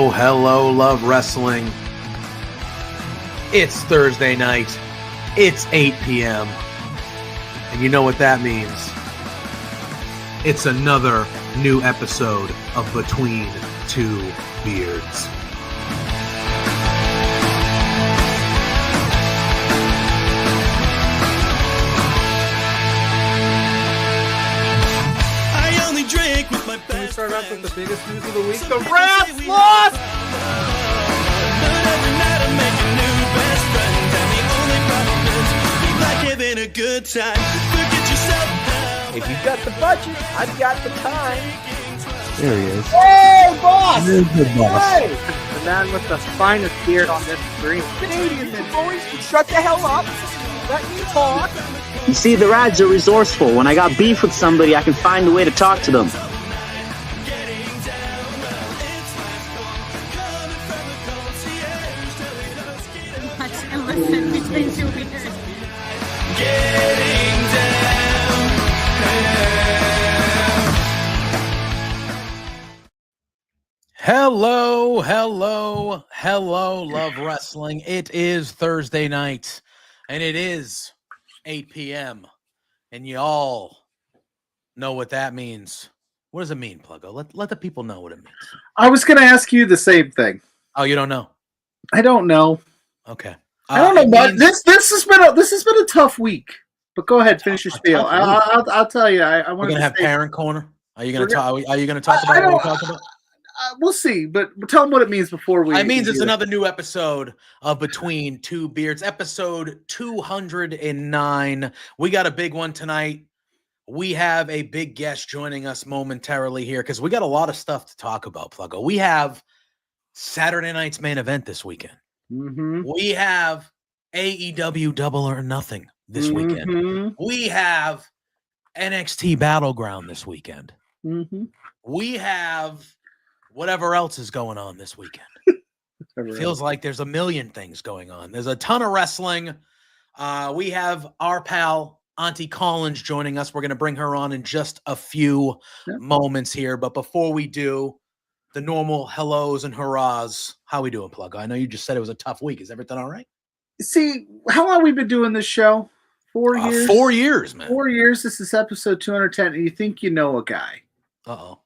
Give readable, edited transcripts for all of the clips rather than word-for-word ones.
Hello, Love Wrestling. It's Thursday night. It's 8 p.m. And you know what that means. It's another new episode of Between Two Beards. Can we start off with the biggest news of the week? The Rats lost! But every night I'm making new best friends, and the only problem is we like having a good time. Forget yourself now. If you've got the budget, I've got the time. There he is. Hey, boss! There's the boss. Hey! The man with the finest beard on this screen. Canadian men, boys, shut the hell up. Let me talk. You see, the Rads are resourceful. When I got beef with somebody, I can find a way to talk to them. Listen between two beers. Getting down. Hello, Love Wrestling. It is Thursday night, and it is 8 p.m. And you all know what that means. What does it mean, Pluggo? Let the people know what it means. I was going to ask you the same thing. Oh, you don't know? I don't know. Okay. I don't know, but this has been a tough week. But go ahead, finish your spiel. I'll tell you. I want We're gonna have parent corner. Are you gonna talk? Are you gonna talk about what we're talking about? We'll see, but tell them what it means before we. It means it's another new episode of Between Two Beards, episode 209. We got a big one tonight. We have a big guest joining us momentarily here because we got a lot of stuff to talk about, Pluggo. We have Saturday night's main event this weekend. Mm-hmm. We have AEW Double or Nothing this weekend. Mm-hmm. We have NXT BattleGround this weekend. Mm-hmm. We have whatever else is going on this weekend. Feels like there's a million things going on. There's a ton of wrestling. We have our pal Auntie Collins joining us. We're going to bring her on in just a few moments here. But before we do, the normal hellos and hurrahs. How we doing, Pluggo? I know you just said it was a tough week. Is everything all right? See, how long we been doing this show? 4 years? 4 years, man. 4 years. This is episode 210, and you think you know a guy. Uh-oh.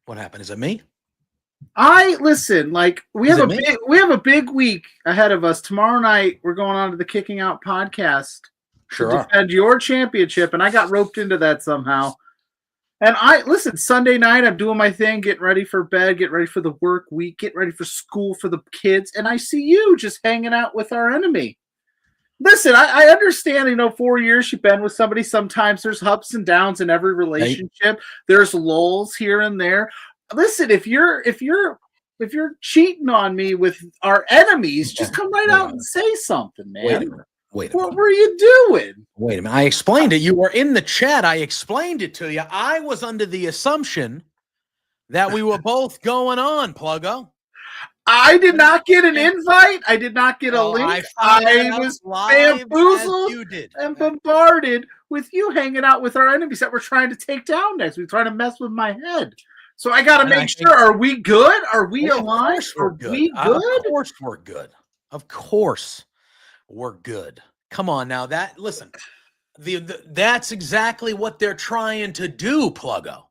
What happened? Is it me? Listen, like we have a big week ahead of us. Tomorrow night, we're going on to the Kicking Out podcast to defend your championship, and I got roped into that somehow. And Sunday night, I'm doing my thing, getting ready for bed, getting ready for the work week, getting ready for school for the kids. And I see you just hanging out with our enemy. Listen, I understand, 4 years you've been with somebody. Sometimes there's ups and downs in every relationship. There's lulls here and there. Listen, if you're cheating on me with our enemies, just come right out and say something, man. Wait a minute. What were you doing? Wait a minute. I explained it. You were in the chat. I explained it to you. I was under the assumption that we were both going on, Pluggo. I did not get an invite. I did not get a link. I was bamboozled and bombarded with you hanging out with our enemies that we're trying to take down next. We're trying to mess with my head. So I got to make sure. Are we good? Are we aligned? Are we good? Of course we're good. Of course we're good. Come on now. That's exactly what they're trying to do, Pluggo.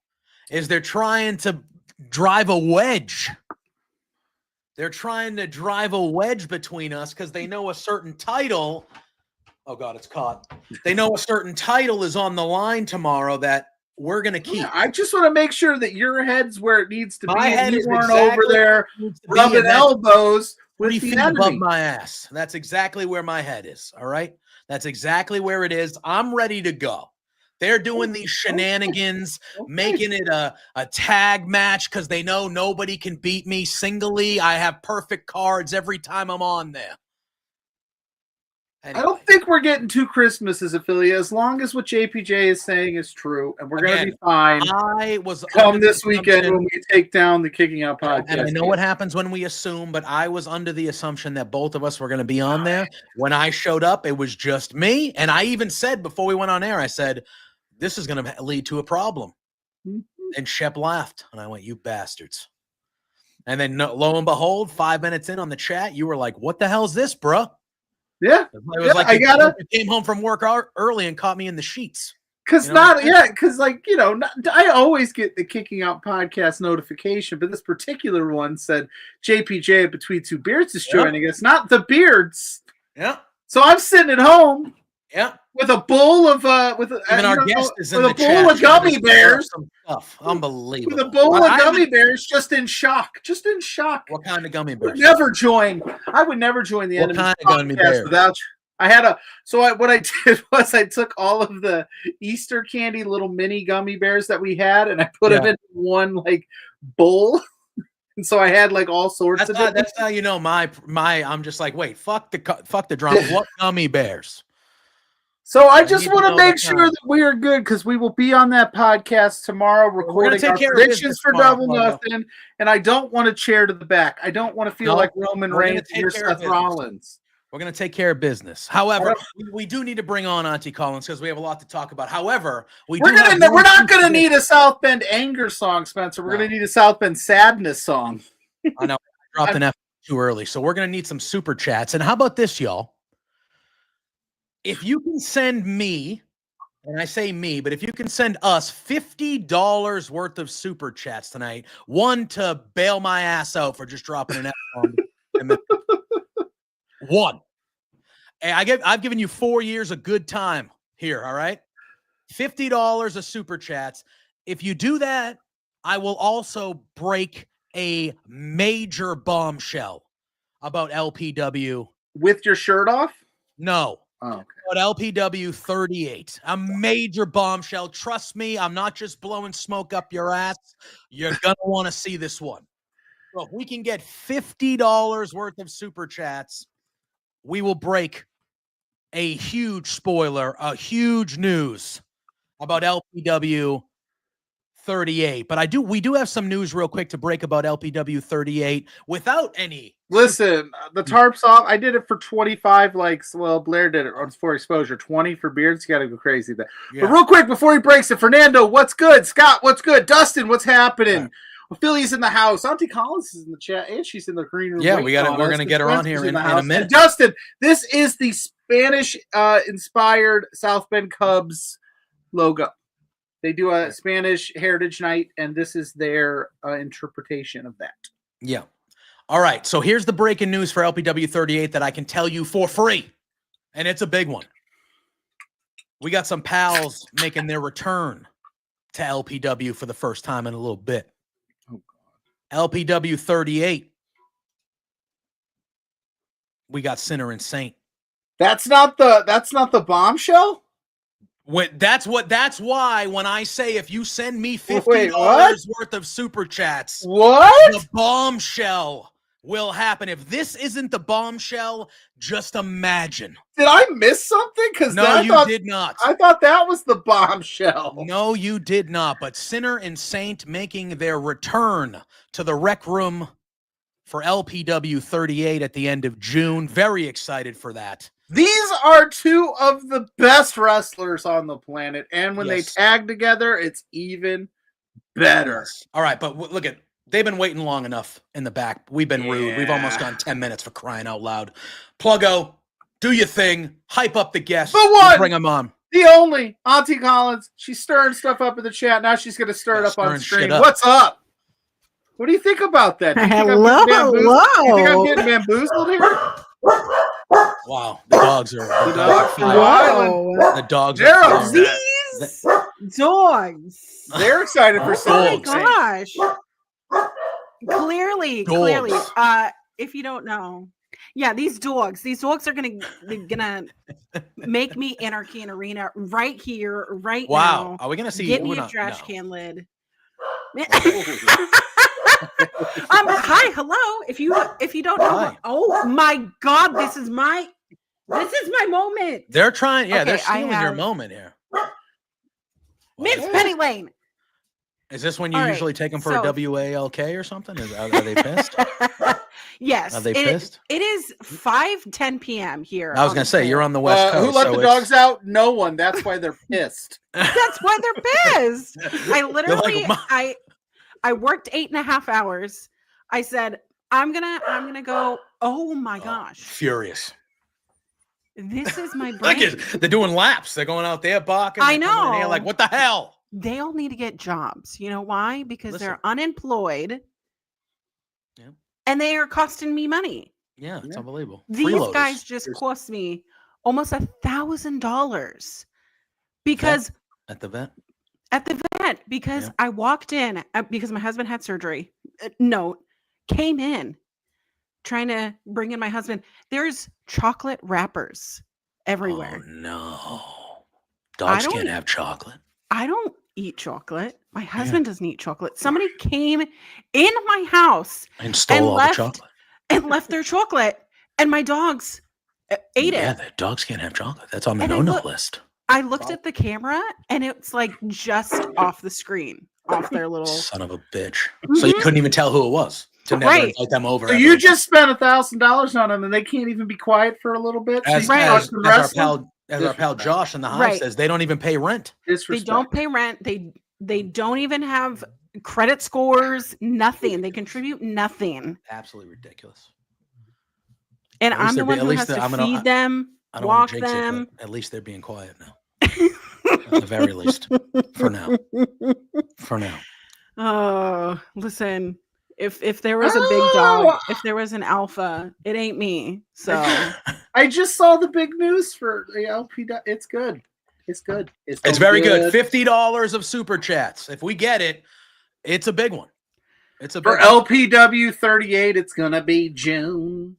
Is they're trying to drive a wedge. They're trying to drive a wedge between us because they know a certain title. Oh God, it's caught. They know a certain title is on the line tomorrow that we're going to keep. Yeah, I just want to make sure that your head's where it needs to My be. head You is weren't exactly over there rubbing elbows with 3 the feet enemy. above my ass. That's exactly where my head is. All right. That's exactly where it is. I'm ready to go. They're doing these shenanigans, making it a tag match because they know nobody can beat me singly. I have perfect cards every time I'm on there. Anyway. I don't think we're getting too Christmas as affiliate, as long as what JPJ is saying is true, and we're going to be fine. I was come this weekend when we take down the Kicking Out podcast. And I know what happens when we assume, but I was under the assumption that both of us were going to be on there. When I showed up, it was just me, and I even said before we went on air, I said, this is going to lead to a problem. And Shep laughed, and I went, you bastards. And then lo and behold, 5 minutes in on the chat, you were like, what the hell is this, bro? Yeah. It was like you came home from work early and caught me in the sheets. Because like, you know, I always get the Kicking Out podcast notification, but this particular one said JPJ Between Two Beards is joining us, not the Beards. Yeah. So I'm sitting at home. Yeah. With a bowl of guest is in with the a bowl chat. of gummy bears. Unbelievable. With a bowl of gummy bears, just in shock. Just in shock. What kind of gummy bears? I would never join the enemy kind of gummy bears? without you. What I did was I took all of the Easter candy little mini gummy bears that we had and I put them in one like bowl. And so I had like all sorts of it. That's how you know my I'm just like, wait, fuck the drama. What gummy bears? So I just want to make sure that we are good because we will be on that podcast tomorrow recording our predictions for Double Nothing. And I don't want a chair to the back. I don't want to feel like Roman Reigns or Seth Rollins. We're going to take care of business. However, we do need to bring on Auntie Collins because we have a lot to talk about. However, we're not going to need a South Bend anger song, Spencer. We're going to need a South Bend sadness song. I know. I dropped an F too early. So we're going to need some super chats. And how about this, y'all? If you can send me, and I say me, but if you can send us $50 worth of super chats tonight, one to bail my ass out for just dropping an F-bomb. One. And I've given you 4 years of good time here, all right? $50 of super chats. If you do that, I will also break a major bombshell about LPW. With your shirt off? No. Oh, okay. But LPW 38, a major bombshell. Trust me, I'm not just blowing smoke up your ass. You're going to want to see this one. So if we can get $50 worth of super chats, we will break a huge spoiler, a huge news about LPW 38. But we do have some news real quick to break about LPW 38 without any. Listen, the tarp's off. I did it for 25 likes. Well, Blair did it for exposure. 20 for beards. You got to go crazy there. Yeah. But real quick before he breaks it, Fernando, what's good? Scott, what's good? Dustin, what's happening? Yeah. Philly's in the house. Auntie Collins is in the chat, and she's in the green room. Yeah, we're gonna get her on here in a minute. And Dustin, this is the Spanish inspired South Bend Cubs logo. They do a Spanish Heritage Night, and this is their interpretation of that. Yeah. All right. So here's the breaking news for LPW 38 that I can tell you for free, and it's a big one. We got some pals making their return to LPW for the first time in a little bit. LPW 38. We got Sinner and Saint. That's not the bombshell? That's why when I say if you send me $50 worth of super chats, the bombshell will happen. If this isn't the bombshell, just imagine. Did I miss something? No, you did not. I thought that was the bombshell. No, you did not. But Sinner and Saint making their return to the Rec Room for LPW 38 at the end of June. Very excited for that. These are two of the best wrestlers on the planet. And when they tag together, it's even better. All right, but look at, they've been waiting long enough in the back. We've been rude. We've almost gone 10 minutes for crying out loud. Pluggo, do your thing. Hype up the guests. Bring them on. The only Auntie Collins. She's stirring stuff up in the chat. Now she's going to stir it up on stream. What's up? What do you think about that? Hello. You think I'm getting bamboozled here? Wow, the dogs are the dogs are these dogs. They're excited for something. Oh my gosh. Clearly. if you don't know. Yeah, these dogs are gonna make me anarchy in arena right here, right Wow. now. Are we gonna see? Get me we're a not- trash no. can lid. Hi, hello. If you don't know, Hi. oh my God, this is my moment. They're trying. Yeah, they're Okay, I stealing your have- moment here. Miss What? Penny Lane. Is this when you All right, usually take them for so- a WALK or something? Are they pissed? Yes. Are they pissed? It is 5:10 p.m. here. I was gonna say you're on the West Coast. Who let so the it's- dogs out? No one. That's why they're pissed. That's why they're pissed. I literally, "Ma." I worked 8.5 hours. I said, I'm gonna go. Oh my gosh, Furious. this is my Look brain. at they're doing laps. They're going out there barking. I they're coming in here know. like, what the hell? They all need to get jobs. You know why? Because Listen. they're unemployed. Yeah. And they are costing me money. Yeah, it's unbelievable. These Freeloaders. guys just cost me almost $1,000 because at the vet. because Yeah. I walked in because my husband had surgery. Came in trying to bring in my husband. There's chocolate wrappers everywhere. Oh no. Dogs can't have chocolate. I don't eat chocolate. My husband doesn't eat chocolate. Somebody came in my house And stole all left, the chocolate. and left their chocolate, and my dogs ate Yeah, it. the dogs can't have chocolate. That's on the And I no-no look- list. I looked at the camera, and it's like just off the screen, off their little. Son of a bitch. So you couldn't even tell who it was to never Right. invite them over. So ever you again. just spent $1,000 on them, and they can't even be quiet for a little bit. So as, you can as, watch them as our wrestle? pal Disrespect. Josh in the hive Right. says, they don't even pay rent. They Disrespect. don't pay rent. They don't even have credit scores. Nothing. They contribute nothing. Absolutely ridiculous. And At least I'm the they're one at who least has they're- to I'm gonna- feed them, I don't want walk to jinx them. it, but at least they're being quiet now. At the very least. For now. For now. Oh, listen. If there was a big dog, if there was an alpha, it ain't me. So I just saw the big news for the LP. It's good. It's good. It's going very good. $50 of super chats. If we get it, it's a big one. It's a big For one. LPW 38, it's gonna be June.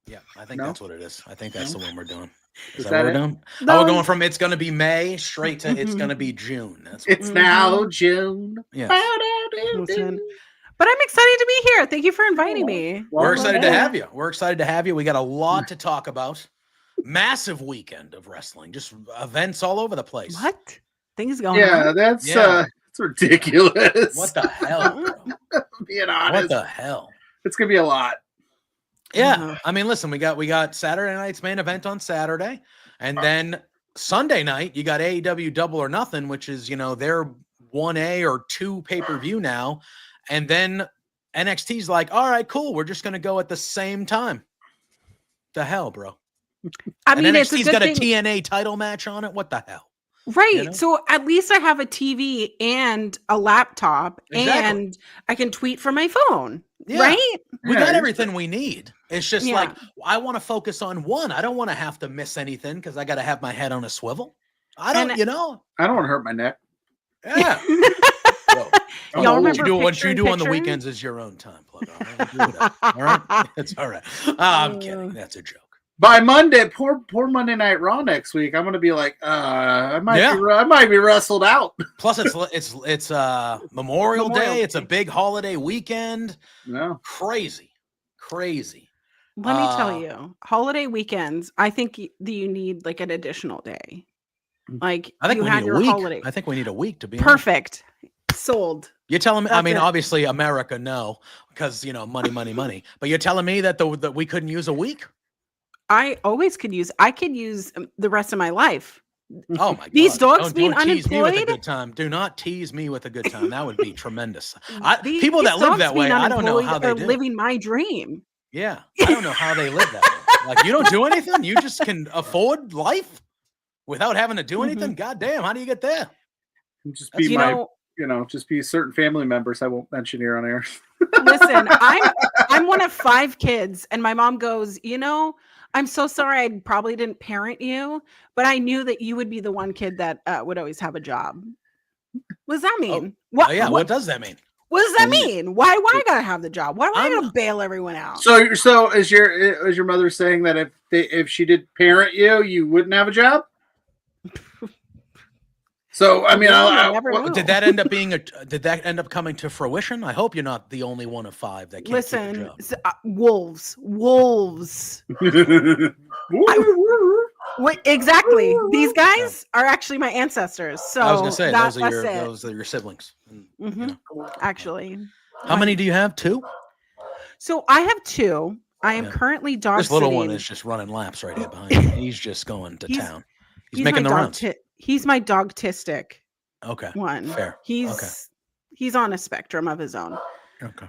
Yeah, I think No? that's what it is. I think that's the one we're doing. Is Is that what that we're it? doing? Oh, we're Those- going from it's going to be May straight to it's going to be June. That's what It's now June. Yes. listen. But I'm excited to be here. Thank you for inviting me. We're excited to have you. We're excited to have you. We got a lot to talk about. Massive weekend of wrestling. Just events all over the place. What? Things going Yeah, on? that's Yeah. it's ridiculous. What the hell, bro? Being What honest, the hell? it's gonna be a lot. Yeah. I mean, listen, we got Saturday night's main event on Saturday. And then Sunday night, you got AEW Double or Nothing, which is, their 1A or 2 pay-per-view now. And then NXT's like, all right, cool. We're just going to go at the same time. The hell, bro. I mean, and it's a NXT's good got thing. a TNA title match on it. What the hell? Right. you know? So at least I have a TV and a laptop Exactly. and I can tweet from my phone. Yeah. Right? We Yeah, got you're everything we need. It's just Yeah. like, I want to focus on one. I don't want to have to miss anything because I got to have my head on a swivel. I don't, And- I don't want to hurt my neck. Yeah. Y'all What remember you do, what Picture you in do on the Picture? weekends is your own time, PLUGGO. All right? It's all right. I'm kidding. That's a joke. By Monday, poor Monday Night Raw next week. I'm gonna be like, I might be wrestled out. Plus, it's Memorial Day. It's a big holiday weekend. No, Crazy. Let me tell Uh, you, holiday weekends, I think you need like an additional day. Like I think you we had need a your week. holiday. I think we need a week to be honest. Perfect. Sold. You're telling me? I That's mean, it. obviously, America, no, because money. But you're telling me that that we couldn't use a week? I could use the rest of my life. Oh my god! These dogs being don't tease me with a unemployed? good time. Do not tease me with a good time. That would be tremendous. These People that live dogs that way, being I don't know unemployed how they are do. living my dream. Yeah, I don't know how they live that way. Like, you don't do anything. You just can afford life without having to do anything. God damn, how do you get there? just be You my, know, just be certain family members. I won't mention here on air. listen, I'm one of 5 kids, and my mom goes, I'm so sorry I probably didn't parent you, but I knew that you would be the one kid that would always have a job. What does that mean? Oh, yeah, what does that mean? What does that mean? Why I gotta have the job? Why do I gotta bail everyone out? So is your mother saying that if she did parent you, you wouldn't have a job? So I mean, did that end up did that end up coming to fruition? I hope you're not the only one of 5 that can't keep a job. Wolves. Wait, exactly. These guys are actually my ancestors. So I was gonna say those are your siblings. Actually, how many do you have? 2. So I have 2. I am currently dog This little sitting. one is just running laps right here behind me. He's just going to town. He's making the rounds. He's my dog-tistic. Okay. One. Fair. He's on a spectrum of his own. Okay.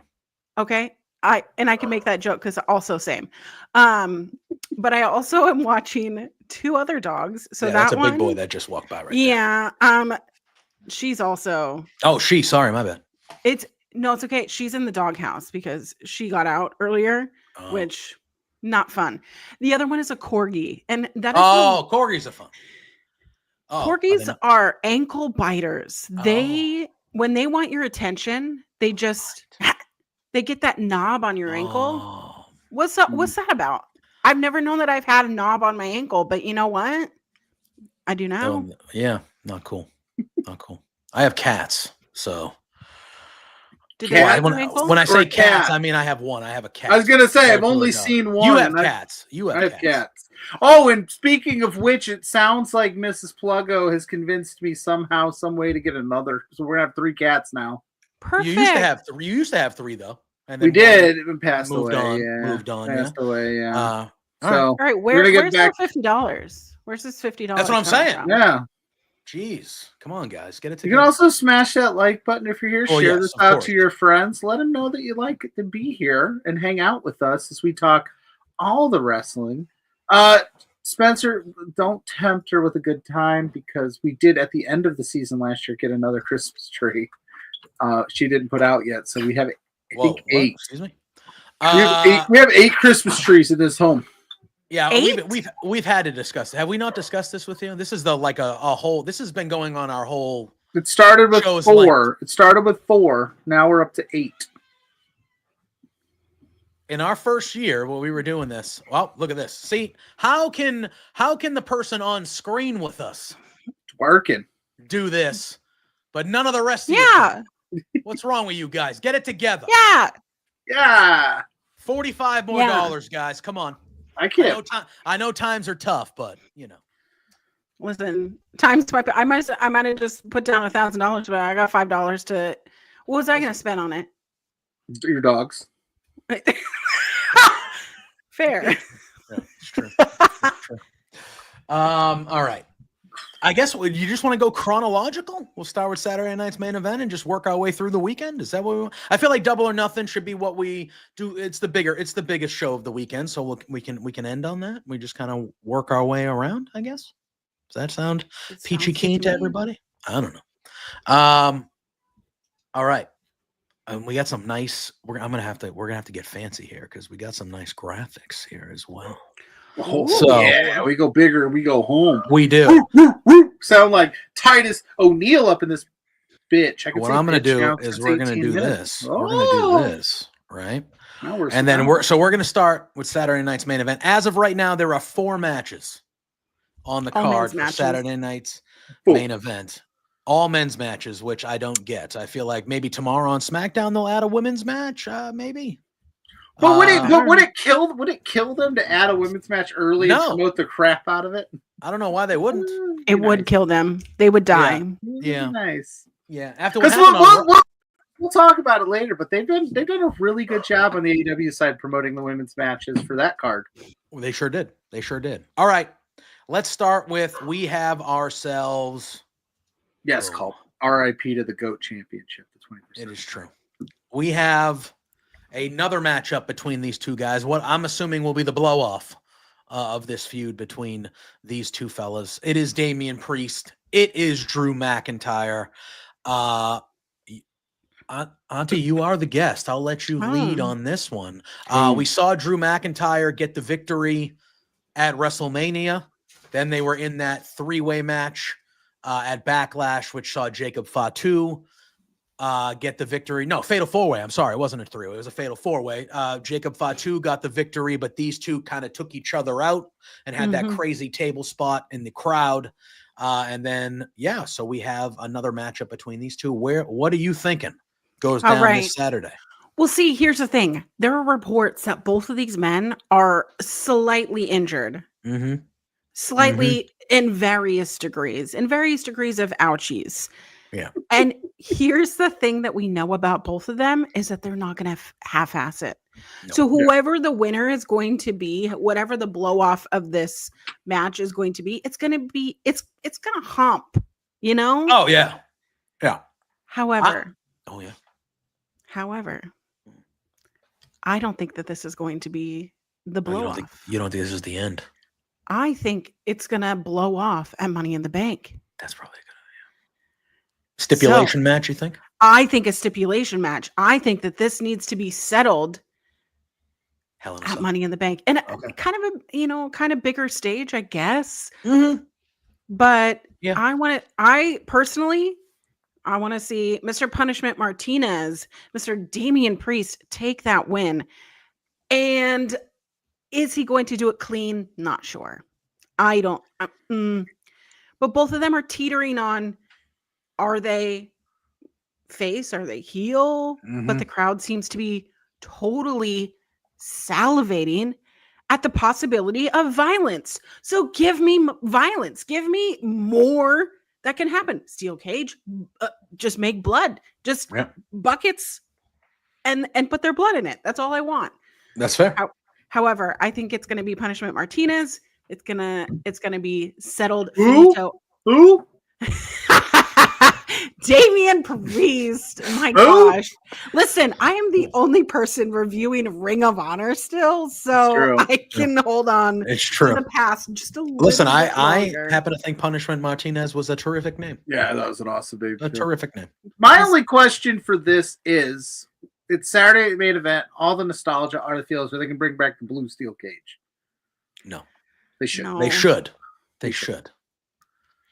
Okay. I can make that joke because also same. But I also am watching 2 other dogs. So that's a big boy that just walked by right there. She's also. Oh, sorry, my bad. It's okay. She's in the doghouse because she got out earlier, which not fun. The other one is a corgi, and that is corgis are fun. Corgis are ankle biters. When they want your attention, they get that knob on your ankle. What's up? What's that about? I've never known that I've had a knob on my ankle, but you know what? I do now. Yeah, not cool. Not cool. I have cats, so. When I say cats, I mean I have one. I have a cat. I was gonna say I've only seen one. You have cats. I have cats. Oh, and speaking of which, it sounds like Mrs. Pluggo has convinced me somehow, some way to get another. So we're gonna have 3 cats now. Perfect. You used to have 3 though. And then we did. It passed moved away. On, yeah. Moved on. Passed away. Yeah. So all right. Where's the $50? Where's this $50? That's what I'm saying. From? Yeah. Jeez, come on, guys, get it together. You can also smash that like button if you're here. Share this out to your friends. Let them know that you like it to be here and hang out with us as we talk all the wrestling. Spencer, don't tempt her with a good time because we did at the end of the season last year get another Christmas tree. She didn't put out yet, so we have I think 8. Excuse me. We have 8 Christmas trees in this home. Yeah, we've had to discuss it. Have we not discussed this with you? This is a whole. This has been going on our whole. It started with 4. It started with 4. Now we're up to 8. In our first year, when we were doing this, well, look at this. See, how can the person on screen with us working do this, but none of the rest of you? What's wrong with you guys? Get it together. Yeah. $45 more, guys. Come on. I can't. I know times are tough, but you know. Listen, times I might have just put down $1,000, but I got $5 to. What was I going to spend on it? Your dogs. Fair. Yeah, it's true. It's true. All right. I guess you just want to go chronological. We'll start with Saturday night's main event and just work our way through the weekend. Is that what we want? I feel like Double or Nothing should be what we do. It's the biggest show of the weekend, so we can end on that. We just kind of work our way around, I guess. Does that sound peachy keen to everybody? I don't know. All right. We got some nice. We're gonna have to get fancy here because we got some nice graphics here as well. Oh, so yeah, we go bigger, we go home. We do. Woo, woo, woo. Sound like Titus O'Neil up in this bitch. What I'm gonna do is we're gonna do this. We're gonna do this, right? And then we're gonna start with Saturday night's main event. As of right now, there are 4 matches on the card for Saturday night's main event. All men's matches, which I don't get. I feel like maybe tomorrow on SmackDown they'll add a women's match, maybe. But would it kill them to add a women's match early and promote the crap out of it? I don't know why they wouldn't. It would kill them. They would die. Yeah. Nice. Yeah. After we'll talk about it later, but they've done a really good job on the AEW side promoting the women's matches for that card. Well, they sure did. They sure did. All right. Let's start with we have ourselves. Yes, called RIP to the GOAT Championship. The 20%. It is true. We have another matchup between these two guys. What I'm assuming will be the blow off of this feud between these two fellas. It is Damian Priest. It is Drew McIntyre. Auntie, you are the guest. I'll let you lead on this one. We saw Drew McIntyre get the victory at WrestleMania. Then they were in that 3-way match at Backlash, which saw Jacob Fatu get the victory. No, fatal 4-way. I'm sorry. It wasn't a 3-way. It was a fatal 4-way. Jacob Fatu got the victory, but these two kind of took each other out and had that crazy table spot in the crowd. And then, so we have another matchup between these two. What are you thinking goes down this Saturday? Well, see, here's the thing. There are reports that both of these men are slightly injured. Slightly in various degrees of ouchies. Yeah. And here's the thing that we know about both of them is that they're not going to half-ass it. No. So whoever the winner is going to be, whatever the blow off of this match is going to be, it's going to hump, you know? Oh yeah. Yeah. However, However, I don't think that this is going to be the blow off. You don't think this is the end? I think it's going to blow off at Money in the Bank. That's probably good. Stipulation match, you think? I think a stipulation match. I think that this needs to be settled at Money in the Bank. And kind of bigger stage, I guess. But I personally want to see Mr. Punishment Martinez, Mr. Damian Priest take that win. And is he going to do it clean? Not sure. I don't. But both of them are teetering on, are they face? Are they heel? But the crowd seems to be totally salivating at the possibility of violence. So give me violence. Give me more that can happen. Steel cage, just make blood, just buckets and put their blood in it. That's all I want. That's fair. However, I think it's going to be Punishment Martinez. It's gonna be settled. Who? Damian Priest. My gosh. Listen, I am the only person reviewing Ring of Honor still, so I can hold on to the past just a little Listen, bit I longer. happen to think Punishment Martinez was a terrific name. Yeah, that was an awesome name. A terrific name. My only question for this is, it's Saturday main event, all the nostalgia are the feels where they can bring back the blue steel cage. No. They should. No. They should. They should.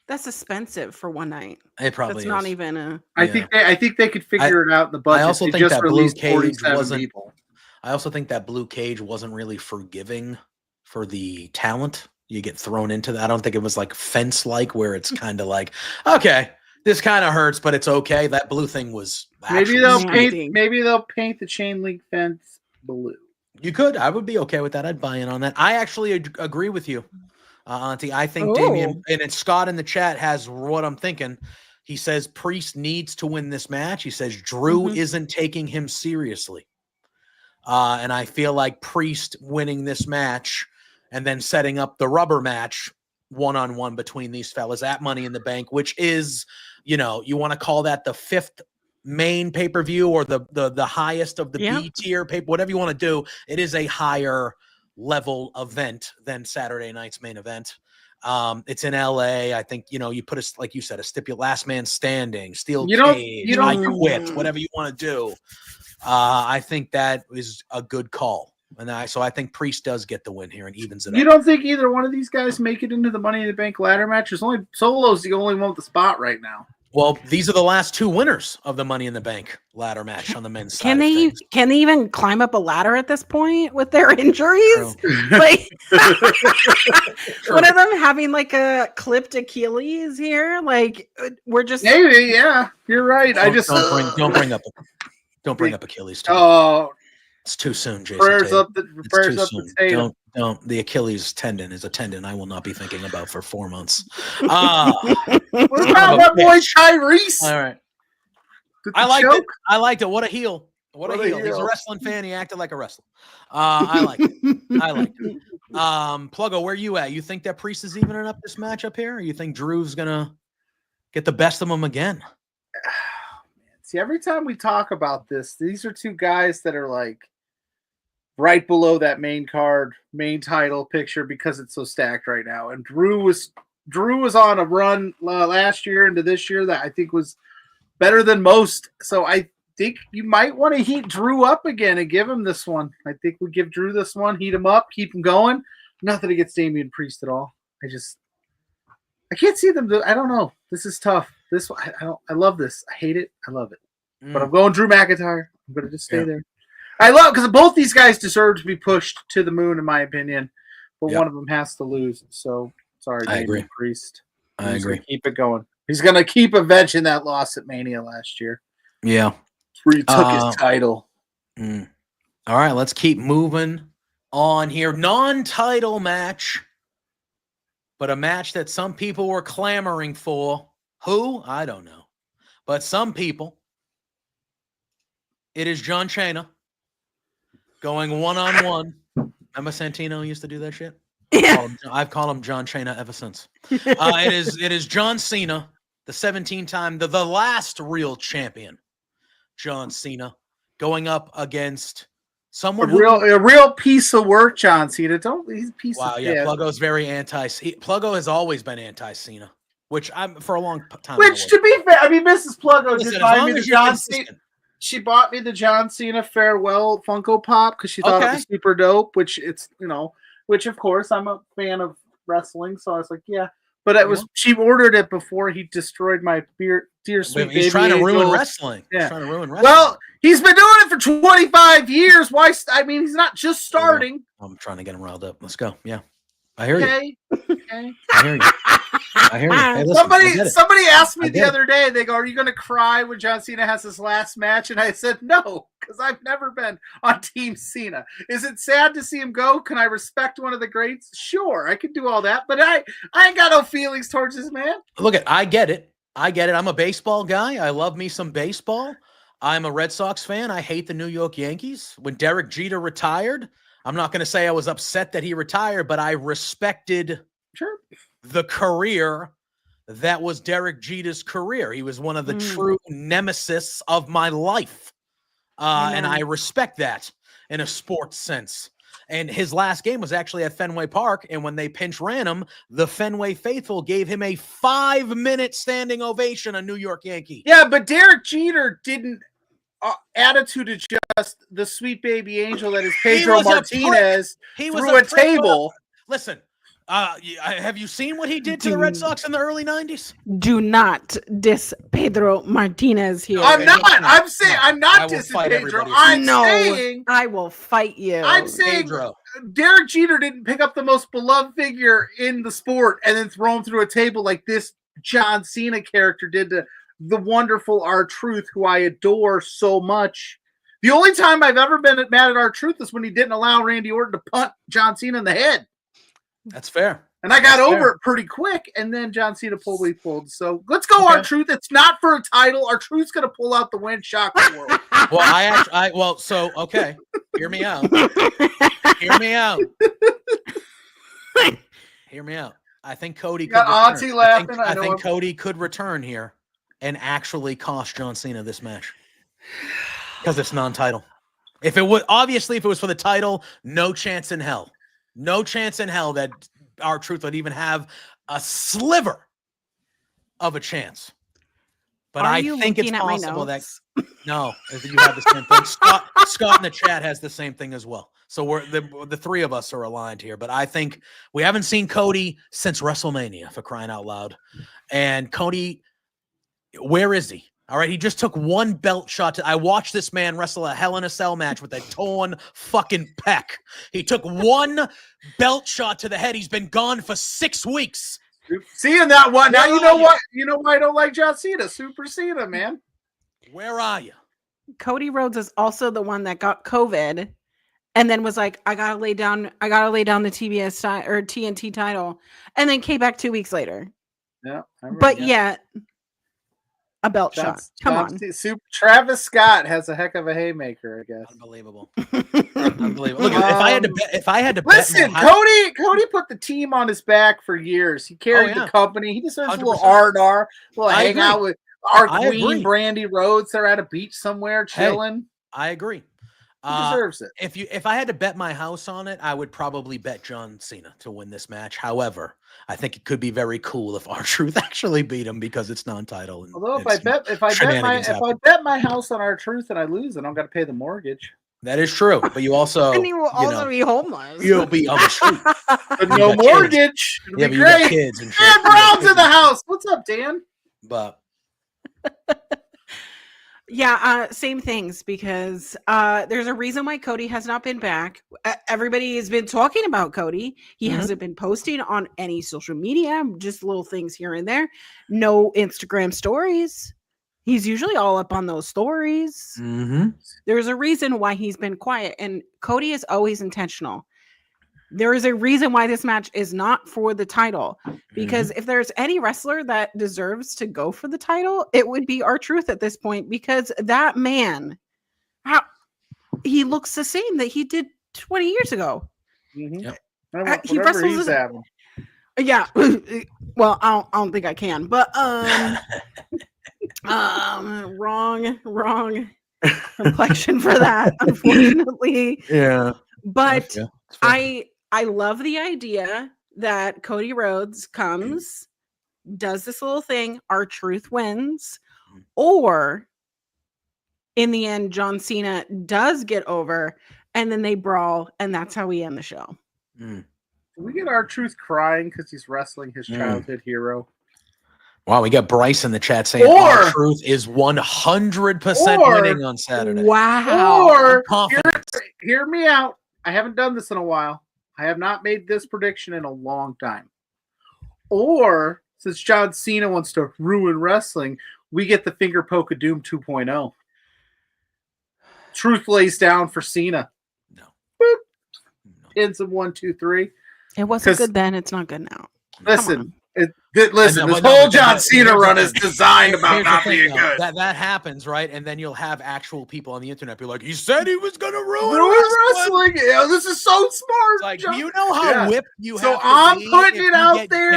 That's expensive for one night. It probably is. Not even a. I think they could figure it out in the budget. I also think that blue cage wasn't. People. I also think that blue cage wasn't really forgiving for the talent. You get thrown into that. I don't think it was like fence-like where it's kind of like, okay, this kind of hurts, but it's okay. That blue thing was. Maybe they'll paint the chain link fence blue. You could. I would be okay with that. I'd buy in on that. I actually agree with you. Auntie, I think Damian, and it's Scott in the chat has what I'm thinking. He says Priest needs to win this match. He says Drew isn't taking him seriously. And I feel like Priest winning this match and then setting up the rubber match one-on-one between these fellas at Money in the Bank, which is, you want to call that the 5th main pay-per-view or the highest of the B tier pay, whatever you want to do. It is a higher level event than Saturday night's main event. It's in LA. I think, you put a, like you said, a last man standing, steel cage, I quit, whatever you want to do. I think that is a good call. And so I think Priest does get the win here and evens it up. You don't think either one of these guys make it into the Money in the Bank ladder match? There's only Solo's the only one with the spot right now. Well, these are the last two winners of the Money in the Bank ladder match on the men's side. Can they even climb up a ladder at this point with their injuries? Like one of them having like a clipped Achilles here. Like we're just maybe, yeah. You're right. Don't bring up Achilles. It's too soon, Jason. Prayers up the table. Don't. The Achilles tendon is a tendon I will not be thinking about for 4 months. What about that boy Tyrese? All right. I liked it. I liked it. What a heel. What a heel. He's a wrestling fan. He acted like a wrestler. I like it. Pluggo, where you at? You think that Priest is evening up this match up here? Or you think Drew's going to get the best of him again? See, every time we talk about this, these are two guys that are like right below that main card, main title picture because it's so stacked right now. And Drew was on a run last year into this year that I think was better than most. So I think you might want to heat Drew up again and give him this one. I think we give Drew this one, heat him up, keep him going. Nothing against Damian Priest at all. I can't see them. I don't know. This is tough. I love this. I hate it. I love it. But I'm going Drew McIntyre. I'm going to just stay there. I love because both these guys deserve to be pushed to the moon, in my opinion. But one of them has to lose. So sorry, Damian Priest. I agree. Keep it going. He's going to keep avenging that loss at Mania last year. Yeah. Where he took his title. All right, let's keep moving on here. Non-title match, but a match that some people were clamoring for. Who? I don't know. But some people. It is John Cena going one-on-one. Remember Santino used to do that shit? Yeah. I've called him John Cena ever since. It is John Cena, the 17-time, the last real champion, John Cena, going up against someone a real piece of work, John Cena. He's a piece of shit. Pluggo's very Pluggo has always been anti-Cena, which I'm for a long time. Which, to be fair, I mean, Mrs. Pluggo did buy me the John Cena. She bought me the John Cena farewell Funko Pop because she thought it was super dope. Which which of course I'm a fan of wrestling, so I was like, yeah. But it was she ordered it before he destroyed my dear sweet baby. He's trying to ruin wrestling. Yeah. He's trying to ruin wrestling. Well, he's been doing it for 25 years. Why? I mean, he's not just starting. I'm trying to get him riled up. Let's go. Yeah, I hear you. Okay. I hear you. I hear you. Hey, listen, somebody asked me the other day. They go, "Are you going to cry when John Cena has his last match?" And I said, "No, because I've never been on Team Cena. Is it sad to see him go? Can I respect one of the greats? Sure, I can do all that, but I ain't got no feelings towards this man." Look, I get it. I'm a baseball guy. I love me some baseball. I'm a Red Sox fan. I hate the New York Yankees. When Derek Jeter retired, I'm not going to say I was upset that he retired, but I respected the career that was Derek Jeter's career. He was one of the true nemesis of my life. And I respect that in a sports sense. And his last game was actually at Fenway Park. And when they pinch ran him, the Fenway faithful gave him a 5-minute standing ovation, a New York Yankee. Yeah, but Derek Jeter didn't attitude just the sweet baby angel that is Pedro Martinez through a table. Listen, have you seen what he did to the Red Sox in the early 90s? Do not diss Pedro Martinez here. I'm not. I'm saying I'm not dissing Pedro. I will fight you. I'm saying Derek Jeter didn't pick up the most beloved figure in the sport and then throw him through a table like this John Cena character did to the wonderful R-Truth, who I adore so much. The only time I've ever been mad at R-Truth is when he didn't allow Randy Orton to punt John Cena in the head. That's fair. And I got over it pretty quick, and then John Cena pulled what he pulled. So let's go, R-Truth. It's not for a title. R-Truth's going to pull out the win, shock the world. Okay. Hear me out. Hear me out. I think Cody could Auntie laughing. I think Cody could return here and actually cost John Cena this match. Because it's non-title. If it was for the title, no chance in hell. No chance in hell that R-Truth would even have a sliver of a chance. But I think it's possible that you have the same thing. Scott in the chat has the same thing as well. So we're the three of us are aligned here. But I think we haven't seen Cody since WrestleMania, for crying out loud. And Cody, where is he? All right, he just took one belt shot. I watched this man wrestle a Hell in a Cell match with a torn fucking pec. He took one belt shot to the head. He's been gone for 6 weeks. Seeing that one, now you know what? You know why I don't like John Cena? Super Cena, man. Where are you? Cody Rhodes is also the one that got COVID, and then was like, "I gotta lay down the TBS or TNT title," and then came back 2 weeks later. Yeah, a belt shot. Come on. Travis Scott has a heck of a haymaker, I guess. Unbelievable. Unbelievable. Look, if I had to listen, Cody put the team on his back for years. He carried the company. He deserves 100%. A little R&R, a little hang out with our queen, Brandy Rhodes. They're at a beach somewhere chilling. I agree. He deserves it. If I had to bet my house on it, I would probably bet John Cena to win this match. However, I think it could be very cool if R-Truth actually beat him because it's non-title. Although if I bet my house on R-Truth and I lose, then I'm going to pay the mortgage. That is true, but you also and you will also be homeless. You'll be on the street. But no mortgage. It'll be great. You got kids and Dan Brown's in the house. What's up, Dan? But Yeah, same things because there's a reason why Cody has not been back. Everybody has been talking about Cody. He hasn't been posting on any social media, just little things here and there. No Instagram stories. He's usually all up on those stories. There's a reason why he's been quiet, and Cody is always intentional. There is a reason why this match is not for the title, because if there's any wrestler that deserves to go for the title, it would be R-Truth at this point, because that man, he looks the same that he did 20 years ago. Yep. He wrestles yeah. Well, I don't think I can, but wrong complexion for that, unfortunately. Yeah. But I love the idea that Cody Rhodes comes, does this little thing, R-Truth wins, or in the end, John Cena does get over, and then they brawl, and that's how we end the show. Can we get R-Truth crying because he's wrestling his childhood hero? Wow, we got Bryce in the chat saying R-Truth is 100% winning on Saturday. Wow. Or, hear me out. I haven't done this in a while. I have not made this prediction in a long time. Or, since John Cena wants to ruin wrestling, we get the finger poke of doom 2.0. Truth lays down for Cena. No. Boop. Pins him 1, 2, 3. It wasn't good then. It's not good now. Listen. This whole John Cena run is designed about not being good. That happens, right? And then you'll have actual people on the internet be like, he said he was going to ruin wrestling. Yeah, this is so smart. Like, do you know how whipped you have to be? So I'm putting it out there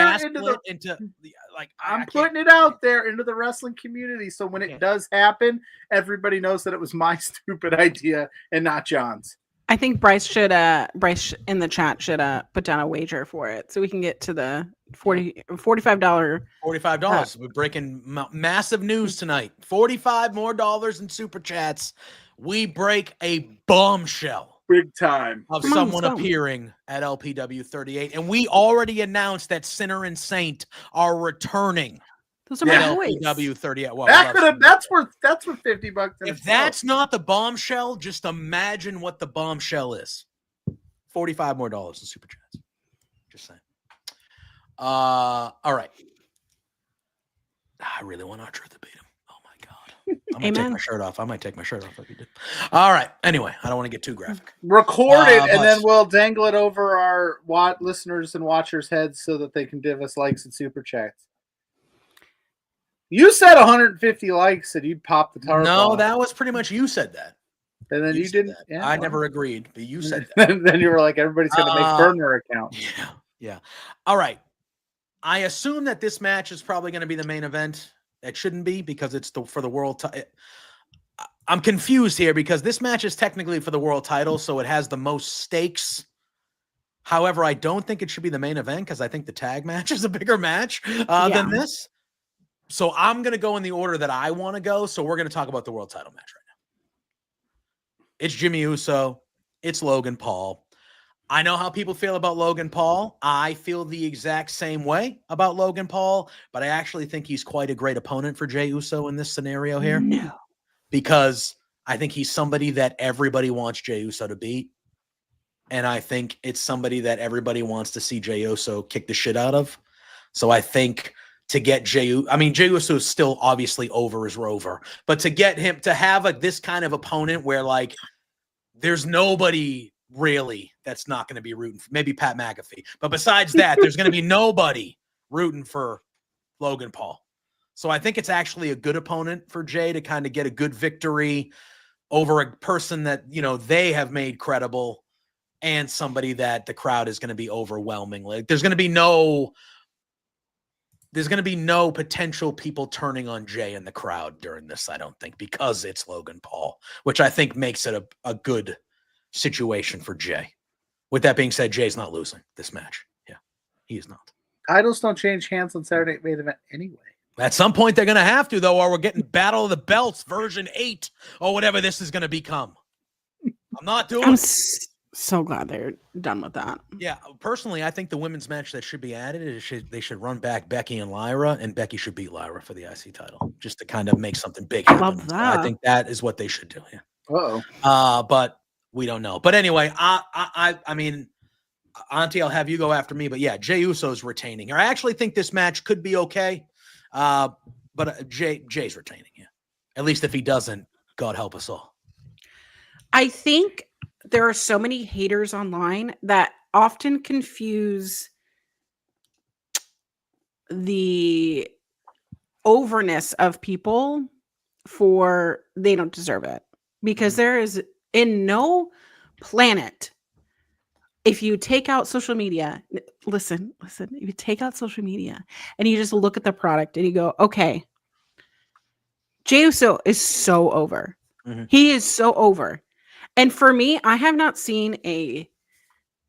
I'm putting it out there into the wrestling community. So when it does happen, everybody knows that it was my stupid idea and not John's. I think Bryce in the chat should put down a wager for it so we can get to the $45. $45. We're breaking massive news tonight. $45 more in super chats. We break a bombshell. Big time. Of someone appearing at LPW 38. And we already announced that Sinner and Saint are returning. Those are my boys. LPW 38. Well, that's worth $50. If that's not the bombshell, just imagine what the bombshell is. $45 more in super chats. Just saying. All right. I really want R-Truth to beat him. Oh my god. I'm gonna take my shirt off. I might take my shirt off if he did. All right. Anyway, I don't want to get too graphic. Record it and then we'll dangle it over our listeners and watchers' heads so that they can give us likes and super chats. You said 150 likes and you'd pop the tarp off. That was pretty much you said that. And then you didn't. Yeah, I never agreed, but you said that. Then you were like, everybody's going to make burner accounts. Yeah. All right. I assume that this match is probably going to be the main event. It shouldn't be because it's for the world title. I'm confused here because this match is technically for the world title, so it has the most stakes. However, I don't think it should be the main event because I think the tag match is a bigger match than this. So I'm going to go in the order that I want to go. So we're going to talk about the world title match right now. It's Jimmy Uso. It's Logan Paul. I know how people feel about Logan Paul. I feel the exact same way about Logan Paul, but I actually think he's quite a great opponent for Jey Uso in this scenario here. No. Because I think he's somebody that everybody wants Jey Uso to beat. And I think it's somebody that everybody wants to see Jey Uso kick the shit out of. So I think to get Jey Uso is still obviously over as Rover, but to get him to have this kind of opponent where like there's nobody really that's not going to be rooting for, maybe Pat McAfee, but besides that, there's going to be nobody rooting for Logan Paul. So I think it's actually a good opponent for Jey to kind of get a good victory over a person that, you know, they have made credible and somebody that the crowd is going to be overwhelmingly. There's going to be no potential people turning on Jey in the crowd during this, I don't think, because it's Logan Paul, which I think makes it a good situation for Jey. With that being said, Jay's not losing this match. Yeah, he is not. Titles don't change hands on Saturday Night Main Event anyway. At some point, they're going to have to, though, or we're getting Battle of the Belts version 8 or whatever this is going to become. I'm not doing it. So glad they're done with that. Yeah, personally, I think the women's match that should be added is they should run back Becky and Lyra, and Becky should beat Lyra for the IC title, just to kind of make something big happen. Love So that. I think that is what they should do. Yeah. Uh-oh. But we don't know. But anyway, I mean, Auntie, I'll have you go after me. But yeah, Jey Uso's retaining here. I actually think this match could be okay. But Jay's retaining. Yeah, at least if he doesn't, God help us all. I think there are so many haters online that often confuse the overness of people for they don't deserve it, because there is in no planet, if you take out social media, listen, if you take out social media and you just look at the product and you go, okay, Jey Uso is so over. He is so over. And for me, I have not seen a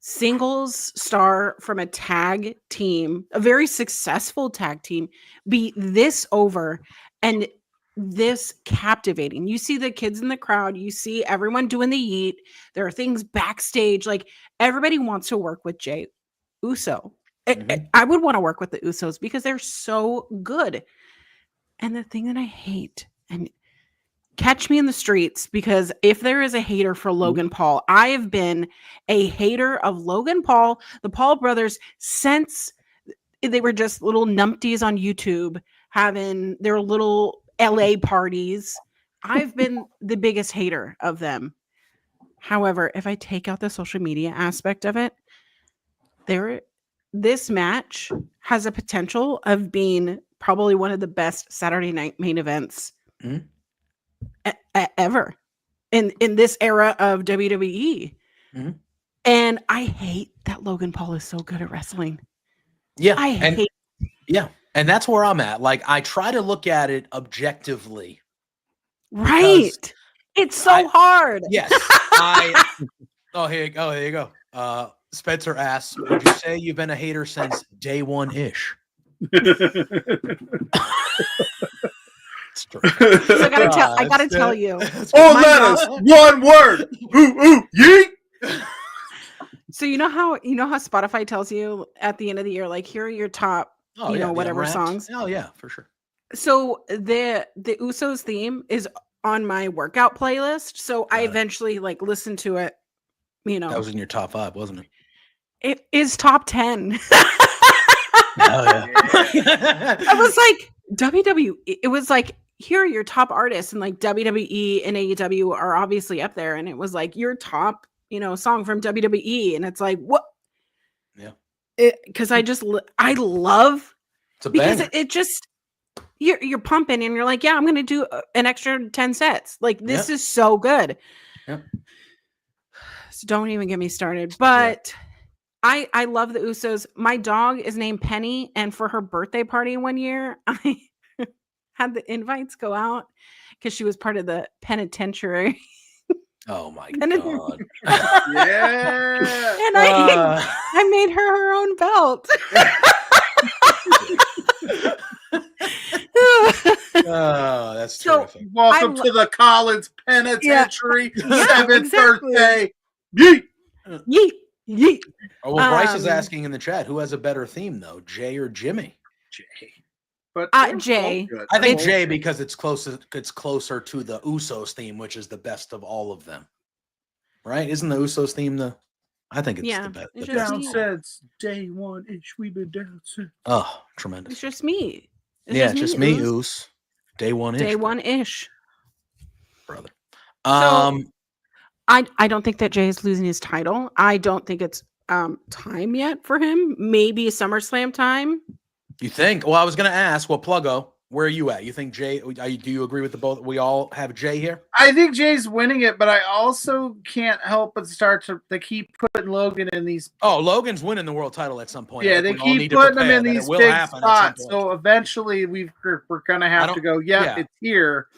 singles star from a tag team, a very successful tag team, be this over and this captivating. You see the kids in the crowd, you see everyone doing the yeet. There are things backstage. Like, everybody wants to work with Jey Uso. I would want to work with the Usos because they're so good. And the thing that I hate, and catch me in the streets, because if there is a hater for Logan Paul, I have been a hater of Logan Paul, the Paul brothers, since they were just little numpties on YouTube having their little LA parties. I've been the biggest hater of them. However, if I take out the social media aspect of it, this match has a potential of being probably one of the best Saturday night main events ever in this era of WWE. And I hate that Logan Paul is so good at wrestling. Yeah. And that's where I'm at. Like, I try to look at it objectively. Right. It's so hard. Yes. Here you go. Spencer asks, would you say you've been a hater since day one-ish? So I gotta tell you. All letters, one word. Yeet. So you know how Spotify tells you at the end of the year, like, here are your top, whatever songs. Oh yeah, for sure. So the Usos theme is on my workout playlist. So I eventually listened to it. That was in your top 5, wasn't it? It is top 10. Oh yeah. I was like, WWE. It was like, here are your top artists, and like WWE and AEW are obviously up there, and it was like your top, song from WWE, and it's like, what? Yeah. Because I love, because it just you're pumping, and you're like, yeah, I'm gonna do an extra 10 sets. Like, this is so good. Yeah. So don't even get me started. But I love the Usos. My dog is named Penny, and for her birthday party one year, I had the invites go out because she was part of the penitentiary. Oh my God. Yeah. And I made her own belt. Oh, that's terrific. Welcome to the Collins Penitentiary. 7th birthday. Yeet. Yeet. Yeet. Oh, well, Bryce is asking in the chat, who has a better theme though, Jay or Jimmy? Jay. But Jay. I think Jay, because it's closer to the Usos theme, which is the best of all of them. Right? Isn't the Usos theme I think it's the best. Down since day one-ish. We've been down since. Oh, tremendous. It's just me. It's just me, Oos. Day one-ish. Day one-ish. Brother. So, I don't think that Jay is losing his title. I don't think it's time yet for him. Maybe SummerSlam time. You think? Well, I was going to ask, PLUGGO, where are you at? You think Jay, do you agree with the both? We all have Jay here? I think Jay's winning it, but I also can't help but start to keep putting Logan in these. Oh, Logan's winning the world title at some point. Yeah, they keep putting him in these big spots. So eventually we're going to have to go, it's here.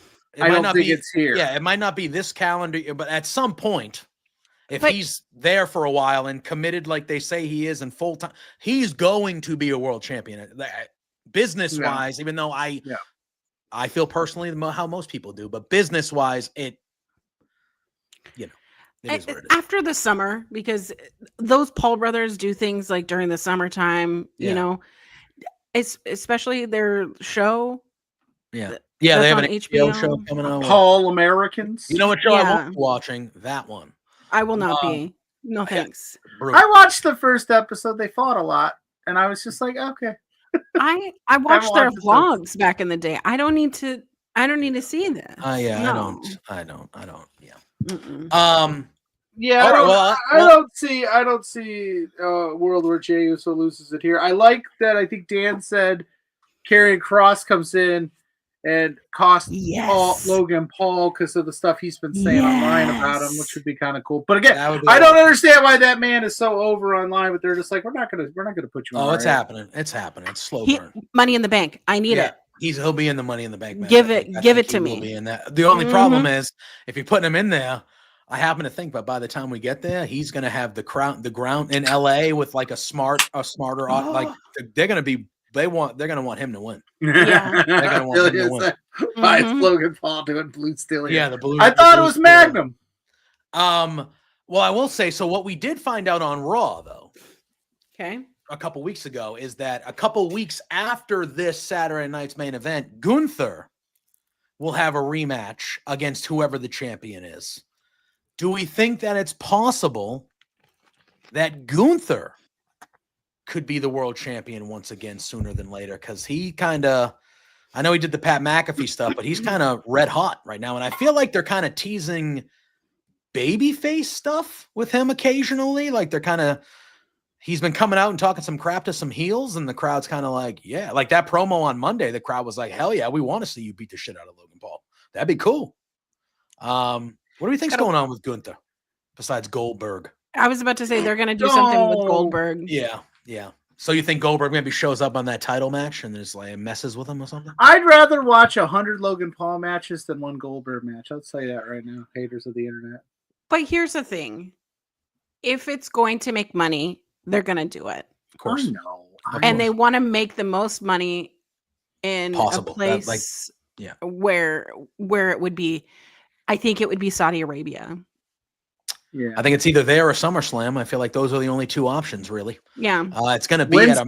I don't think it's here. Yeah, it might not be this calendar, but at some point, if he's there for a while and committed like they say he is in full time, he's going to be a world champion. Business-wise, even though I feel personally how most people do, but business-wise, It is what it is. After the summer, because those Paul brothers do things like during the summertime, you know, it's especially their show. Yeah. Yeah, they have an HBO show coming on. Paul Americans. You know what show I won't be watching? That one. I will not be. No thanks. I watched the first episode. They fought a lot, and I was just like, okay. I watched their vlogs back in the day. I don't need to see this. Yeah, no. I don't. Yeah. Yeah, I don't see World War J Uso loses it here. I like that. I think Dan said Karrion Kross comes in and costs Logan Paul because of the stuff he's been saying online about him, which would be kind of cool. But again, I don't understand why that man is so over online. But they're just like, we're not gonna put you. Oh, it's happening. It's happening. It's slow burn. Money in the Bank. I need it. He'll be in the Money in the Bank match. Give it to me. Be in that. The only problem is if you're putting him in there. I happen to think, but by the time we get there, he's going to have the ground in LA with like a smarter, like they're going to want him to win. Yeah. They're going to want him to win. Why is Logan Paul doing Blue Steel? Yeah, the Blue. I thought it was Magnum. Well, I will say, so what we did find out on Raw, though, a couple weeks ago, is that a couple weeks after this Saturday night's main event, Gunther will have a rematch against whoever the champion is. Do we think that it's possible that Gunther could be the world champion once again sooner than later? Because he kind of, I know he did the Pat McAfee stuff, but he's kind of red hot right now. And I feel like they're kind of teasing babyface stuff with him occasionally. Like he's been coming out and talking some crap to some heels, and the crowd's kind of like, yeah, like that promo on Monday, the crowd was like, hell yeah, we want to see you beat the shit out of Logan Paul. That'd be cool. What do you think's going on with Gunther besides Goldberg? I was about to say they're going to do something with Goldberg. Yeah. So you think Goldberg maybe shows up on that title match and there's like messes with him or something? I'd rather watch 100 Logan Paul matches than one Goldberg match. I'll tell you that right now, haters of the internet. But here's the thing: if it's going to make money, they're going to do it. Of course, and they want to make the most money in a place where it would be. I think it would be Saudi Arabia. Yeah, I think it's either there or SummerSlam. I feel like those are the only two options, really. Yeah, it's going to be at a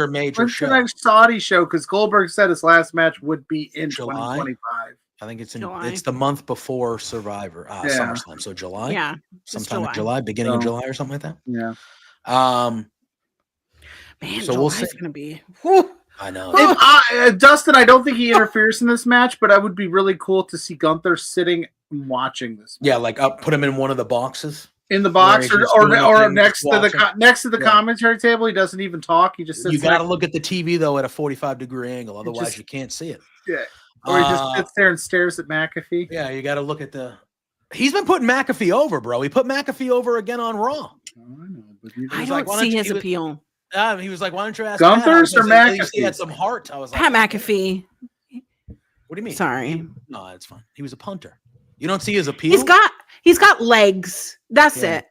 major show. The next Saudi show? Because Goldberg said his last match would be in July 2025. I think it's it's the month before Survivor, SummerSlam. So July, sometime in July, beginning of July or something like that. Yeah. Man, so July's we'll see. Going to be. I know. Dustin, I don't think he interferes in this match, but I would be really cool to see Gunther sitting and watching this match. Yeah, like put him in one of the boxes. In the box or next to the commentary table. He doesn't even talk. He just sits. You got to look at the TV though at a 45-degree angle, otherwise you can't see it. Yeah. Or he just sits there and stares at McAfee. Yeah, you got to look at the. He's been putting McAfee over, bro. He put McAfee over again on Raw. Oh, I know, but I don't see his appeal. He was like, "Why don't you ask Gunther's or McAfee?" He had some heart. I was like, Pat McAfee. What do you mean? Sorry. No, it's fine. He was a punter. You don't see his appeal. He's got legs. That's it.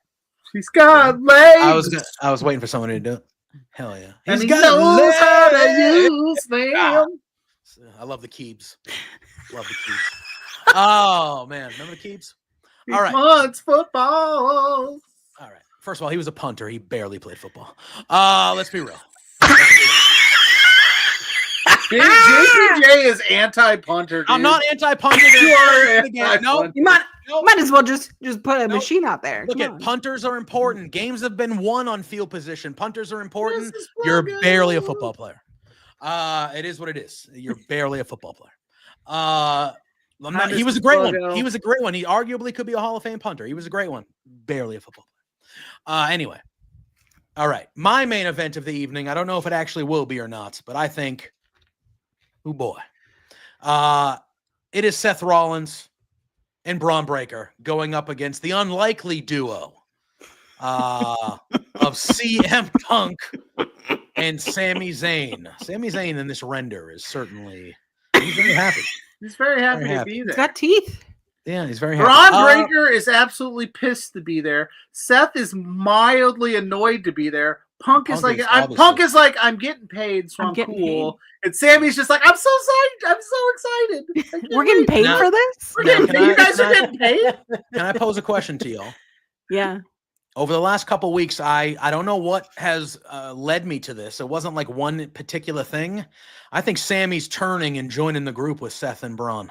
He's got legs. I was waiting for someone to do it. Hell yeah. He knows how to use them. I love the Keebs. Love the Keebs. Oh man, remember the Keebs? All right. Punts football. All right. First of all, he was a punter. He barely played football. Let's be real. JPJ is anti-punter. I'm not anti-punter. You are anti-punter. No, you might as well just put a machine out there. Look at punters are important. Games have been won on field position. Punters are important. You're barely a football player. It is what it is. You're barely a football player. He was a great one. He was a great one. He arguably could be a Hall of Fame punter. He was a great one. Barely a football player. Anyway. All right. My main event of the evening. I don't know if it actually will be or not, but I think, oh boy. It is Seth Rollins and Braun Breaker going up against the unlikely duo of CM Punk and Sami Zayn. Sami Zayn in this render is certainly he's very happy. He's very happy to be there. He's got teeth. Yeah, he's very happy. Braun Breaker is absolutely pissed to be there. Seth is mildly annoyed to be there. Punk is like, I'm getting paid, so I'm cool. Paid. And Sammy's just like, I'm so excited. I'm so excited. We're getting paid for this? You guys are getting paid? Can I pose a question to y'all? Yeah. Over the last couple weeks, I don't know what has led me to this. It wasn't like one particular thing. I think Sammy's turning and joining the group with Seth and Braun.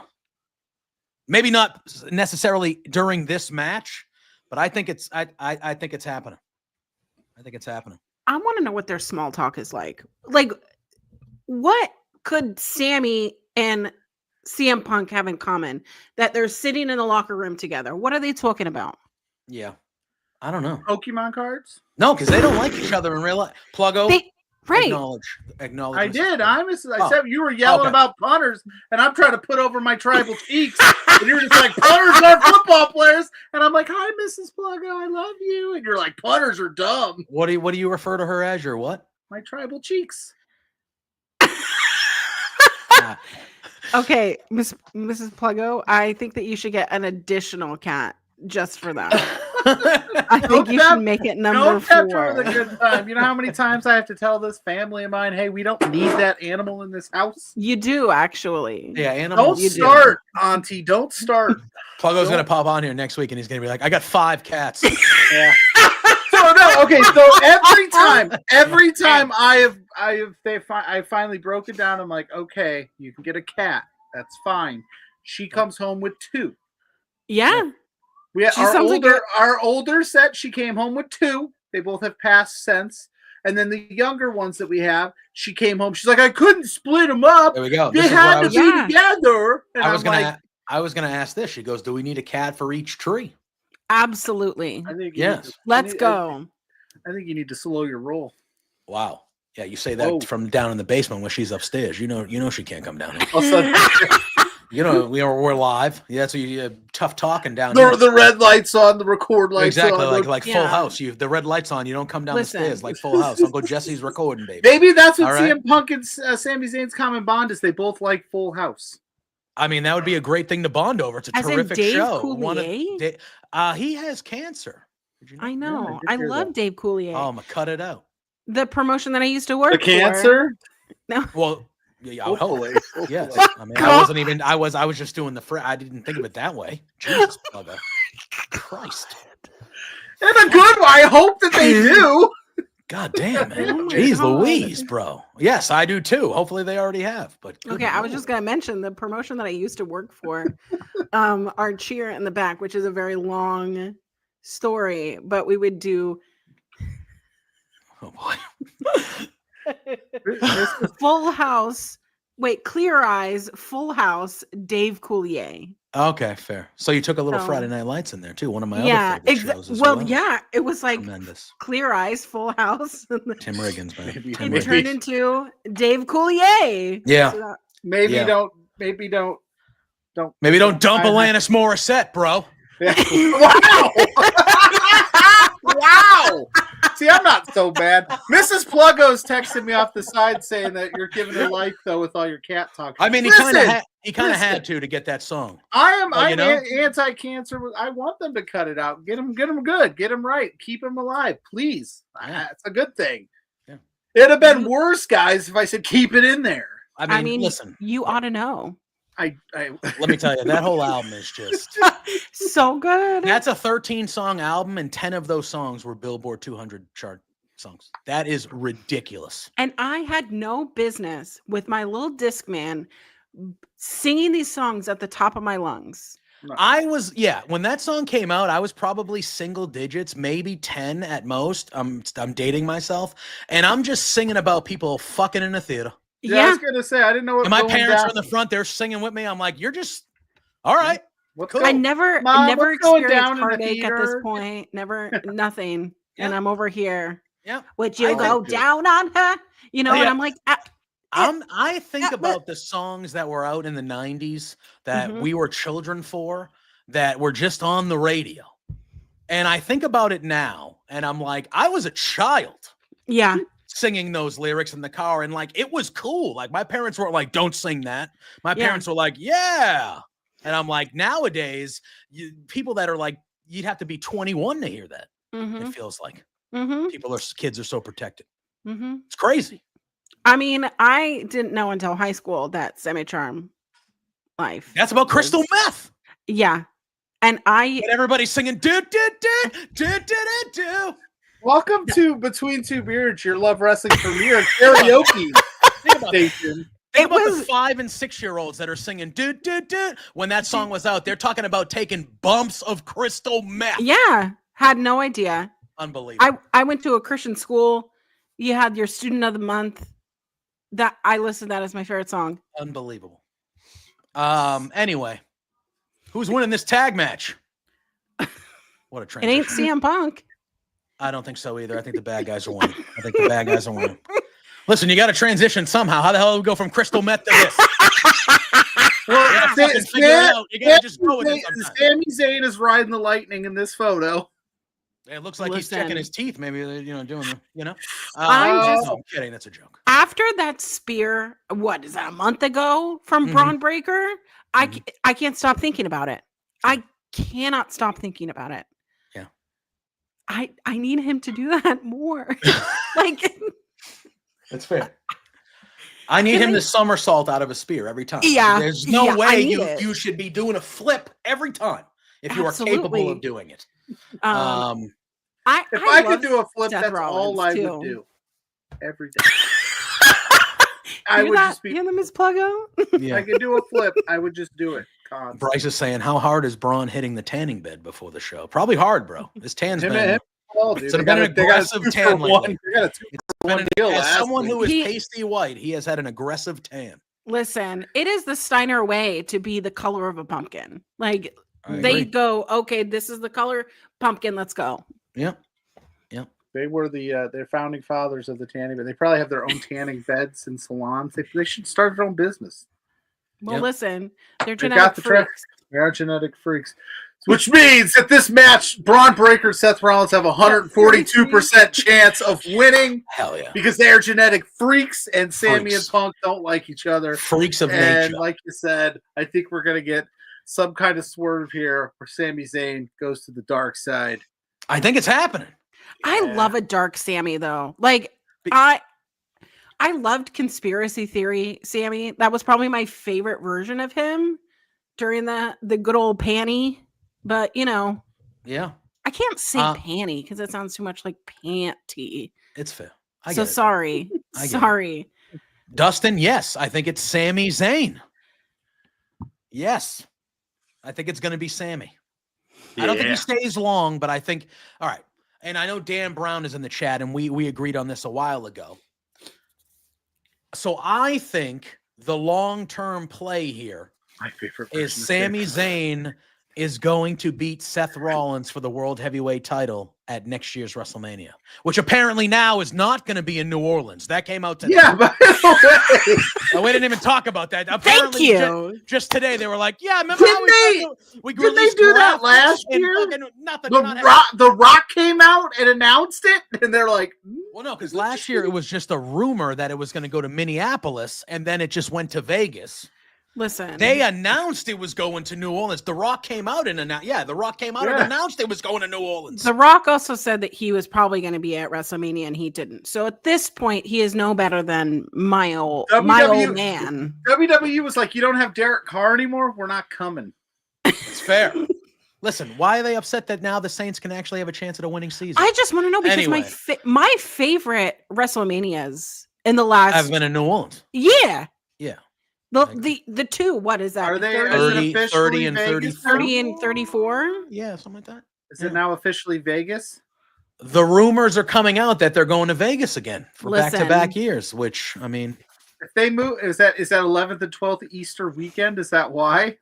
Maybe not necessarily during this match, but I think it's I think it's happening. I think it's happening. I want to know what their small talk is like. Like, what could Sammy and CM Punk have in common that they're sitting in the locker room together? What are they talking about? Yeah. I don't know. Pokemon cards? No, because they don't like each other in real life. Pluggo, right. Acknowledge. I did. I said you were yelling about punters, and I'm trying to put over my tribal cheeks, and you're just like, punters are football players, and I'm like, hi, Mrs. Pluggo, I love you, and you're like, punters are dumb. What do you refer to her as? Your what? My tribal cheeks. Okay, Mrs. Pluggo, I think that you should get an additional cat just for that. I think you should make it number 4. For the good time. You know how many times I have to tell this family of mine, hey, we don't need that animal in this house? You do, actually. Yeah, animals. Don't start, Auntie. Don't start. Pluggo's going to pop on here next week, and he's going to be like, I got 5 cats. Yeah. Okay, so every time I finally broke it down, I'm like, okay, you can get a cat. That's fine. She comes home with 2. Yeah. We had our older set, she came home with 2. They both have passed since. And then the younger ones that we have, she came home. She's like, I couldn't split them up. There we go. They had to be together. And I was gonna ask this. She goes, do we need a cat for each tree? Absolutely. I think Let's go. I think you need to slow your roll. Wow. Yeah, you say that from down in the basement when she's upstairs. You know she can't come down here. You know, we're live. Yeah, so you tough talking down here. The red lights on, the record lights exactly, on. like Full House. The red lights on, you don't come down the stairs like Full House. Uncle Jesse's recording, baby. Maybe that's what CM Punk and Sami Zayn's common bond is. They both like Full House. I mean, that would be a great thing to bond over. It's a terrific Dave show. Coulier? He has cancer. Did you know? I know. I love Dave Coulier. Oh, I'm gonna cut it out. The promotion that I used to work for. The cancer? No. Well, yeah, hopefully. Yes. I mean, I was just doing I didn't think of it that way. Jesus, brother. Christ. And a good one. I hope that they do. God damn, man. Jeez Louise, bro. Yes, I do too. Hopefully they already have. But okay, I was just gonna mention the promotion that I used to work for, our cheer in the back, which is a very long story, but we would do oh boy. Full House. Wait, Clear Eyes, Full House, Dave Coulier. Okay, fair. So you took a little Friday Night Lights in there too. One of my other favorite shows as well. Yeah, it was like tremendous. Clear Eyes, Full House. Tim Riggins, man. It turned into Dave Coulier. Yeah. So maybe don't dump Alanis Morissette, bro. Yeah. Wow. Wow. See, I'm not so bad. Mrs. Pluggo's texted me off the side saying that you're giving her life though with all your cat talk. I mean, he kind of had to get that song. I'm anti-cancer. I want them to cut it out. Get them good. Get them right. Keep them alive, please. It's a good thing. Yeah. It'd have been worse, guys, if I said keep it in there. I mean, listen, you ought to know. Let me tell you, that whole album is just so good. That's a 13-song album, and 10 of those songs were Billboard 200 chart songs. That is ridiculous. And I had no business with my little Discman singing these songs at the top of my lungs. When that song came out, I was probably single digits, maybe 10 at most. I'm dating myself, and I'm just singing about people fucking in a theater. Yeah, I was gonna say I didn't know what. And my parents are in the front; they're singing with me. I'm like, "You're just all right." Cool. I never experienced heartache at this point. Never, nothing. Yeah. And I'm over here. Yeah. Would you go down on her? You know, and I'm like, I think about the songs that were out in the 90s that we were children for, that were just on the radio, and I think about it now, and I'm like, I was a child. Yeah. Singing those lyrics in the car, and like it was cool. Like my parents weren't like, "Don't sing that." My parents were like, "Yeah," and I'm like, nowadays, people that are like, you'd have to be 21 to hear that. It feels like kids are so protected. It's crazy. I mean, I didn't know until high school that Semi-Charm Life. That's about crystal meth. Yeah, And everybody's singing do do do do do do do. Welcome to Between Two Beards, your Love Wrestling premiere karaoke station. Think about the 5- and 6-year-olds that are singing do do do when that song was out. They're talking about taking bumps of crystal meth. Yeah, had no idea. Unbelievable. I went to a Christian school. You had your student of the month. That I listed that as my favorite song. Unbelievable. Anyway, who's winning this tag match? What a transition. It ain't CM Punk. I don't think so either. I think the bad guys are winning. Listen, you got to transition somehow. How the hell do we go from crystal meth to this? Well, you got to just go with it sometimes. Sami Zayn is riding the lightning in this photo. It looks like he's checking his teeth. Maybe doing the, I'm kidding. That's a joke. After that spear, what is that, a month ago from Braun Breaker? I can't stop thinking about it. I cannot stop thinking about it. Yeah. I need him to do that more. That's fair. I need him to somersault out of a spear every time. Yeah. There's no way you should be doing a flip every time if you are capable of doing it. If I could do a flip, Seth that's Rollins all I too. would do every day. I would just be. Hear them as Pluggo? If I could do a flip, I would just do it. Constantly. Bryce is saying, how hard is Braun hitting the tanning bed before the show? Probably hard, bro. This tan's been... It's been an aggressive tan lately. As someone who is pasty white, he has had an aggressive tan. Listen, it is the Steiner way to be the color of a pumpkin. Like, they go, okay, this is the color pumpkin. Let's go. Yep. They were their founding fathers of the tanning bed. They probably have their own tanning beds and salons. They should start their own business. Well, listen, they're genetic freaks. They are genetic freaks. Which means that this match, Braun Breaker and Seth Rollins have 142% chance of winning. Hell yeah. Because they are genetic freaks, and Sami and Punk don't like each other. Freaks of nature. And like you said, I think we're going to get some kind of swerve here where Sami Zayn goes to the dark side. I think it's happening. I love a dark Sami, though. Like, I loved Conspiracy Theory Sami. That was probably my favorite version of him during the good old panty. But, yeah, I can't say panty because it sounds too much like panty. It's fair. Sorry. Sorry. Dustin, yes. I think it's Sami Zayn. Yes. I think it's going to be Sami. Yeah. I don't think he stays long, but I think, all right. And I know Dan Brown is in the chat, and we agreed on this a while ago. So I think the long-term play here is Sami Zayn is going to beat Seth Rollins for the World Heavyweight title at next year's WrestleMania, which apparently now is not going to be in New Orleans. That came out today. Yeah, by the way. We didn't even talk about that. Apparently, Thank you. Just today, they were like, yeah, remember how we did they do that last year? Nothing. The Rock came out and announced it, and they're like, well, no, because last year it was just a rumor that it was going to go to Minneapolis, and then it just went to Vegas. Listen, they announced it was going to New Orleans. The Rock came out and announced. Yeah, The Rock came out and announced it was going to New Orleans. The Rock also said that he was probably going to be at WrestleMania, and he didn't. So at this point, he is no better than my old man. WWE was like, "You don't have Derek Carr anymore. We're not coming." It's fair. Listen, why are they upset that now the Saints can actually have a chance at a winning season? I just want to know because my favorite WrestleManias in the last have been in New Orleans. Yeah. Yeah. The two, what is that? Are they 30 and 30? 30 and 34? Yeah, something like that. Is it now officially Vegas? The rumors are coming out that they're going to Vegas again for back-to-back years, which, I mean... If they move, is that 11th and 12th Easter weekend? Is that why?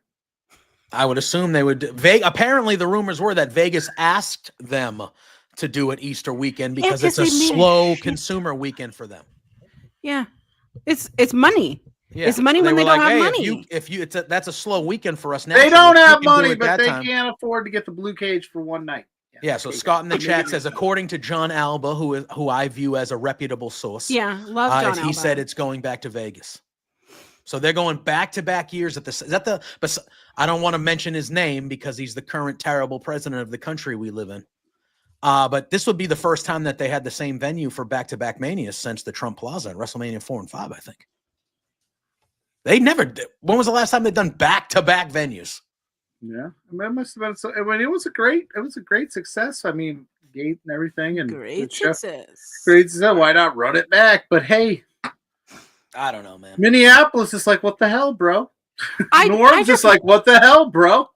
I would assume they would... Apparently, the rumors were that Vegas asked them to do it Easter weekend because it's a slow consumer weekend for them. Yeah. It's money. Yeah. It's money when they don't have money. That's a slow weekend for us now. They don't have money, but they can't afford to get the blue cage for one night. Yeah, so Scott in the chat says, according to John Alba, who I view as a reputable source, love John Alba. He said it's going back to Vegas. So they're going back-to-back years at the. But I don't want to mention his name because he's the current terrible president of the country we live in. But this would be the first time that they had the same venue for back-to-back Manias since the Trump Plaza at WrestleMania 4 and 5, I think. They never did. When was the last time they've done back-to-back venues? Yeah, I mean, it must have been. So, I mean, it was a great success. I mean, gate and everything, and Great success. Great success. Why not run it back? But hey, I don't know, man. Minneapolis is like, what the hell, bro? Norm's just like, what the hell, bro?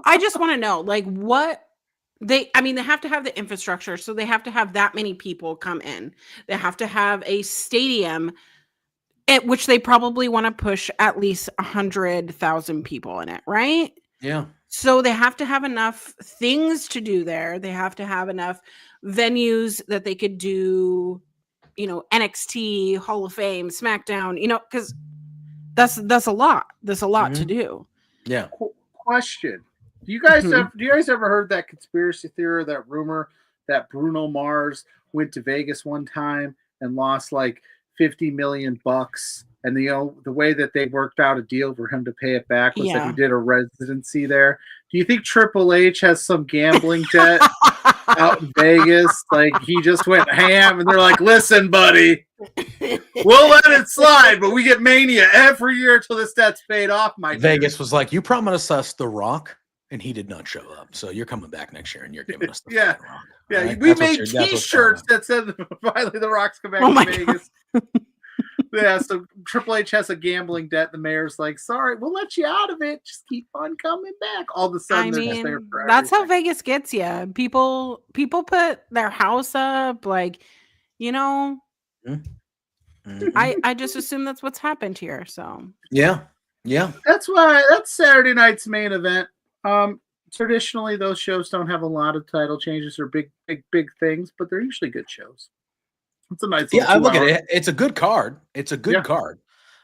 I just want to know, like, what they have to have the infrastructure, so they have to have that many people come in. They have to have a stadium at which they probably want to push at least 100,000 people in it, right? Yeah. So they have to have enough things to do there. They have to have enough venues that they could do, NXT, Hall of Fame, SmackDown, because that's a lot. That's a lot to do. Yeah. Question. Do you guys ever heard that conspiracy theory, that rumor that Bruno Mars went to Vegas one time and lost like $50 million, and the way that they worked out a deal for him to pay it back was that he did a residency there? Do you think Triple H has some gambling debt out in Vegas? Like, he just went ham, and they're like, "Listen, buddy, we'll let it slide, but we get Mania every year until this debt's paid off." Vegas was like, "You promised us The Rock." And he did not show up. So you're coming back next year and you're giving us the Rock. Right? We made T-shirts that said finally The Rock's come back to Vegas. Yeah, so Triple H has a gambling debt. The mayor's like, "Sorry, we'll let you out of it. Just keep on coming back." All of a sudden, they're just there for that's how Vegas gets you. People put their house up, like, I just assume that's what's happened here. So yeah. That's Saturday night's main event. Traditionally, those shows don't have a lot of title changes or big things, but they're usually good shows. It's a nice. Yeah, I look at it. It's a good card. It's a good card.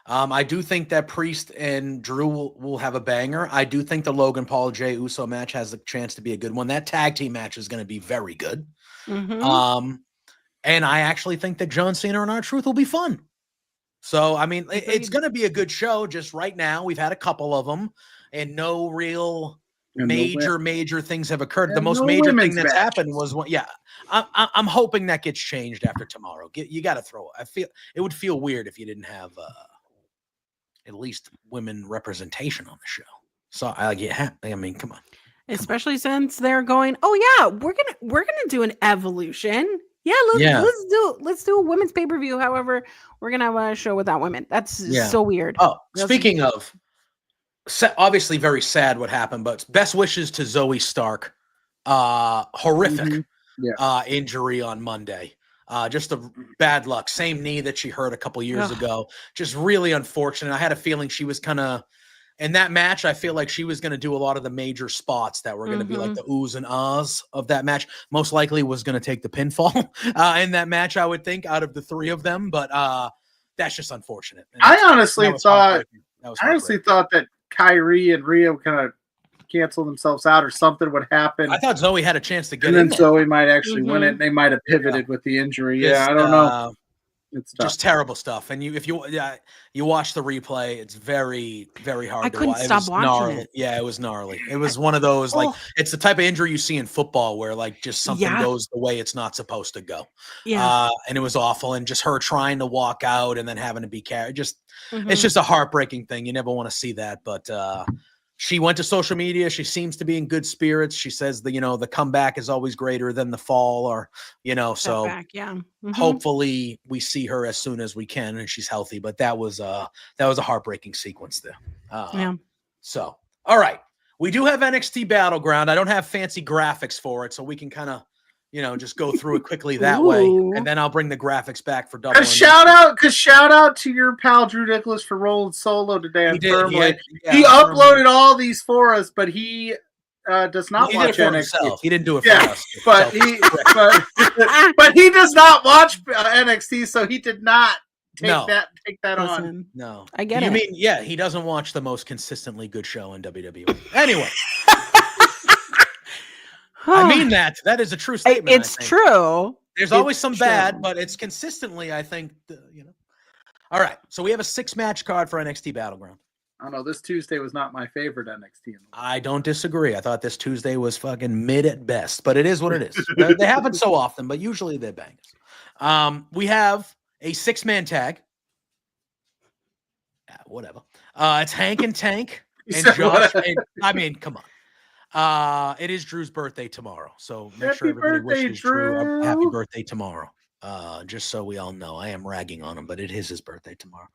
I do think that Priest and Drew will have a banger. I do think the Logan Paul Jey Uso match has a chance to be a good one. That tag team match is going to be very good. Mm-hmm. And I actually think that John Cena and R-Truth will be fun. So, I mean, it's going to be a good show. Just right now, we've had a couple of them, and no real major things have occurred. The most major thing that's happened was one. Yeah, I'm hoping that gets changed after tomorrow. You got to throw it. I feel it would feel weird if you didn't have at least women representation on the show. So I mean, come on. Especially since they're going, oh yeah, we're gonna do an evolution. Yeah, let's do a women's pay-per-view. However, we're gonna have a show without women. That's so weird. Oh, speaking of. Obviously very sad what happened, but best wishes to Zoe Stark. Horrific injury on Monday. Just a bad luck. Same knee that she hurt a couple years ago. Just really unfortunate. I had a feeling she was kind of in that match. I feel like she was going to do a lot of the major spots that were going to be like the oohs and ahs of that match. Most likely was going to take the pinfall in that match, I would think, out of the three of them. But that's just unfortunate. And I honestly thought that Kyrie and Rhea would kind of cancel themselves out, or something would happen. I thought Zoe had a chance to get in. And then Zoe might actually win it. They might have pivoted with the injury. Yeah, I don't know. It's just terrible stuff. And if you watch the replay, it's very, very hard. I couldn't stop watching it. Yeah, it was gnarly. It was one of those it's the type of injury you see in football where like just something goes the way it's not supposed to go. Yeah, and it was awful. And just her trying to walk out and then having to be carried. It's just a heartbreaking thing. You never want to see that. But she went to social media. She seems to be in good spirits. She says the comeback is always greater than the fall, or so hopefully we see her as soon as we can and she's healthy. But that was a heartbreaking sequence there. So all right, we do have NXT BattleGround. I don't have fancy graphics for it, so we can kind of just go through it quickly that way, and then I'll bring the graphics back for double. Shout out to your pal Drew Nicholas for rolling solo today on Firmly. He uploaded all these for us, but he does not watch NXT. He didn't do it for us. But he does not watch NXT, so he did not take that on. No, I get it. You mean he doesn't watch the most consistently good show in WWE. Anyway. I mean that. That is a true statement. It's true. There's always some bad, but it's consistently, I think, All right. So we have a 6-match card for NXT BattleGround. I don't know. This Tuesday was not my favorite NXT. I don't disagree. I thought this Tuesday was fucking mid at best, but it is what it is. They happen so often, but usually they're bangers. We have a 6-man tag. Whatever. It's Hank and Tank and Josh. I mean, come on. It is Drew's birthday tomorrow, so make Happy sure everybody birthday, wishes Drew a happy Drew. birthday tomorrow. Just so we all know, I am ragging on him, but it is his birthday tomorrow.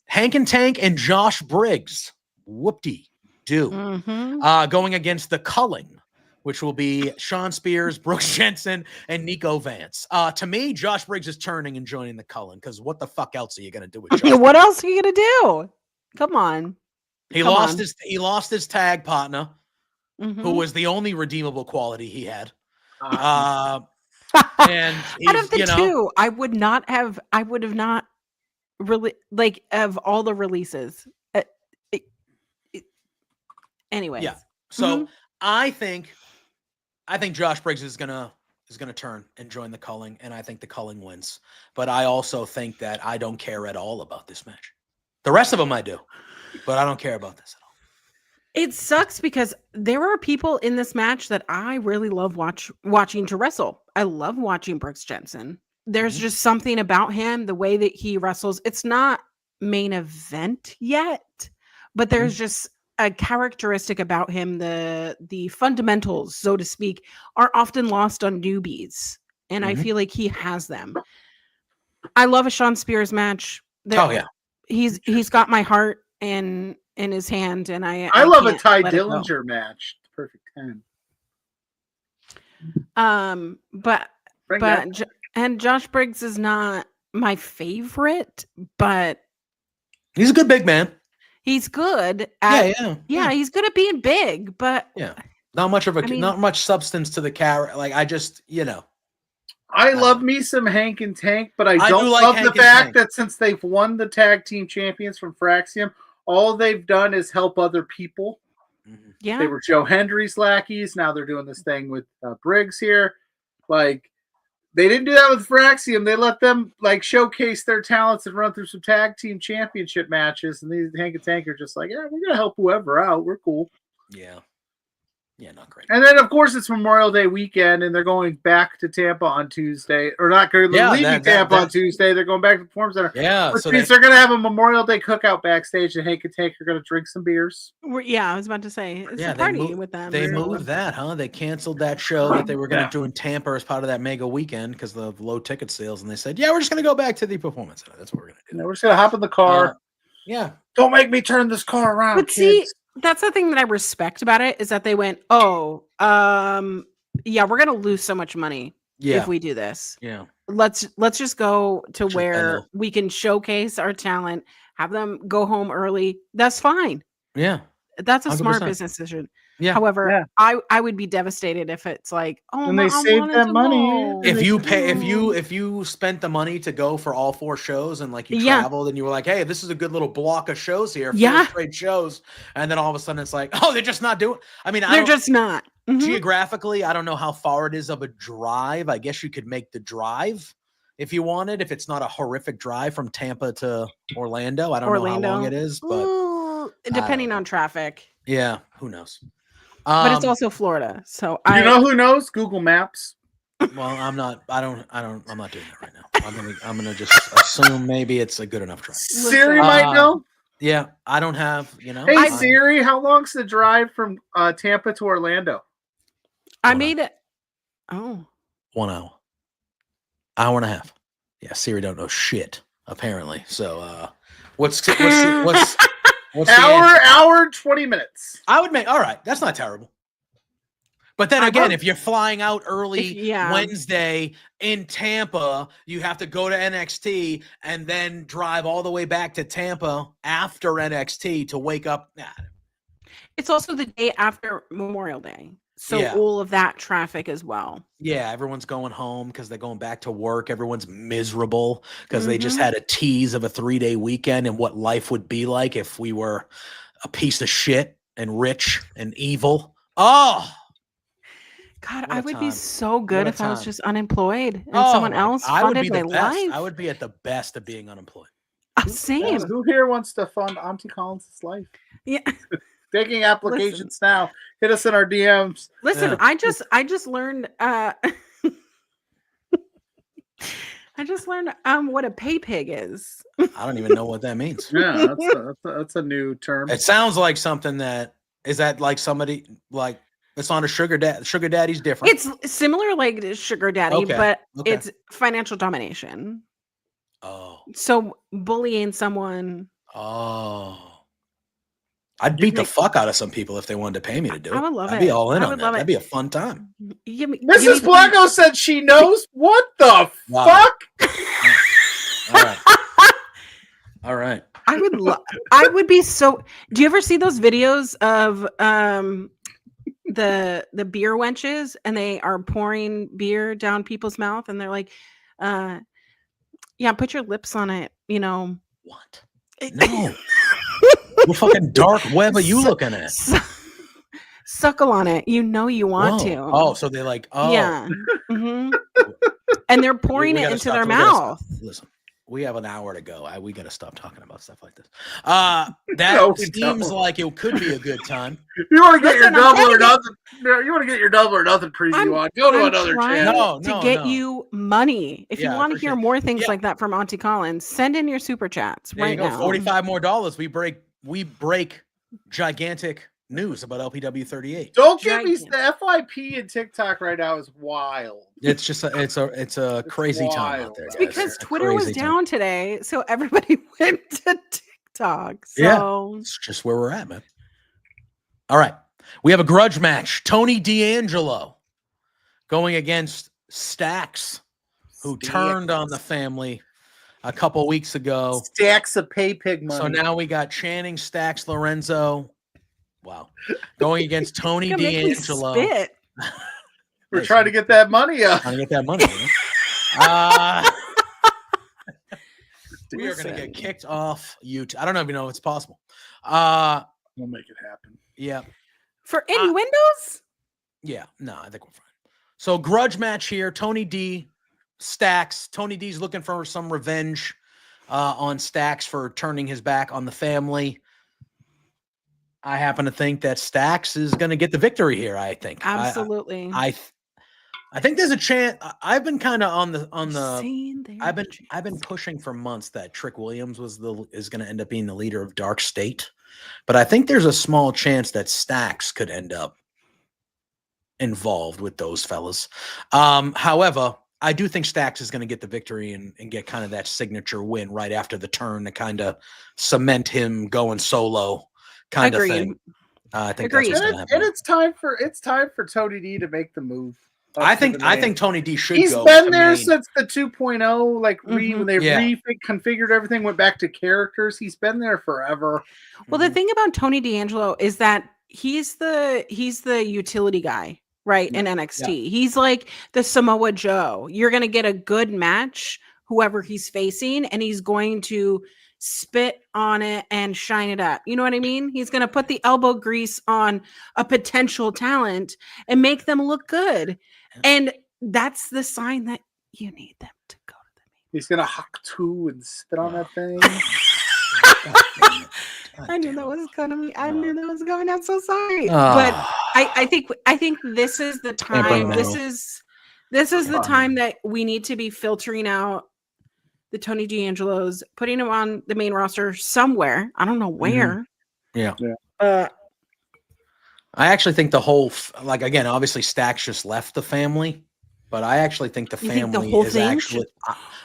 Hank and Tank and Josh Briggs, whoop-de-doo, going against the Culling, which will be Sean Spears, Brooks Jensen, and Nico Vance. To me, Josh Briggs is turning and joining the Culling, because what the fuck else are you going to do with Josh What else are you going to do? Come on. He lost his tag partner, who was the only redeemable quality he had. And out of the two, I would have not really, like, of all the releases. Anyways. Yeah. So I think Josh Briggs is gonna turn and join the Culling, and I think the Culling wins. But I also think that I don't care at all about this match. The rest of them I do, but I don't care about this at all. It sucks because there are people in this match that I really love watching to wrestle. I love watching Brooks Jensen. There's just something about him, the way that he wrestles. It's not main event yet, but there's just a characteristic about him. The fundamentals, so to speak, are often lost on newbies, and I feel like he has them. I love a Sean Spears match. He's got my heart in his hand, and I love a Ty Dillinger match. Perfect 10. And Josh Briggs is not my favorite, but he's a good big man. He's good. He's good at being big, but not much substance to the character. Like I love me some Hank and Tank, but I don't love the fact that since they've won the tag team champions from Fraxium, all they've done is help other people. Yeah, they were Joe Hendry's lackeys. Now they're doing this thing with Briggs here. Like, they didn't do that with Fraxium. They let them showcase their talents and run through some tag team championship matches. And these Hank and Tank are just like, yeah, we're gonna help whoever out. We're cool. Yeah, not great. And then, of course, it's Memorial Day weekend, and they're going back to Tampa on Tuesday. Or not going to leave Tampa on Tuesday. They're going back to the Performance Center. Yeah. Which means they're going to have a Memorial Day cookout backstage, and Hank and Tank are going to drink some beers. I was about to say, it's a party with them. They moved that, huh? They canceled that show that they were going to do in Tampa as part of that mega weekend because of low ticket sales. And they said, we're just going to go back to the Performance Center. That's what we're going to do. We're just going to hop in the car. Don't make me turn this car around, but kids. See, that's the thing that I respect about it is that they went, we're going to lose so much money if we do this. Yeah. Let's just go to where we can showcase our talent, have them go home early. That's fine. Yeah. That's a smart business decision. Yeah. However, I would be devastated if it's like, and they saved that money. If you spent the money to go for all 4 shows and you traveled and you were like, hey, this is a good little block of shows here, 4 straight shows, and then all of a sudden it's like, they're just not doing. I mean, they're just not. Geographically, I don't know how far it is of a drive. I guess you could make the drive if you wanted. If it's not a horrific drive from Tampa to Orlando, I don't know how long it is, but depending on traffic. Yeah, who knows? But it's also Florida, so you know who knows? Google Maps. Well, I'm not doing that right now. I'm gonna just assume maybe it's a good enough drive. Siri might know. Yeah, I don't have. Hey Siri, how long's the drive from Tampa to Orlando? I made it. 1 hour. Hour and a half. Yeah, Siri don't know shit apparently. So what's hour 20 minutes. I would make all right. That's not terrible. But then again, if you're flying out early Wednesday in Tampa, you have to go to NXT and then drive all the way back to Tampa after NXT to wake up. It's also the day after Memorial Day. So all of that traffic as well. Yeah, everyone's going home because they're going back to work. Everyone's miserable because they just had a tease of a 3-day weekend and what life would be like if we were a piece of shit and rich and evil. Oh, God, I would be so good if I was just unemployed and someone else funded my life. I would be at the best of being unemployed. Same. Who here wants to fund Auntie Collins' life? Yeah. Taking applications now. Hit us in our DMs. Listen, I just learned what a pay pig is. I don't even know what that means. Yeah, that's a new term. It sounds like something that Is that like somebody like it's on a sugar dad? Sugar daddy's different. It's similar like to sugar daddy, Okay, but okay. it's financial domination. Oh, So bullying someone. oh. I'd beat the fuck out of some people if they wanted to pay me to do it. I would love I'd it. be all in I on would that. love That'd it. be a fun time. Mrs. Pluggo said she knows. What the Wow. fuck? All right. All right. I would be so. Do you ever see those videos of the beer wenches and they are pouring beer down people's mouth and they're like, yeah, put your lips on it, you know. What? No. What fucking dark web are you looking at? Suckle on it. You know you want to. Oh, so they like, oh. Yeah. Mm-hmm. And they're pouring it into their mouth. Listen, we have an hour to go. We got to stop talking about stuff like this. That seems like it could be a good time. You want to get your double or nothing? You want to get your double or nothing preview on? Go to another channel. To get you money. If you want to hear more things like that from Auntie Collins, send in your super chats right now. $45 more. We break gigantic news about LPW 38. Don't give me the FYP and TikTok right now is wild. It's just it's a crazy time out there. It's because Twitter was down today, so everybody went to TikTok. So yeah, it's just where we're at, man. All right, we have a grudge match. Tony D'Angelo going against Stax, who turned on the family a couple weeks ago. Stacks of pay pig money. So now we got Channing, Stax, Lorenzo. Wow. Going against Tony D'Angelo. We're trying to get that money up. Trying to get that money. We are going to get kicked off YouTube. I don't even know if it's possible. We'll make it happen. Yeah. For any Windows? Yeah. No, I think we're fine. So grudge match here. Tony D, Stax. Tony D's looking for some revenge on Stax for turning his back on the family. I happen to think that Stax is going to get the victory here. I think absolutely. I think there's a chance. I've been kind of on the. I've been pushing for months that Trick Williams is going to end up being the leader of Dark State, but I think there's a small chance that Stax could end up involved with those fellas. However, I do think Stax is going to get the victory and get kind of that signature win right after the turn to kind of cement him going solo. Kind of thing. I think that's what's going to happen. And it's time for Tony D to make the move. I think Tony D should. He's been there since the 2.0, like when they reconfigured everything, went back to characters. He's been there forever. Well, the thing about Tony D'Angelo is that he's the utility guy, right? In NXT. Yeah. He's like the Samoa Joe. You're going to get a good match, whoever he's facing, and he's going to spit on it and shine it up. You know what I mean? He's going to put the elbow grease on a potential talent and make them look good. And that's the sign that you need them to go to the main. He's going to huck two and spit on that thing. I knew that was going to be. I knew that was going. I'm so sorry. But I think this is the time. This is the time that we need to be filtering out the Tony D'Angelos, putting him on the main roster somewhere. I don't know where. Mm-hmm. Yeah. I actually think the whole, again, obviously Stax just left the family, but I actually think the family is actually,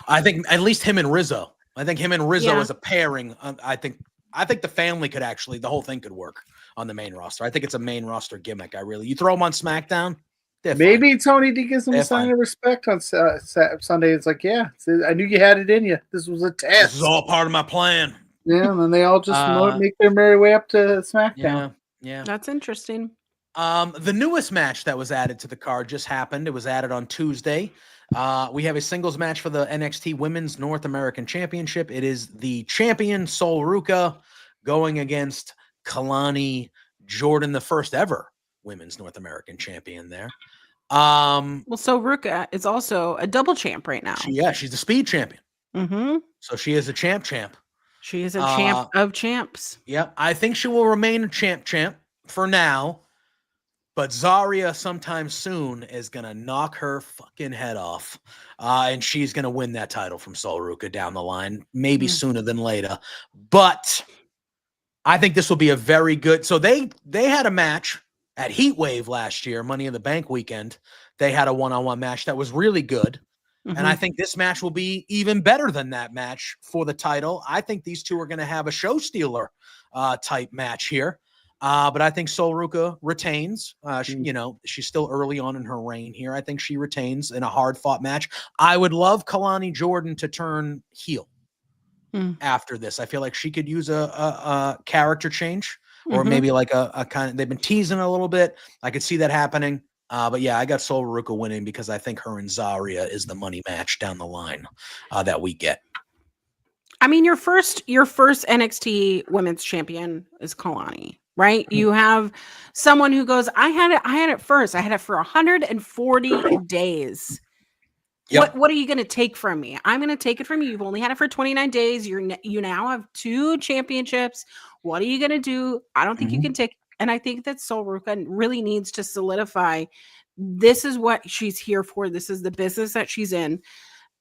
I think at least him and Rizzo. I think him and Rizzo as a pairing. I think the family could actually, the whole thing could work on the main roster. I think it's a main roster gimmick. You throw him on SmackDown. Maybe Tony D gives him a sign of respect on Sunday. It's like, yeah, I knew you had it in you. This was a test. This is all part of my plan. Yeah, and then they all just make their merry way up to SmackDown. Yeah. That's interesting. The newest match that was added to the card just happened. It was added on Tuesday. We have a singles match for the NXT Women's North American Championship. It is the champion, Sol Ruca, going against Kalani Jordan, the first ever Women's North American Champion there. So Ruca is also a double champ right now. She's the speed champion. Mm-hmm. So she is a champ. She is a champ of champs. Yep. I think she will remain a champ for now. But Zarya sometime soon is going to knock her fucking head off. And she's going to win that title from Sol Ruca down the line. Maybe sooner than later. But I think this will be a very good. So they had a match at Heat Wave last year, Money in the Bank weekend. They had a one-on-one match that was really good. Mm-hmm. And I think this match will be even better than that match for the title. I think these two are going to have a show stealer type match here. But I think Sol Ruca retains. She's still early on in her reign here. I think she retains in a hard-fought match. I would love Kalani Jordan to turn heel after this. I feel like she could use a character change, or maybe like a kind of, they've been teasing a little bit. I could see that happening. But yeah, I got Sol Ruca winning because I think her and Zarya is the money match down the line that we get. I mean, your first NXT Women's Champion is Kalani, right? You have someone who goes, I had it first. I had it for 140 days. Yep. What are you going to take from me? I'm going to take it from you. You've only had it for 29 days. You now have 2 championships. What are you going to do? I don't think you can take. And I think that Sol Ruca really needs to solidify. This is what she's here for. This is the business that she's in.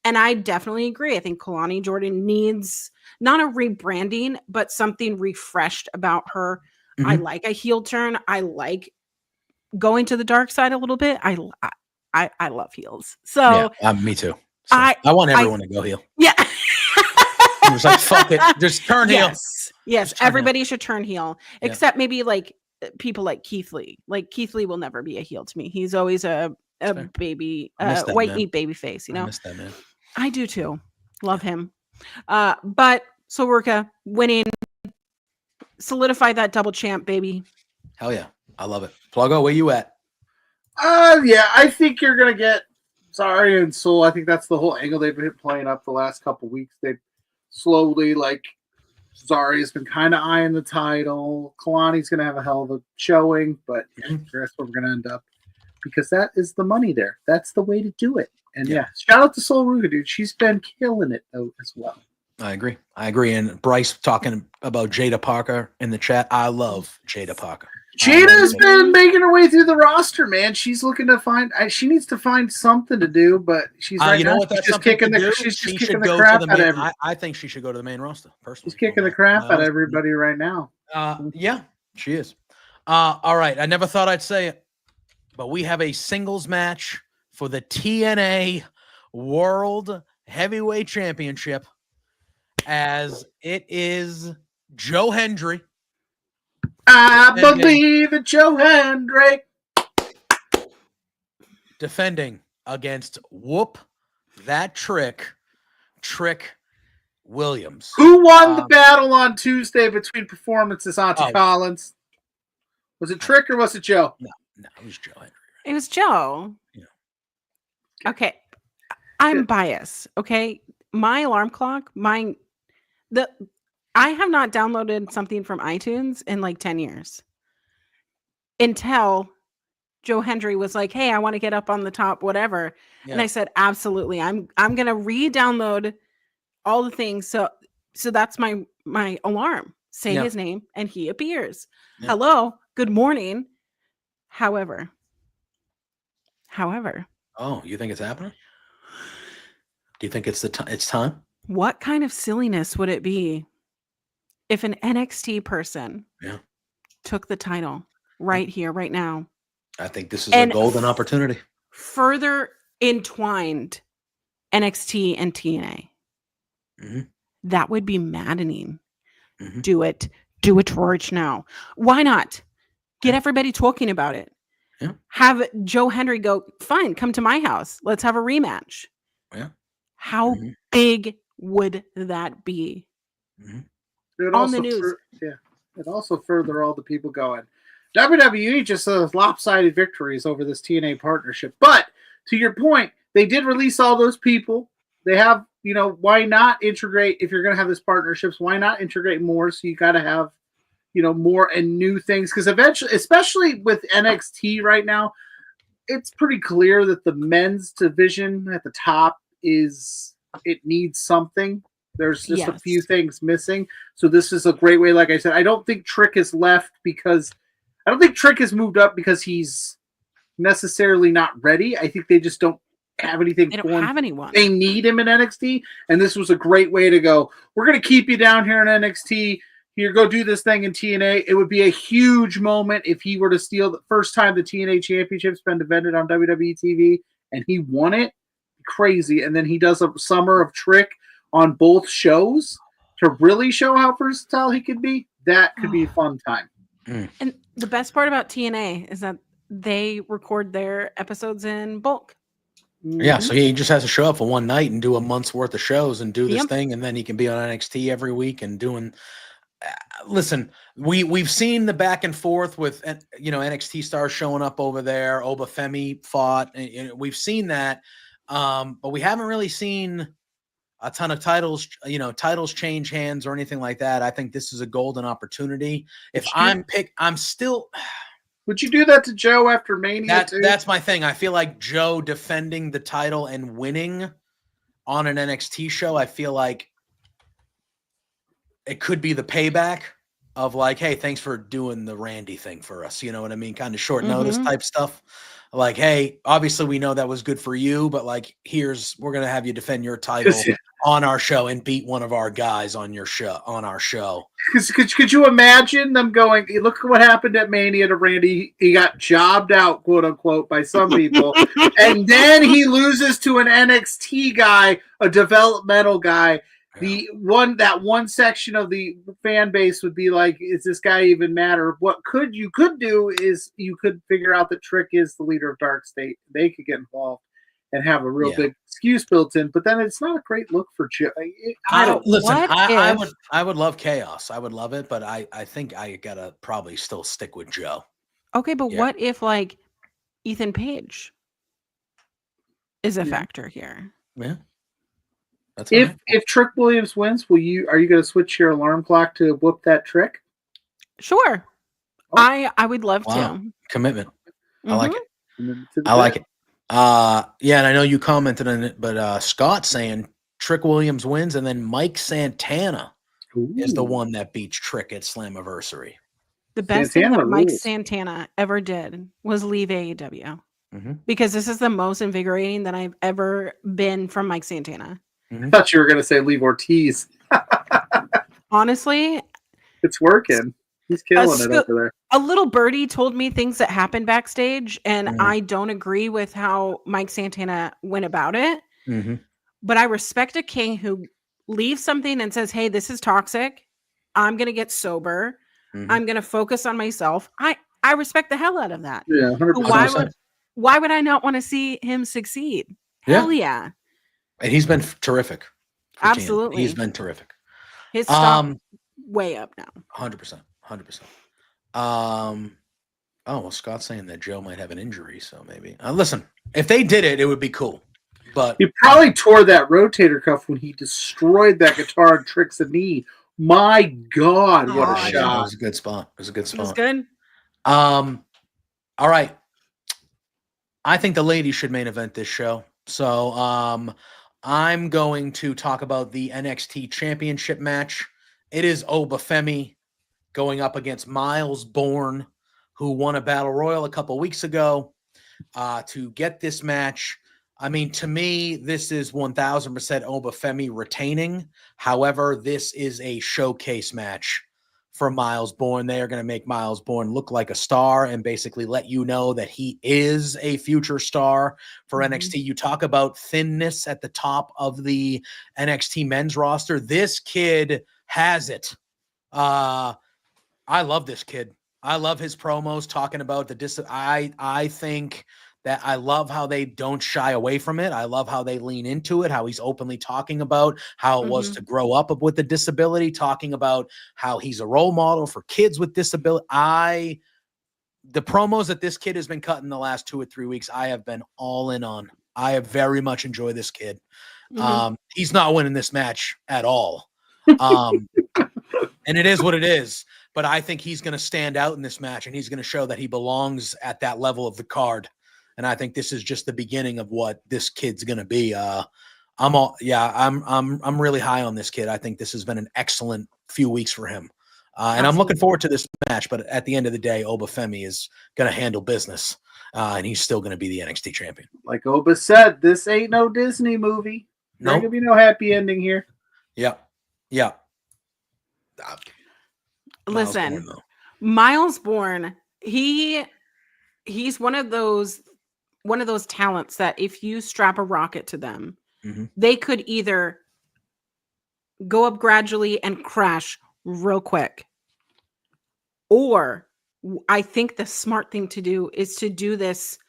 And I definitely agree. I think Kalani Jordan needs not a rebranding, but something refreshed about her. I like a heel turn. I like going to the dark side a little bit. I love heels. So yeah, me too. So I want everyone to go heel. Yeah. It was like, fuck it. Just turn heel. Yes. Everybody should turn heel, except maybe like people like Keith Lee. Like Keith Lee will never be a heel to me. He's always a baby, white meat baby face, you know? I miss that, man. I do too. Love him. But Sol Ruca winning, solidify that double champ, baby. Hell yeah. I love it. Pluggo, where you at? Yeah, I think you're gonna get Zarya and Sol. I think that's the whole angle they've been playing up the last couple weeks. They slowly, like, Zarya's been kind of eyeing the title. Kalani's gonna have a hell of a showing, but that's where we're gonna end up because that is the money there. That's the way to do it. And yeah, shout out to Sol Ruca, dude. She's been killing it though as well. I agree. And Bryce talking about Jada Parker in the chat. I love Jada Parker. Jada's been making her way through the roster, man. She's looking to find. She needs to find something to do, but she's right now. She's just kicking the crap out of everybody. I think she should go to the main roster. Personally, she's kicking the crap out of everybody right now. Yeah, she is. All right. I never thought I'd say it, but we have a singles match for the TNA World Heavyweight Championship, as it is Joe Hendry. I believe in Joe Hendry. Defending against Whoop That Trick Williams. Who won the battle on Tuesday between performances, Auntie Collins? Was it Trick or was it Joe? No, it was Joe Hendry. It was Joe. Yeah. Okay. I'm biased. Okay. My alarm clock, I have not downloaded something from iTunes in like 10 years until Joe Hendry was like, hey, I want to get up on the top, whatever. Yeah. And I said, absolutely. I'm going to re-download all the things. So that's my alarm. Say his name and he appears. Yeah. Hello. Good morning. However. Oh, you think it's happening? Do you think it's it's time? What kind of silliness would it be if an NXT person took the title right here, right now? I think this is a golden opportunity. Further entwined NXT and TNA. That would be maddening. Do it. Do it right now. Why not? Get everybody talking about it. Yeah. Have Joe Hendry go, fine, come to my house. Let's have a rematch. Yeah. How big would that be? On the news. It also further all the people going, WWE just has lopsided victories over this TNA partnership. But to your point, they did release all those people. They have, why not integrate, if you're going to have this partnerships, why not integrate more? So you got to have, more and new things. Because eventually, especially with NXT right now, it's pretty clear that the men's division at the top it needs something. There's just a few things missing. So this is a great way. Like I said, I don't think Trick has moved up because he's necessarily not ready. I think they just don't have anything. They don't have anyone. They need him in NXT. And this was a great way to go. We're going to keep you down here in NXT. here, go do this thing in TNA. It would be a huge moment if he were to steal the first time the TNA Championship's been defended on WWE TV and he won it. Crazy. And then he does a summer of Trick on both shows to really show how versatile he could be. That could be a fun time. And the best part about TNA is that they record their episodes in bulk. Yeah, so he just has to show up for one night and do a month's worth of shows and do this thing, and then he can be on NXT every week and doing. Listen, we've seen the back and forth with NXT stars showing up over there. Obafemi fought, and we've seen that, but we haven't really seen a ton of titles change hands or anything like that. I think this is a golden opportunity. If I'm still. Would you do that to Joe after Mania? That's my thing. I feel like Joe defending the title and winning on an NXT show, I feel like it could be the payback of like, hey, thanks for doing the Randy thing for us. You know what I mean? Kind of short notice type stuff. Like, hey, obviously we know that was good for you, but like, we're going to have you defend your title on our show and beat one of our guys on our show. Could you imagine them going, look at what happened at Mania to Randy. He got jobbed out, quote unquote, by some people. And then he loses to an NXT guy, a developmental guy. That one section of the fan base would be like, is this guy even matter? What you could do is you could figure out that Trick is the leader of Dark State. They could get involved and have a real big excuse built in, but then it's not a great look for Joe. I would love chaos. I would love it, but I think I gotta probably still stick with Joe. Okay, but what if like Ethan Page is a factor here? Yeah. If Trick Williams wins, are you going to switch your alarm clock to whoop that Trick? Sure. I would love to. Commitment. I like it. I like it. And I know you commented on it, but Scott saying Trick Williams wins, and then Mike Santana is the one that beats Trick at Slammiversary. The best thing that Mike Santana ever did was leave AEW because this is the most invigorating that I've ever been from Mike Santana. I thought you were going to say leave Ortiz. Honestly, it's working. He's killing it over there. A little birdie told me things that happened backstage, and I don't agree with how Mike Santana went about it. But I respect a king who leaves something and says, hey, this is toxic. I'm going to get sober. I'm going to focus on myself. I respect the hell out of that. Yeah, 100%. Why would I not want to see him succeed? Hell yeah. And he's been terrific. Absolutely. He's been terrific. His stock way up now. 100%. 100%. Well, Scott's saying that Joe might have an injury, so maybe. Listen, if they did it, it would be cool. But he probably tore that rotator cuff when he destroyed that guitar and Trick's a knee. My God, what a shot. It was a good spot. It was good. All right. I think the ladies should main event this show. So I'm going to talk about the NXT Championship match. It is Obafemi going up against Miles Bourne, who won a Battle Royal a couple weeks ago to get this match. I mean, to me, this is 1,000% Obafemi retaining. However, this is a showcase match for Miles Bourne. They are going to make Miles Bourne look like a star and basically let you know that he is a future star for NXT. You talk about thinness at the top of the NXT men's roster. This kid has it. I love this kid. I love his promos talking about I think that I love how they don't shy away from it. I love how they lean into it, how he's openly talking about how it was to grow up with a disability, talking about how he's a role model for kids with disability. The promos that this kid has been cutting the last 2 or 3 weeks, I have been all in on. I have very much enjoyed this kid. He's not winning this match at all. And it is what it is. But I think he's going to stand out in this match, and he's going to show that he belongs at that level of the card. And I think this is just the beginning of what this kid's going to be. I'm really high on this kid. I think this has been an excellent few weeks for him. And I'm looking forward to this match, but at the end of the day, Obafemi is going to handle business. And he's still going to be the NXT champion. Like Oba said, this ain't no Disney movie. There's going to be no happy ending here. Yeah. Listen, Miles Bourne, he's one of those talents that if you strap a rocket to them, they could either go up gradually and crash real quick, or I think the smart thing to do is to do this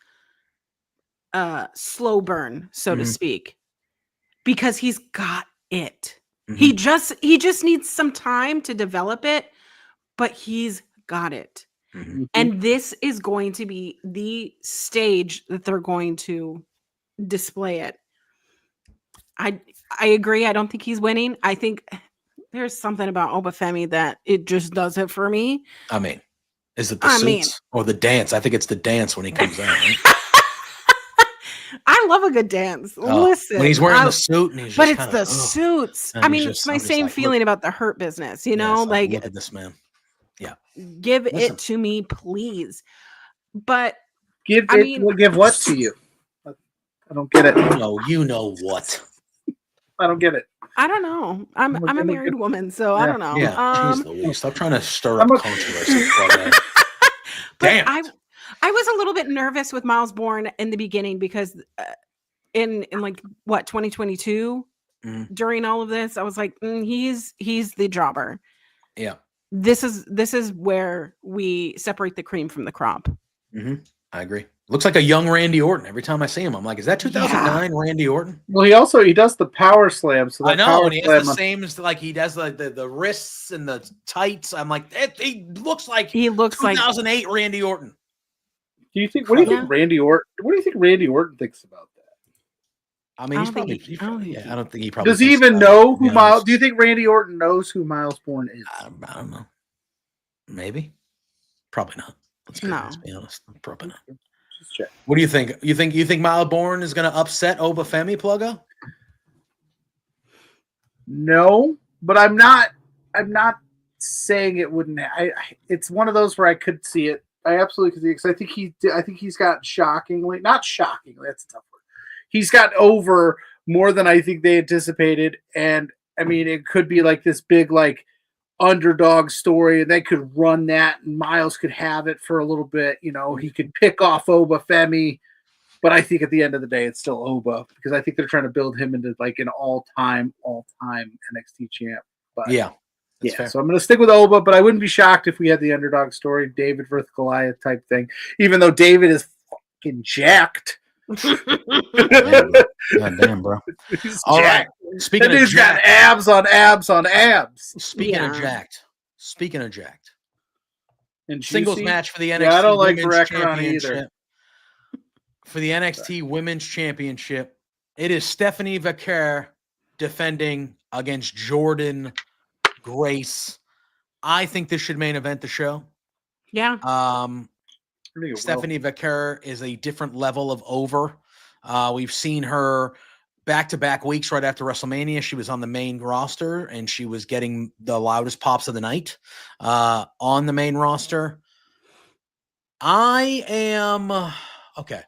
slow burn, so to speak, because he's got it. He just needs some time to develop it, but he's got it. And this is going to be the stage that they're going to display it. I agree. I don't think he's winning. I think there's something about Obafemi that it just does it for me. I mean, is it the suits or the dance? I think it's the dance when he comes out. Right? I love a good dance. Listen, when he's wearing the suit, and he's but just it's the suits. I mean, it's my same feeling about the Hurt Business. You know, like look at this man. Yeah, give it to me, please. But give what to you? I don't get it. You know what? I don't get it. I don't know. I'm a married woman, so I don't know. Yeah, stop trying to stir up controversy. Damn. I was a little bit nervous with Miles Bourne in the beginning because in like 2022 during all of this, I was like, he's the jobber. Yeah. This is where we separate the cream from the crop. I agree. Looks like a young Randy Orton. Every time I see him, I'm like, is that 2009 Randy Orton? Well, he does the power slam. So I know, and he has the same, like he does the wrists and the tights. I'm like, he looks like 2008 Randy Orton. Do you think? What do you think Randy Orton? What do you think Randy Orton thinks about that? I mean, I don't think he probably does. He even know who Miles? Do you think Randy Orton knows who Miles Bourne is? I don't know. Maybe. Probably not. Let's be honest. Probably not. Just check. What do you think? You think Miles Bourne is going to upset Obafemi, Pluggo? No, but I'm not saying it wouldn't. It's one of those where I could see it. I absolutely could see it because I think he's got not shockingly. That's a tough word. He's got over more than I think they anticipated, and I mean it could be like this big underdog story, and they could run that, and Miles could have it for a little bit. You know, he could pick off Obafemi, but I think at the end of the day, it's still Oba because I think they're trying to build him into like an all-time NXT champ. But yeah. Yeah, so I'm going to stick with Oba, but I wouldn't be shocked if we had the underdog story, David versus Goliath type thing, even though David is fucking jacked. God damn, bro. He's all jacked. Right. Speaking of jacked. Got abs on abs on abs. Speaking of jacked. And singles match for the NXT I don't like Women's Championship. Either. For the NXT Women's Championship, it is Stephanie Vaquer defending against Jordan Grace. I think this should main event the show. Yeah. Stephanie Vaquer is a different level of over. We've seen her back-to-back weeks right after WrestleMania. She was on the main roster, and she was getting the loudest pops of the night on the main roster. I am... Okay.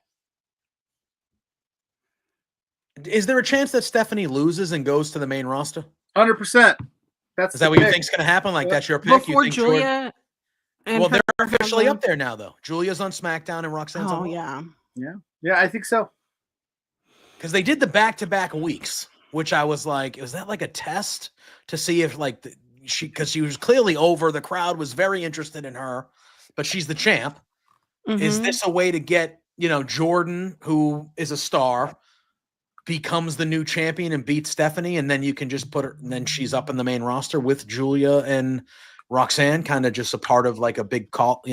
Is there a chance that Stephanie loses and goes to the main roster? 100%. Is that what you think's going to happen? Like, that's your pick? Before Julia... Well, they're officially up there now, though. Julia's on SmackDown and Roxanne's on Raw. Yeah, I think so. Because they did the back-to-back weeks, which I was like, was that like a test to see if because she was clearly over. The crowd was very interested in her, but she's the champ. Mm-hmm. Is this a way to get, Jordan, who is a star, becomes the new champion and beats Stephanie, and then you can just put her, and then she's up in the main roster with Julia and Roxanne, kind of just a part of like a big call, I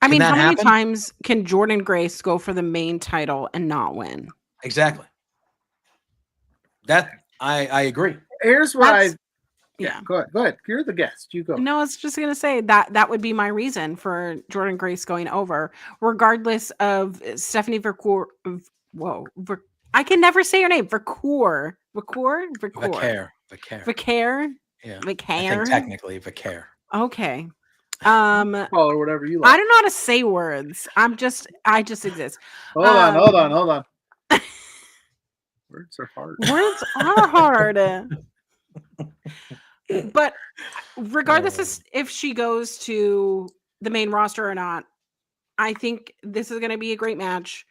mean, how many times can Jordan Grace go for the main title and not win? Exactly. That I agree. Here's what go ahead. You're the guest. You go. No, I was just gonna say that would be my reason for Jordan Grace going over, regardless of Stephanie Vaquer. I can never say her name. Vaquer. Yeah. Vaquer. I think technically Vaquer. Okay. Call her whatever you like. I don't know how to say words. I just exist. Hold on. Words are hard. Words are hard. But regardless if she goes to the main roster or not, I think this is going to be a great match.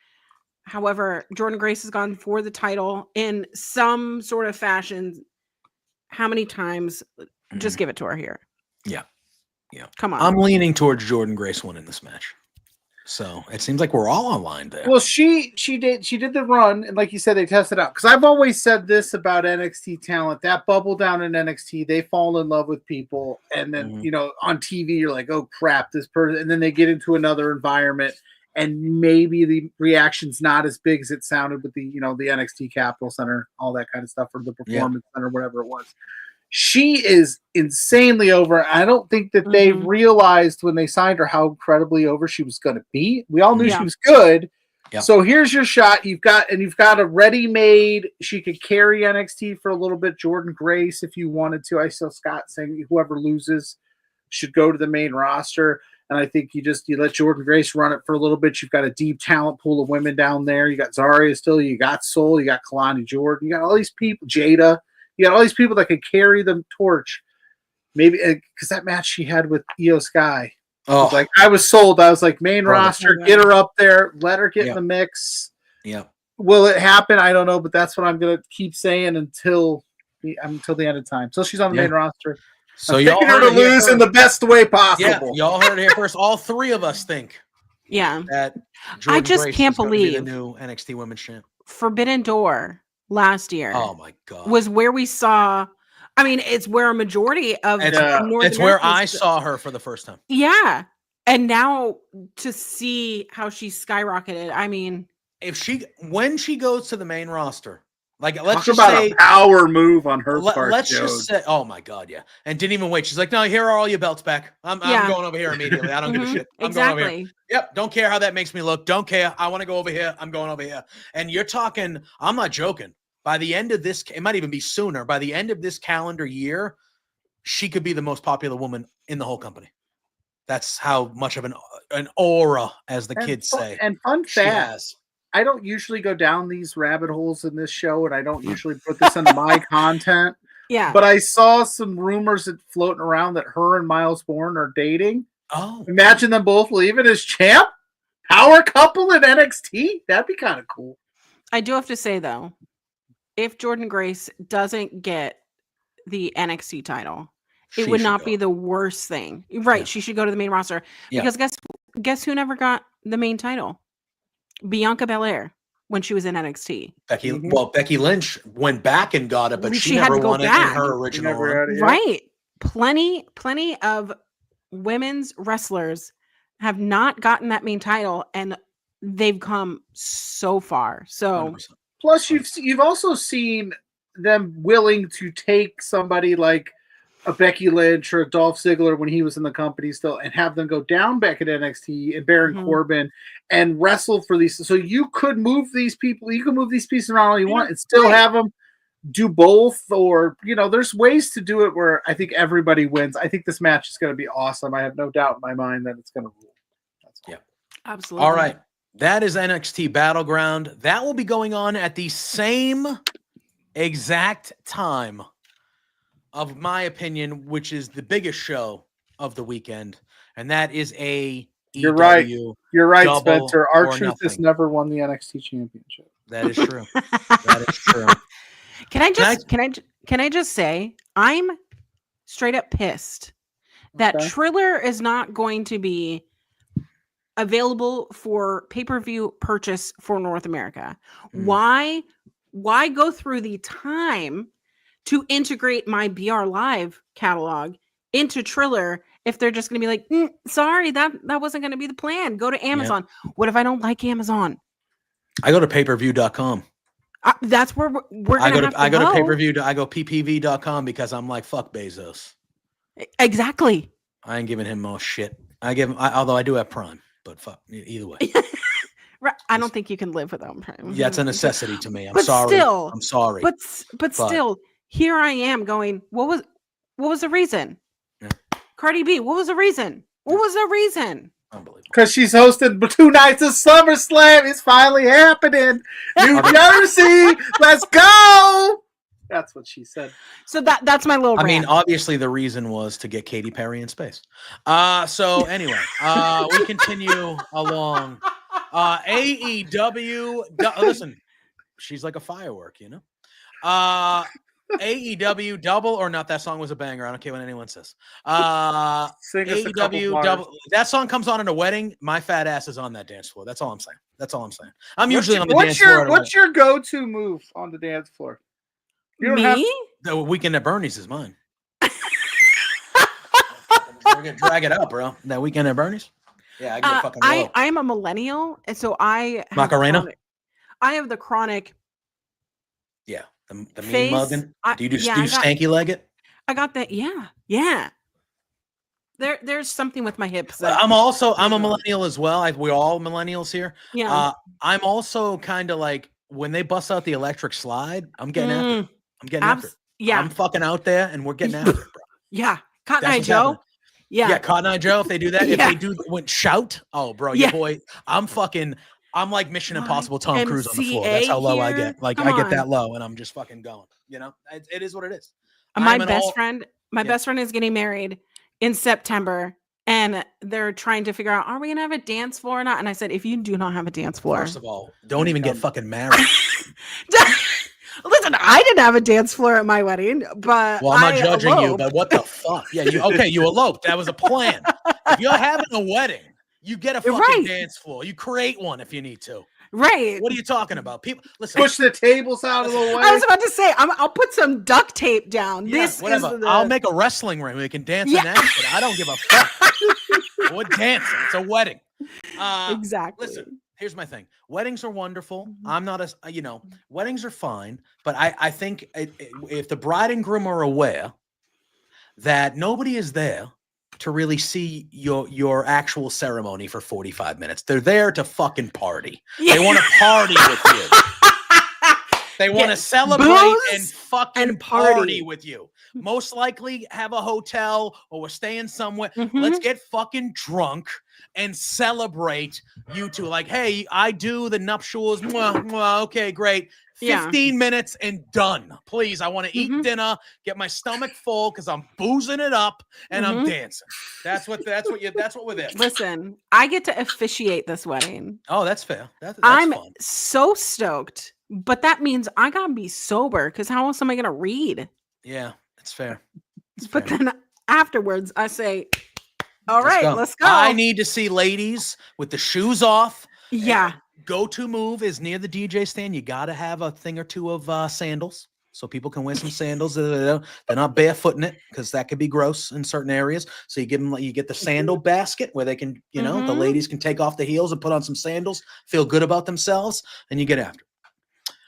However, Jordynne Grace has gone for the title in some sort of fashion. How many times? Just give it to her here. Yeah. Come on. I'm leaning towards Jordynne Grace winning this match. So it seems like we're all aligned there. Well, she did the run, and like you said, they tested out. Because I've always said this about NXT talent: that bubble down in NXT, they fall in love with people, and then on TV you're like, oh crap, this person, and then they get into another environment, and maybe the reaction's not as big as it sounded with the the NXT Capitol Center, all that kind of stuff, or the Performance Center, whatever it was. She is insanely over. I don't think that they realized when they signed her how incredibly over she was going to be. We all knew she was good. Yep. So here's your shot. You've got a ready-made. She could carry NXT for a little bit. Jordynne Grace, if you wanted to. I saw Scott saying whoever loses should go to the main roster. And I think you let Jordynne Grace run it for a little bit. You've got a deep talent pool of women down there. You got Zarya still. You got Soul. You got Kalani Jordan. You got all these people. Jada. You got all these people that could carry the torch. Maybe because that match she had with Io Sky. Oh, I was sold. I was like, main roster, get her up there, let her get in the mix. Yeah. Will it happen? I don't know, but that's what I'm gonna keep saying until the end of time. So she's on the main roster. So y'all heard her lose in the best way possible. Yeah, y'all heard it here first. All three of us think. Yeah. That I just can't believe the new NXT Women's Champ. Forbidden Door last year. Oh my God. Was where we saw. I mean, it's where a majority of it's where I saw her for the first time. Yeah. And now to see how she skyrocketed. I mean, when she goes to the main roster, like let's talk just about say a power move on her part. Let's just say, oh my God, yeah. And didn't even wait. She's like, no, here are all your belts back. I'm going over here immediately. I don't give a shit. I'm going over here. Yep. Don't care how that makes me look. Don't care. I want to go over here. I'm going over here. And you're talking, I'm not joking. By the end of this, it might even be sooner. By the end of this calendar year, she could be the most popular woman in the whole company. That's how much of an aura, as the kids say. And fun fact, I don't usually go down these rabbit holes in this show, and I don't usually put this into my content. Yeah. But I saw some rumors that floating around that her and Miles Bourne are dating. Oh. Imagine them both leaving as champ. Power couple in NXT. That'd be kind of cool. I do have to say, though, if Jordynne Grace doesn't get the NXT title, it would not be the worst thing. Right. Yeah. She should go to the main roster. Yeah. Because guess who never got the main title? Bianca Belair when she was in NXT. Becky Lynch went back and got it, but she never won it in her original run. Right. Plenty of women's wrestlers have not gotten that main title, and they've come so far. So 100%. Plus, you've also seen them willing to take somebody like a Becky Lynch or a Dolph Ziggler when he was in the company still, and have them go down back at NXT and Baron Corbin and wrestle for these. So you could move these people. You can move these pieces around all you want and still have them do both. Or there's ways to do it where I think everybody wins. I think this match is going to be awesome. I have no doubt in my mind that it's going to rule. Yeah, absolutely. All right. That is NXT Battleground. That will be going on at the same exact time of my opinion, which is the biggest show of the weekend, and that is AEW. You're right. You're right, Spencer. R-Truth has never won the NXT championship. That is true. That is true. Can I just say I'm straight up pissed that Triller is not going to be available for pay-per-view purchase for North America. Why go through the time to integrate my BR Live catalog into Triller if they're just going to be like, sorry, that wasn't going to be the plan. Go to Amazon. Yeah. What if I don't like Amazon? I go to payperview.com. That's where we're going to have to go. I go to payperview. I go ppv.com because I'm like, fuck Bezos. Exactly. I ain't giving him more shit. Although I do have Prime. But fuck, either way. I don't think you can live without Prime. Yeah, it's a necessity to me. I'm sorry. But still, here I am going, what was the reason? Yeah. Cardi B, what was the reason? What was the reason? Unbelievable. Because she's hosting 2 nights of SummerSlam. It's finally happening. New Jersey, let's go. That's what she said. So that's my little. I mean, rant. obviously the reason was to get Katy Perry in space. So anyway, we continue along. AEW. Listen, she's like a firework, you know. AEW Double or Not. That song was a banger. I don't care what anyone says. AEW Double. That song comes on in a wedding. My fat ass is on that dance floor. That's all I'm saying. I'm usually on the dance floor. What's your go-to move on the dance floor? You don't have the Weekend at Bernie's is mine. Drag it up, bro. That Weekend at Bernie's. Yeah, I get fucking low. I am a millennial, and so I have Macarena. I have the chronic. Yeah, the mean mugging. Do you yeah, stanky leg it? I got that. Yeah. There's something with my hips. I'm a millennial as well. We're all millennials here. Yeah. I'm also kind of like when they bust out the electric slide. I'm getting after it. After it. Yeah. I'm fucking out there, and we're getting after it, bro. Yeah. Cotton Eye Joe. Happening. Yeah, Cotton Eye Joe. If they do that, if they do shout, oh, bro, your boy. I'm like Mission Impossible Tom Cruise on the floor. That's how low I get. Like I get that low, and I'm just fucking going. You know, it is what it is. My best friend is getting married in September, and they're trying to figure out, are we gonna have a dance floor or not? And I said, if you do not have a dance floor, first of all, don't even get fucking married. Listen, I didn't have a dance floor at my wedding, but I'm not judging you, but what the fuck? Yeah, you eloped. That was a plan. If you're having a wedding, you get a fucking dance floor. You create one if you need to. Right. What are you talking about? People, listen. Push the tables out of the way. I was about to say, I'll put some duct tape down. Yeah, whatever. I'll make a wrestling ring. We can dance in that shit. I don't give a fuck. We're dancing. It's a wedding. Exactly. Listen, here's my thing. Weddings are wonderful. I'm not weddings are fine. But I think if the bride and groom are aware that nobody is there to really see your actual ceremony for 45 minutes. They're there to fucking party. Yeah. They want to party with you. They want to celebrate and fucking party with you. Most likely have a hotel or we're staying somewhere. Let's get fucking drunk and celebrate you two. Like, hey, I do the nuptials. Okay, great. 15 minutes and done. Please, I want to eat dinner, get my stomach full because I'm boozing it up and I'm dancing. That's what we're there. Listen, I get to officiate this wedding. Oh, that's fair. That's I'm fun. So stoked, but that means I gotta be sober because how else am I gonna read? Yeah, it's fair. Then afterwards, I say, "All right, let's go." I need to see ladies with the shoes off. Yeah. Go-to move is near the DJ stand. You got to have a thing or two of sandals so people can wear some sandals. They're not barefooting it because that could be gross in certain areas. So you get the sandal basket where they can, the ladies can take off the heels and put on some sandals, feel good about themselves, and you get after it.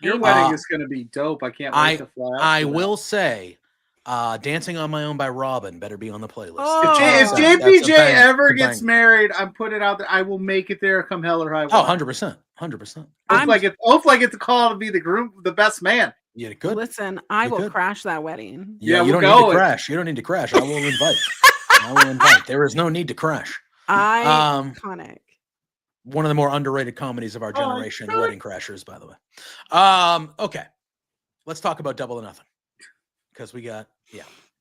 Your wedding is going to be dope. I can't wait to fly out. I will say, Dancing on My Own by Robin better be on the playlist. If JPJ ever gets married, I'm putting it out there. I will make it there come hell or high water. 100%. 100%. Hopefully I get the call to be the best man. Yeah, good. Listen, I will crash that wedding. Yeah, you don't need to crash. You don't need to crash. I will invite. There is no need to crash. Iconic. One of the more underrated comedies of our generation, Wedding Crashers, by the way. Okay. Let's talk about Double or Nothing. Because we got,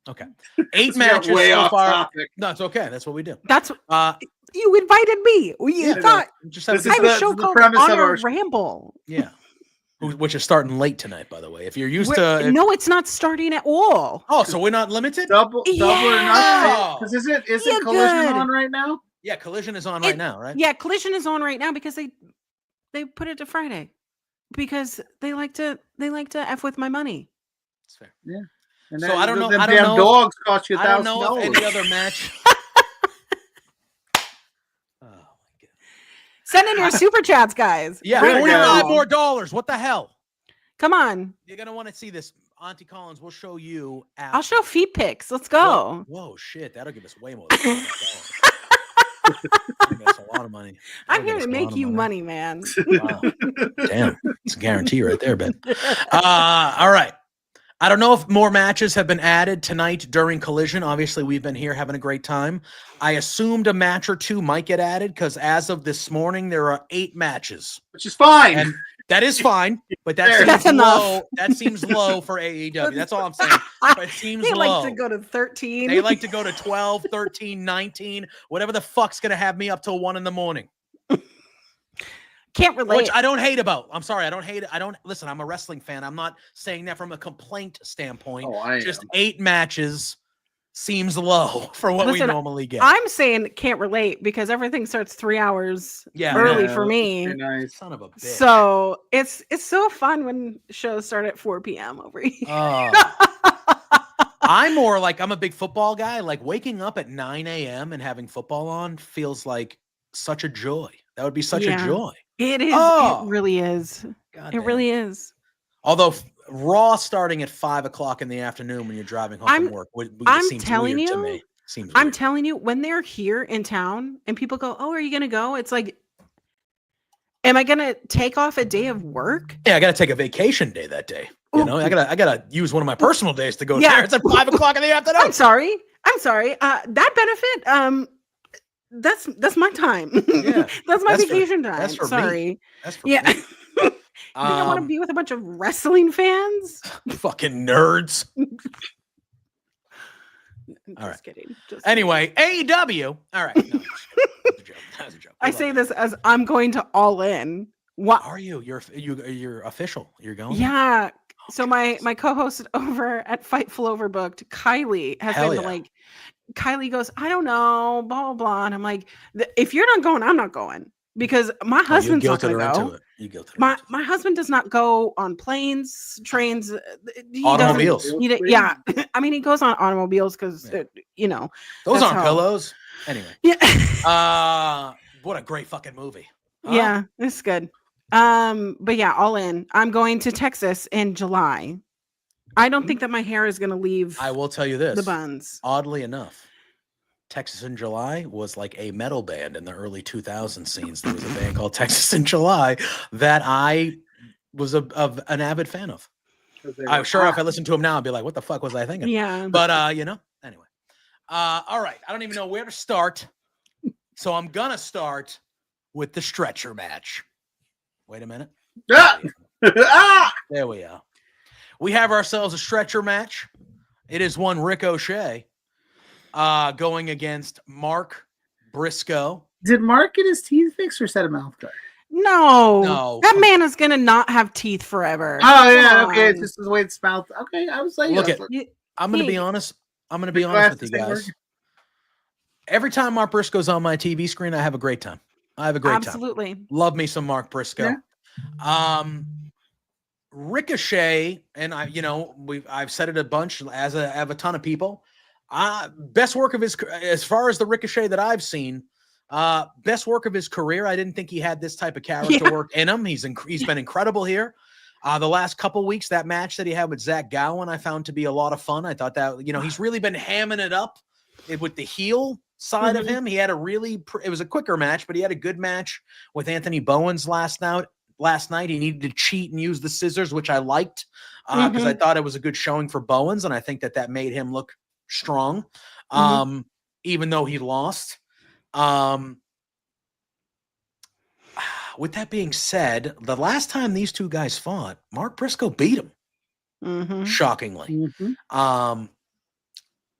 okay. 8 matches so far. Topic. No, it's okay. That's what we do. That's you invited me. You thought I have a show called Honor Ramble. Yeah. Which is starting late tonight, by the way. If you're used to no, it's not starting at all. Oh, so we're not limited? Double or Nothing. Because isn't Collision on right now? Yeah, Collision is on right now, right? Yeah, Collision is on right now because they put it to Friday. Because they like to F with my money. That's fair. Yeah. And so I don't know. Dogs cost you $1,000. I don't know if any other match. Oh my god! Send in your super chats, guys. Yeah, $45 more. What the hell? Come on. You're gonna want to see this, Auntie Collins. We'll show you. I'll show feet pics. Let's go. Whoa, shit! That'll give us way more. That's a lot of money. I'm here to make you money, man. Wow. Damn, it's a guarantee right there, Ben. All right. I don't know if more matches have been added tonight during Collision. Obviously, we've been here having a great time. I assumed a match or two might get added because as of this morning, there are 8 matches. Which is fine. That is fine, but That's seems enough. low. That seems low for AEW. That's all I'm saying. It seems They low. like to go to 13. They like to go to 12, 13, 19, whatever the fuck's gonna have me up till 1 a.m. Can't relate. Which I don't hate about. I'm sorry, I don't hate it. I don't listen. I'm a wrestling fan. I'm not saying that from a complaint standpoint. Just 8 matches seems low for what we normally get. I'm saying can't relate because everything starts 3 hours early for me. Nice. Son of a bitch. So it's so fun when shows start at 4 p.m. over here. I'm more like I'm a big football guy. Like waking up at 9 a.m. and having football on feels like such a joy. That would be such a joy. It is. It really is. It really is. Although Raw starting at 5 o'clock in the afternoon when you're driving home from work seems telling weird you, to me. Seems I'm weird. telling you, when they're here in town and people go, "Oh, are you gonna go?" It's like, am I gonna take off a day of work? Yeah, I gotta take a vacation day that day. You know, I gotta use one of my personal days to go there. It's at 5 o'clock in the afternoon. I'm sorry. That benefit, that's my time. Yeah. That's my vacation time. That's for sorry. me. That's for me. I want to be with a bunch of wrestling fans. Fucking nerds. Just kidding. Anyway, AEW. All right. No, that was a joke. I say this as I'm going to All In. What are you? You're official. You're going. Yeah. So my co-host over at Fightful Overbooked, Kylie, has been like. Kylie goes, I don't know, blah blah blah, and I'm like, if you're not going, I'm not going because my husband's not going to go. My husband does not go on planes, trains, automobiles. Yeah, I mean he goes on automobiles because those aren't pillows. Anyway, what a great fucking movie. Yeah, it's good. But yeah, All In. I'm going to Texas in July. I don't think that my hair is going to leave. I will tell you this. The buns. Oddly enough, Texas in July was like a metal band in the early 2000 scenes. There was a band called Texas in July that I was an avid fan of. I'm sure if I listened to them now, I'd be like, what the fuck was I thinking? Yeah. But, anyway. All right. I don't even know where to start. So I'm going to start with the stretcher match. Wait a minute. There we are. We have ourselves a stretcher match. It is one Ricochet going against Mark Briscoe. Did Mark get his teeth fixed or set a mouth guard? No. That man is going to not have teeth forever. Oh, yeah. Okay. It's just the way it's mouth. Okay. I was like, I'm going to be honest. I'm going to be honest with you guys. Every time Mark Briscoe's on my TV screen, I have a great time. I have a great time. Absolutely. Love me some Mark Briscoe. Yeah. Ricochet, and I've said it a bunch I have a ton of people. Best work of his, as far as the Ricochet that I've seen, best work of his career. I didn't think he had this type of character work in him. He's been incredible here. The last couple weeks, that match that he had with Zach Gowen, I found to be a lot of fun. I thought that he's really been hamming it up with the heel side of him. He had it was a quicker match, but he had a good match with Anthony Bowens last night. He needed to cheat and use the scissors, which I liked because I thought it was a good showing for Bowens, and I think that made him look strong, even though he lost. With that being said, the last time these two guys fought, Mark Briscoe beat him, shockingly. I'm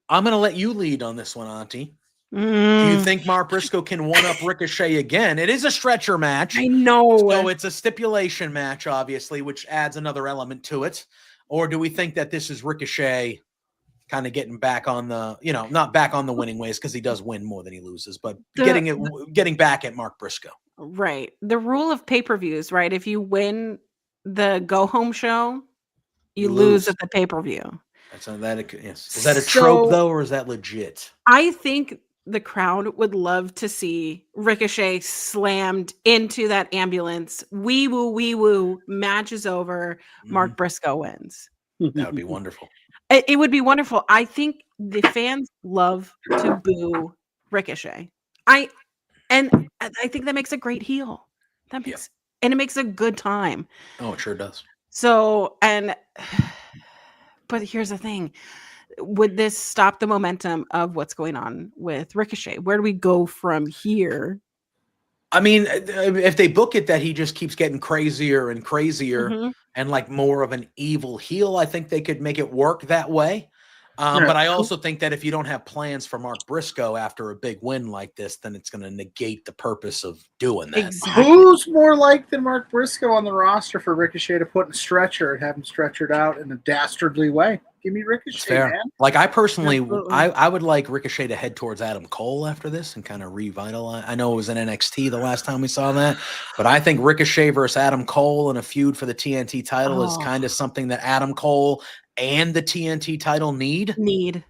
going to let you lead on this one, Auntie. Do you think Mark Briscoe can one-up Ricochet again? It is a stretcher match. I know. So it's a stipulation match, obviously, which adds another element to it. Or do we think that this is Ricochet kind of getting back on the, not back on the winning ways because he does win more than he loses, but getting back at Mark Briscoe? Right. The rule of pay-per-views, right? If you win the go-home show, you lose at the pay-per-view. Is that a trope, though, or is that legit? I think the crowd would love to see Ricochet slammed into that ambulance. Wee woo, match is over. Mark Briscoe wins. That would be wonderful. It would be wonderful. I think the fans love to boo Ricochet. I think that makes a great heel. And it makes a good time. Oh, it sure does. So, but here's the thing. Would this stop the momentum of what's going on with Ricochet? Where do we go from here? I mean, if they book it that he just keeps getting crazier and crazier and like more of an evil heel, I think they could make it work that way. But I also think that if you don't have plans for Mark Briscoe after a big win like this, then it's going to negate the purpose of doing that. Exactly. Who's more like than Mark Briscoe on the roster for Ricochet to put in a stretcher and have him stretchered out in a dastardly way? Give me Ricochet, man. Like I personally, I would like Ricochet to head towards Adam Cole after this and kind of revitalize. I know it was in NXT the last time we saw that, but I think Ricochet versus Adam Cole in a feud for the TNT title is kind of something that Adam Cole and the TNT title need. You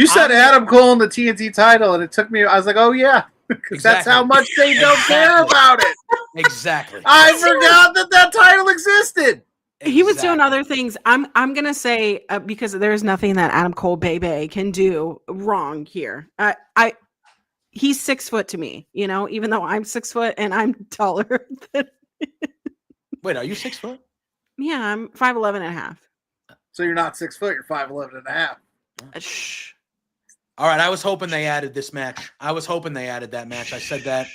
said Adam Cole and the TNT title, and it took me. I was like, oh yeah, because that's how much they don't care about it. Exactly. I forgot that title existed. He was doing other things. I'm gonna say because there's nothing that Adam Cole Bebe can do wrong here. He's 6 foot to me, you know, even though I'm 6 foot and I'm taller than. Wait, are you 6 foot? Yeah, I'm 5'11" and a half. So you're not 6 foot. You're 5'11" and a half. Shh. All right, I was hoping they added this match. I was hoping they added that match. I said that.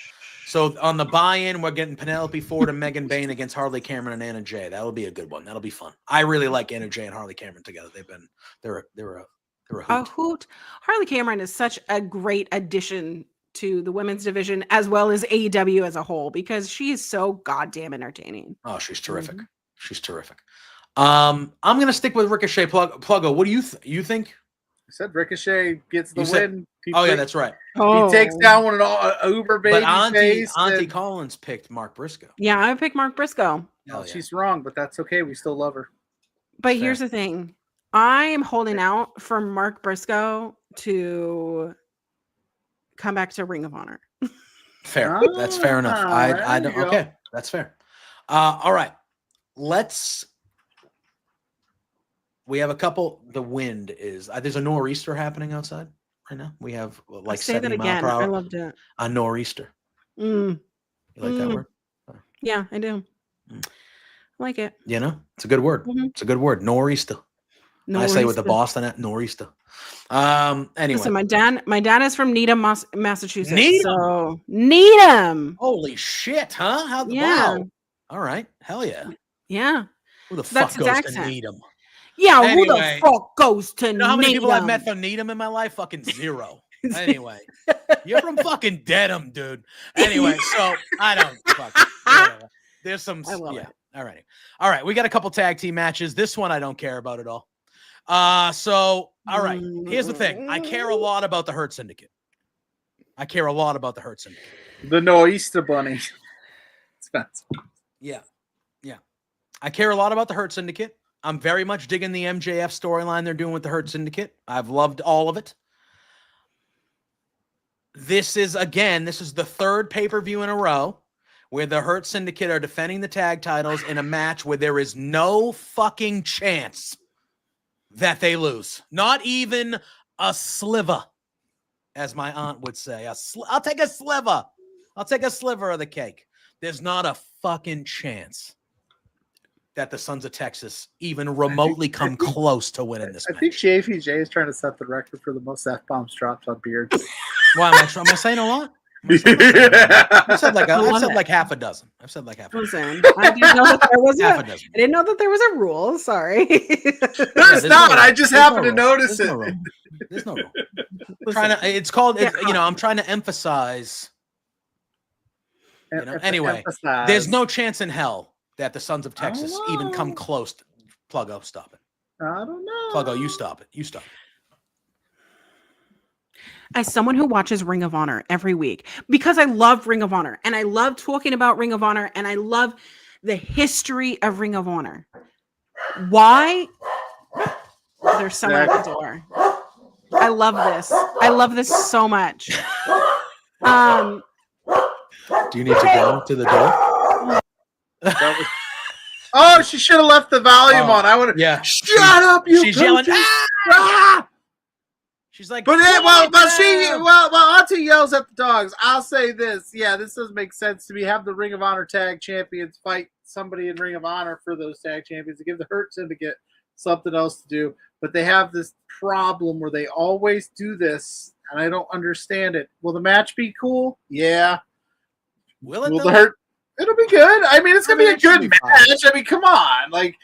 So on the buy-in, we're getting Penelope Ford and Megan Bayne against Harley Cameron and Anna Jay. That'll be a good one. That'll be fun. I really like Anna Jay and Harley Cameron together. They're a hoot. Harley Cameron is such a great addition to the women's division as well as AEW as a whole because she is so goddamn entertaining. Oh, she's terrific. She's terrific. I'm gonna stick with Ricochet. Pluggo. What do you think? I said Ricochet gets the win. Yeah, that's right. He takes down one an Uber baby face. Auntie Collins picked Mark Briscoe. Yeah, I picked Mark Briscoe. No, she's wrong, but that's okay. We still love her. But here's the thing. I am holding out for Mark Briscoe to come back to Ring of Honor. Fair. That's fair enough. I don't. Okay, that's fair. All right. We have a couple. The wind is there's a nor'easter happening outside right now. We have like 70 miles per hour. I loved it. A nor'easter. You like that word? Yeah, I do. I like it. You know, it's a good word. It's a good word. Nor'easter. I say with the Boston at nor'easter. Anyway, listen, my dad is from Needham, Massachusetts. Needham. So Needham. Holy shit, huh? Yeah. Wow. All right. Hell yeah. Yeah. Who the fuck goes to Needham? Yeah, anyway, who the fuck goes to Needham? You know how many people I've met from Needham in my life? Fucking zero. Anyway, you're from fucking Dedham, dude. Anyway, so I don't fucking. There's some. Yeah. All right. We got a couple tag team matches. This one I don't care about at all. So all right. Here's the thing. I care a lot about the Hurt Syndicate. The Nor'easter Bunny. Yeah. I care a lot about the Hurt Syndicate. I'm very much digging the MJF storyline they're doing with the Hurt Syndicate. I've loved all of it. This is the third pay-per-view in a row where the Hurt Syndicate are defending the tag titles in a match where there is no fucking chance that they lose. Not even a sliver, as my aunt would say. I'll take a sliver. I'll take a sliver of the cake. There's not a fucking chance that the Sons of Texas even remotely come close to winning this match. I think JVJ is trying to set the record for the most F-bombs dropped on Beard. Why am I saying a lot? I've said like half a dozen. Listen, I didn't know that there was I didn't know that there was a rule. Sorry. There's not. I just happened to notice it. There's no rule. It's called. I'm trying to emphasize. Anyway, there's no chance in hell that the Sons of Texas even come close to Pluggo. Stop it. I don't know. Pluggo, you stop it. As someone who watches Ring of Honor every week, because I love Ring of Honor and I love talking about Ring of Honor and I love the history of Ring of Honor. Why? There's someone at the door. I love this. I love this so much. Do you need to go to the door? Oh, she should have left the volume on. I would have. Yeah. Shut up, you. She's yelling. Ah! She's like, while Auntie yells at the dogs, I'll say this. Yeah, this does make sense to me. Have the Ring of Honor tag champions fight somebody in Ring of Honor for those tag champions to give the Hurt Syndicate something else to do. But they have this problem where they always do this, and I don't understand it. Will the match be cool? Yeah. Will it? It'll be good. I mean, it's gonna be a good match. I mean, come on, like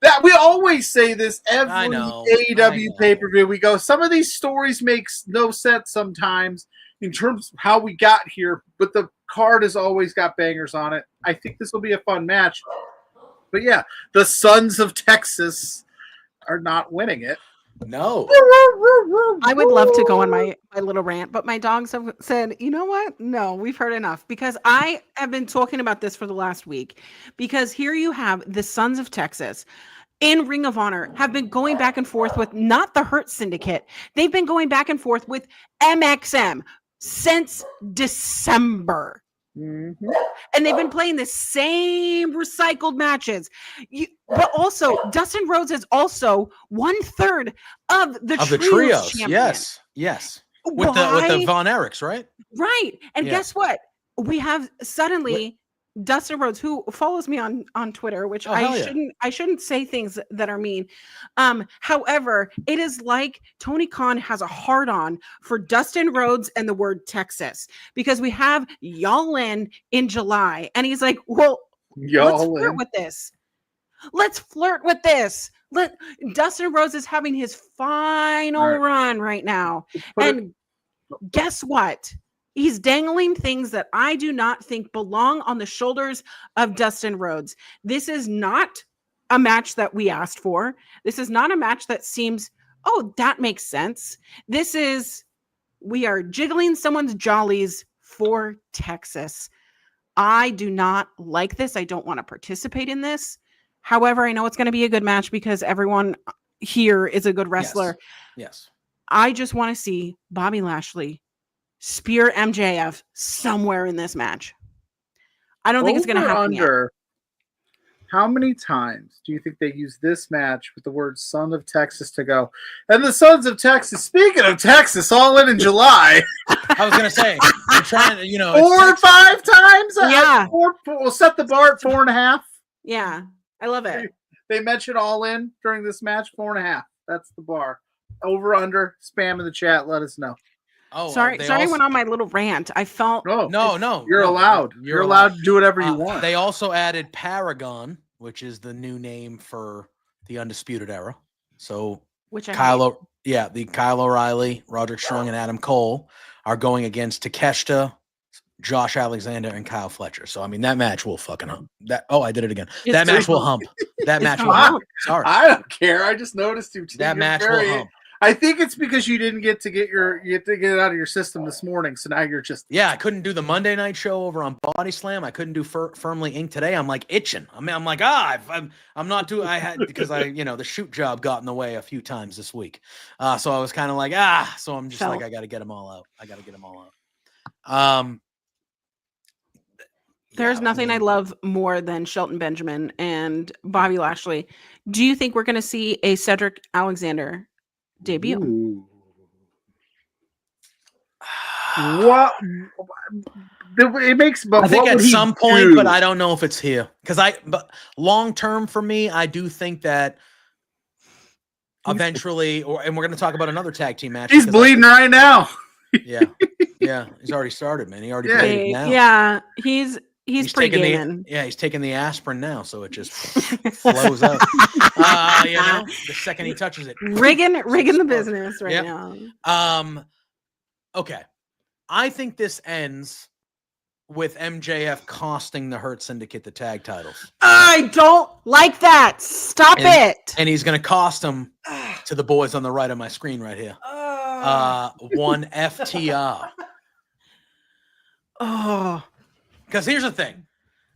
that. We always say this every AEW pay-per-view. We go, some of these stories makes no sense sometimes in terms of how we got here, but the card has always got bangers on it. I think this will be a fun match. But yeah, the Sons of Texas are not winning it. No. I would love to go on my little rant, but my dogs have said, you know what? No, we've heard enough, because I have been talking about this for the last week, because here you have the Sons of Texas in Ring of Honor have been going back and forth with not the Hurt Syndicate. They've been going back and forth with MXM since December. Mm-hmm. And they've been playing the same recycled matches. But also, Dustin Rhodes is also 1/3 of the trios champion. Yes. With the Von Erichs, right? Right. And guess what? We have suddenly Dustin Rhodes, who follows me on Twitter, which I shouldn't say things that are mean. However, it is like Tony Khan has a hard on for Dustin Rhodes and the word Texas, because we have y'all in July, and he's like, well, let's flirt with this. Let's flirt with this. Dustin Rhodes is having his final run right now. And guess what? He's dangling things that I do not think belong on the shoulders of Dustin Rhodes. This is not a match that we asked for. This is not a match that seems, oh, that makes sense. This is, we are jiggling someone's jollies for Texas. I do not like this. I don't want to participate in this. However, I know it's going to be a good match because everyone here is a good wrestler. Yes. I just want to see Bobby Lashley spear MJF somewhere in this match. I don't think it's going to happen yet. How many times do you think they use this match with the word Son of Texas to go? And the Sons of Texas, speaking of Texas, all in July. I was going to say, I'm trying to, 4 or 5 times? Yeah. We'll set the bar at 4.5. Yeah. I love it. They mentioned all in during this match, 4.5. That's the bar. Over, under, spam in the chat. Let us know. Oh, sorry, I went on my little rant. I felt no. You're allowed. You're allowed to do whatever you want. They also added Paragon, which is the new name for the Undisputed Era. So the Kyle O'Reilly, Roderick Strong, and Adam Cole are going against Takeshita, Josh Alexander, and Kyle Fletcher. So I mean, that match will fucking hump. I did it again. That match will hump. That match will hump. Sorry, I don't care. I just noticed you. That match will hump. I think it's because you didn't get to get it out of your system this morning. So now you're just I couldn't do the Monday night show over on Body Slam. I couldn't do Firmly Inked today. I'm like itching. I mean, I'm like I'm not doing. I had because the shoot job got in the way a few times this week. So I was kind of like So I'm just like I got to get them all out. There's nothing I love more than Shelton Benjamin and Bobby Lashley. Do you think we're going to see a Cedric Alexander debut? Ooh. What? It makes. But I think at some point, but I don't know if it's here but long term for me, I do think that eventually, and we're going to talk about another tag team match. He's bleeding right now. Yeah, he's already started, man. He already bleeding now. Yeah, he's pre-gaming. He's taking the aspirin now, so it just flows out. The second he touches it, rigging the business right now. Okay, I think this ends with MJF costing the Hurt Syndicate the tag titles. I don't like that. Stop it. And he's going to cost them to the boys on the right of my screen right here. One FTR. Oh. Because here's the thing.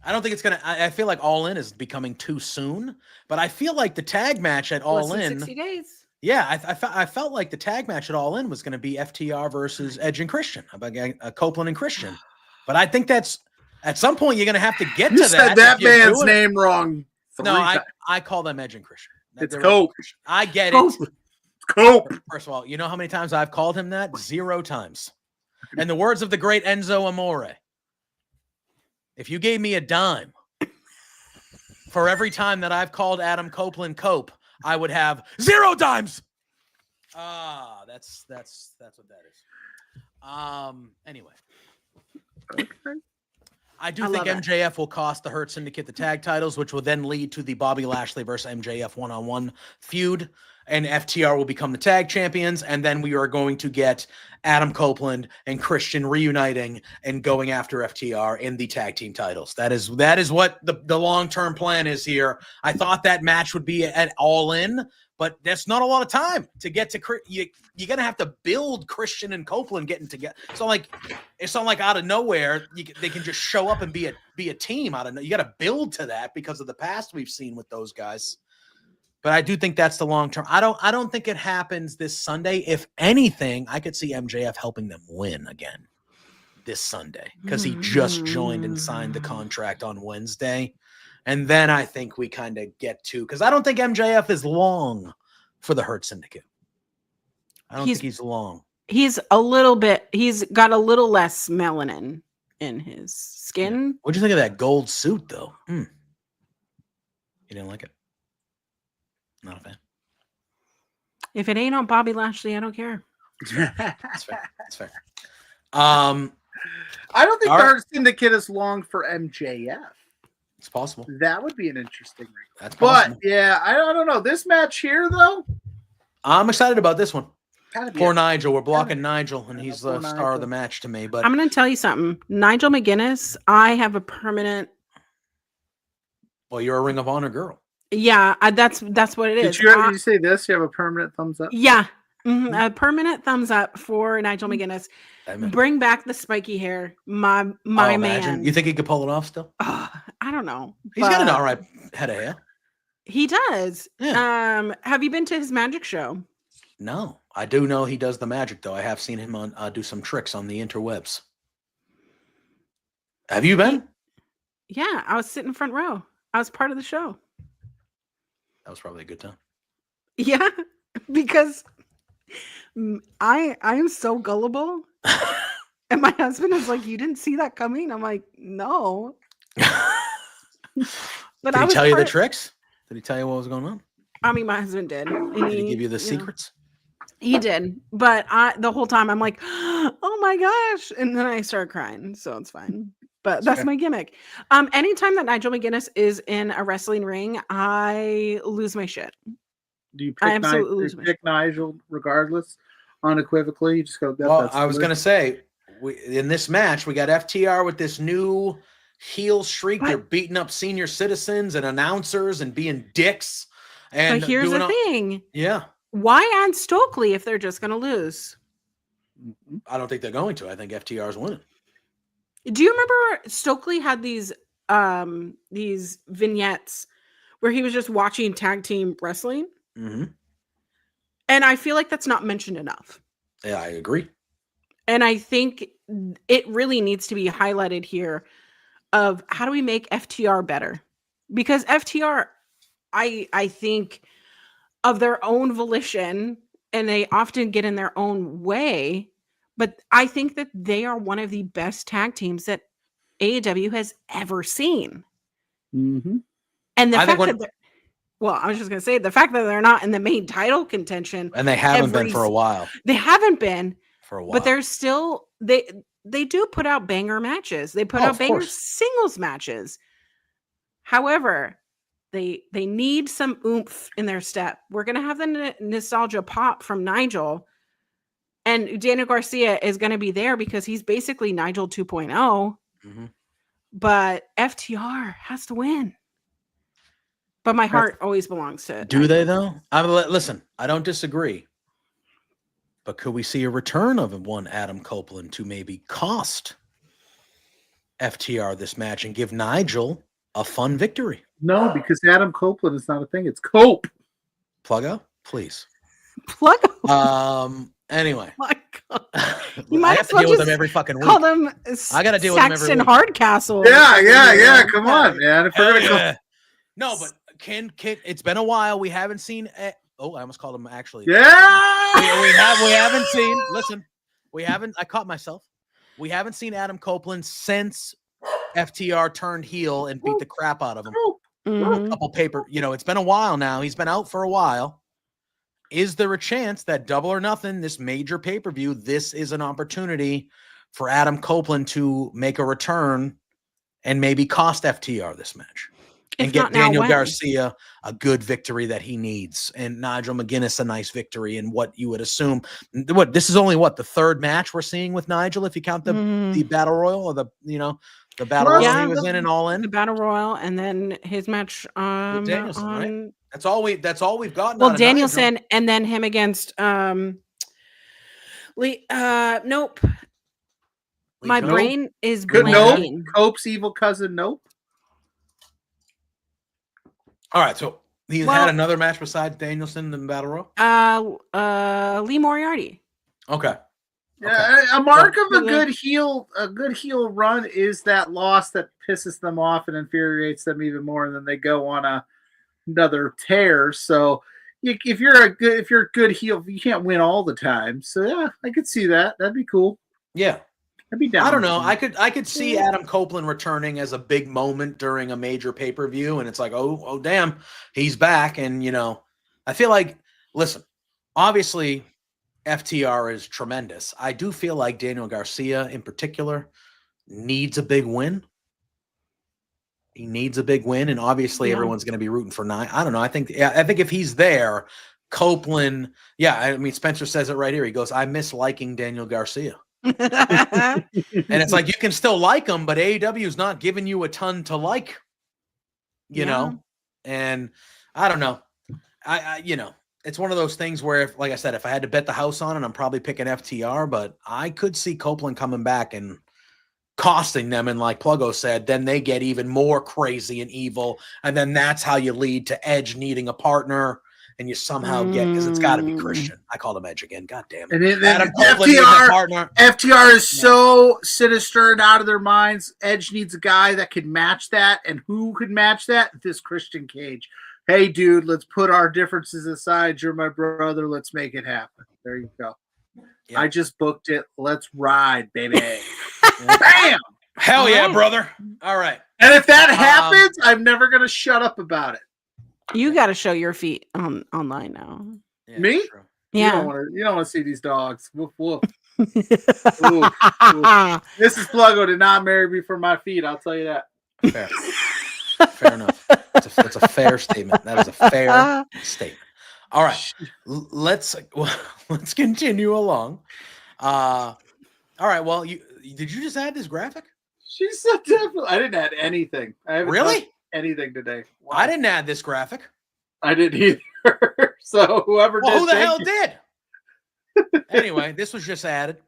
I don't think it's going to... I feel like All In is becoming too soon. But I feel like the tag match at All In... 60 days. Yeah, I felt like the tag match at All In was going to be FTR versus Edge and Christian. Copeland and Christian. But I think that's... At some point, you're going to have to get to that. You said that man's name wrong. No, I call them Edge and Christian. It's Cope. I get it. Cope. First of all, you know how many times I've called him that? 0 times. In the words of the great Enzo Amore, if you gave me a dime for every time that I've called Adam Copeland Cope, I would have 0 dimes. That's what that is. Anyway. Okay. I think MJF will cost the Hurt Syndicate the tag titles, which will then lead to the Bobby Lashley versus MJF one-on-one feud, and FTR will become the tag champions, and then we are going to get Adam Copeland and Christian reuniting and going after FTR in the tag team titles. That is what the long-term plan is here. I thought that match would be at All In, but that's not a lot of time to get to. You're gonna have to build Christian and Copeland getting together. It's not like out of nowhere they can just show up and be a team out of. You got to build to that because of the past we've seen with those guys. But I do think that's the long term. I don't think it happens this Sunday. If anything, I could see MJF helping them win again this Sunday because he just joined and signed the contract on Wednesday. And then I think we kind of get to, because I don't think MJF is long for the Hurt Syndicate. I don't think he's long. He's got a little less melanin in his skin. Yeah. What'd you think of that gold suit, though? You didn't like it? Not a fan. If it ain't on Bobby Lashley, I don't care. That's fair. That's fair. I don't think the Hurt Syndicate is long for MJF. It's possible. That would be an interesting ring. That's possible. But yeah, I don't know. This match here, though, I'm excited about this one. Poor Nigel. We're blocking Nigel, and he's the star of the match to me. But I'm going to tell you something. Nigel McGuinness, I have a permanent. Well, you're a Ring of Honor girl. Yeah, that's what it is. Did you say this? You have a permanent thumbs up? Yeah. A permanent thumbs up for Nigel McGuinness. Bring back the spiky hair, my man. You think he could pull it off still? I don't know. He's got an all right head of hair. He does. Yeah. Have you been to his magic show? No, I do know he does the magic though. I have seen him on do some tricks on the interwebs. Have you been? Yeah, I was sitting front row. I was part of the show. That was probably a good time. Yeah, because I am so gullible. And my husband is like, "You didn't see that coming?" I'm like, "No." But did he tell you the tricks? Did he tell you what was going on? I mean, my husband did. Did he give you the secrets? He did. But the whole time I'm like, "Oh my gosh." And then I started crying, so it's fine. But that's my gimmick. Anytime that Nigel McGuinness is in a wrestling ring, I lose my shit. Do you pick Nigel regardless, unequivocally? You just go. I was going to say, in this match, we got FTR with this new heel streak. They're beating up senior citizens and announcers and being dicks. And but here's the thing. Yeah. Why on Stokely if they're just going to lose? I don't think they're going to. I think FTR is winning. Do you remember Stokely had these vignettes where he was just watching tag team wrestling? Mm-hmm. And I feel like that's not mentioned enough. Yeah, I agree. And I think it really needs to be highlighted here of how do we make FTR better? Because FTR, I think of their own volition, and they often get in their own way. But I think that they are one of the best tag teams that AEW has ever seen. Mm-hmm. And the fact that I was just going to say, the fact that they're not in the main title contention. And they haven't been for a while. They haven't been. For a while. But they're still, they do put out banger matches. They put out banger singles matches. However, they need some oomph in their step. We're going to have the nostalgia pop from Nigel. And Daniel Garcia is going to be there because he's basically Nigel 2.0. Mm-hmm. But FTR has to win. But my heart always belongs to. Do they though? Listen, I don't disagree. But could we see a return of one Adam Copeland to maybe cost FTR this match and give Nigel a fun victory? No, because Adam Copeland is not a thing. It's Cope. PLUGGO, please. PLUGGO. Anyway, my God. I have to deal with them every fucking week. Call them I got to deal with them every week. Hardcastle. Yeah. Come on, man. If we're gonna No, but can it's been a while. We haven't seen. I almost called him actually. Yeah. We haven't seen. Listen, we haven't. I caught myself. We haven't seen Adam Copeland since FTR turned heel and beat the crap out of him. Mm-hmm. A couple paper. It's been a while now. He's been out for a while. is there a chance that Double or Nothing, this major pay-per-view, this is an opportunity for Adam Copeland to make a return and maybe cost FTR this match? And get Daniel Garcia a good victory that he needs, and Nigel McGuinness a nice victory, and what you would assume. What this is only the third match we're seeing with Nigel, if you count the Battle Royal or the Battle Royal he was in and All In. The Battle Royal, and then his match with Danielson, right? That's all we've gotten. Well, Danielson, and then him against nope. My brain is blanking. Nope. Cope's evil cousin. Nope. All right, so he's had another match besides Danielson in Battle Royal. Lee Moriarty. Okay. Yeah, a mark of a good heel run is that loss that pisses them off and infuriates them even more, and then they go on another tear. So if you're a good heel, you can't win all the time. So yeah, I could see that. That'd be cool. Yeah. I'd be down. I don't know. I could see Adam Copeland returning as a big moment during a major pay-per-view, and it's like, oh damn, he's back. And I feel like, listen, obviously FTR is tremendous. I do feel like Daniel Garcia in particular needs a big win. He needs a big win, and obviously everyone's going to be rooting for Nine. I don't know. I think if he's there, Copeland. Yeah, I mean Spencer says it right here. He goes, "I miss liking Daniel Garcia." And it's like you can still like him, but AEW is not giving you a ton to like, you know. And I don't know. I it's one of those things where, if, like I said, if I had to bet the house on it, I'm probably picking FTR. But I could see Copeland coming back and costing them, and like Pluggo said, then they get even more crazy and evil, and then that's how you lead to Edge needing a partner. And you somehow get, because it's got to be Christian. I called him Edge again. God damn it. And Adam FTR is so sinister and out of their minds. Edge needs a guy that could match that. And who could match that? This Christian Cage. Hey, dude, let's put our differences aside. You're my brother. Let's make it happen. There you go. Yeah. I just booked it. Let's ride, baby. Bam! Hell yeah, brother. All right. And if that happens, I'm never going to shut up about it. You got to show your feet online now. Yeah, me? Yeah. You don't want to see these dogs. Woof, woof. Ooh, ooh. Mrs. Pluggo did not marry me for my feet. I'll tell you that. Fair. Fair enough. It's a fair statement. That is a fair statement. All right. Let's continue along. All right. Well, did you just add this graphic? She said definitely. I didn't add anything. I haven't really anything today. Wow. I didn't add this graphic. I didn't either. So whoever did, who the hell did? Anyway, this was just added.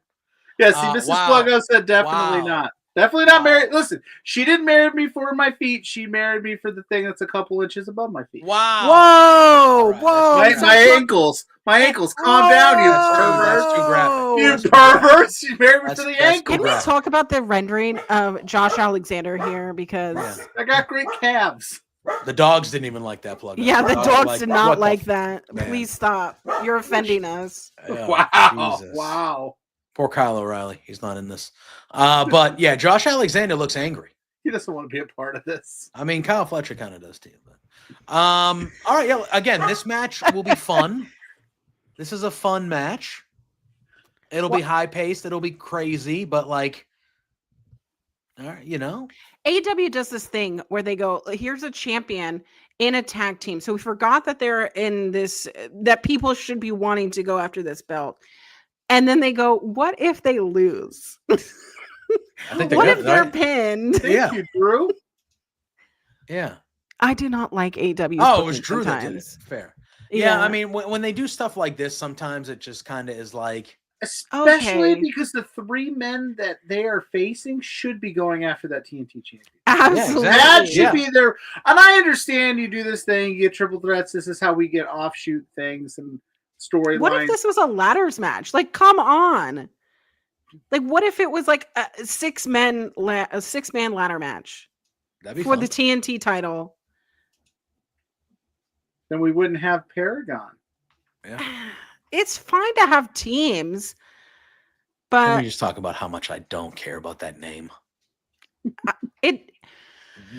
Yeah, see, Mrs. Pluggo said definitely not. Definitely not married. Listen, she didn't marry me for my feet. She married me for the thing that's a couple inches above my feet. Wow. Whoa. Right. My ankles. My ankles. Calm down, you perverts. That's too graphic. You perverts. She married me for the ankles. Can we talk about the rendering of Josh Alexander here? Because I got great calves. The dogs didn't even like that plug. Yeah, the dogs did not like that. Please stop. You're offending us. Wow. Jesus. Wow. Poor Kyle O'Reilly. He's not in this. But yeah, Josh Alexander looks angry. He doesn't want to be a part of this. I mean, Kyle Fletcher kind of does too. But all right, yeah. Again, this match will be fun. This is a fun match. It'll be high paced. It'll be crazy, but like, all right, AEW does this thing where they go, here's a champion in a tag team. So we forgot that they're in this, that people should be wanting to go after this belt. And then they go, what if they lose? What if they're pinned? Yeah. You, Drew? Yeah. I do not like AEW. Oh, it was Drew sometimes. that did it. Fair. Yeah, I mean, when they do stuff like this, sometimes it just kind of is like... Especially because the three men that they are facing should be going after that TNT champion. Absolutely. Yeah, that should be there. And I understand you do this thing, you get triple threats. This is how we get offshoot things and storylines. What if this was a ladders match? Like, come on. Like, what if it was like a six-man ladder match for the TNT title? Then we wouldn't have Paragon. Yeah. It's fine to have teams, but let me just talk about how much I don't care about that name.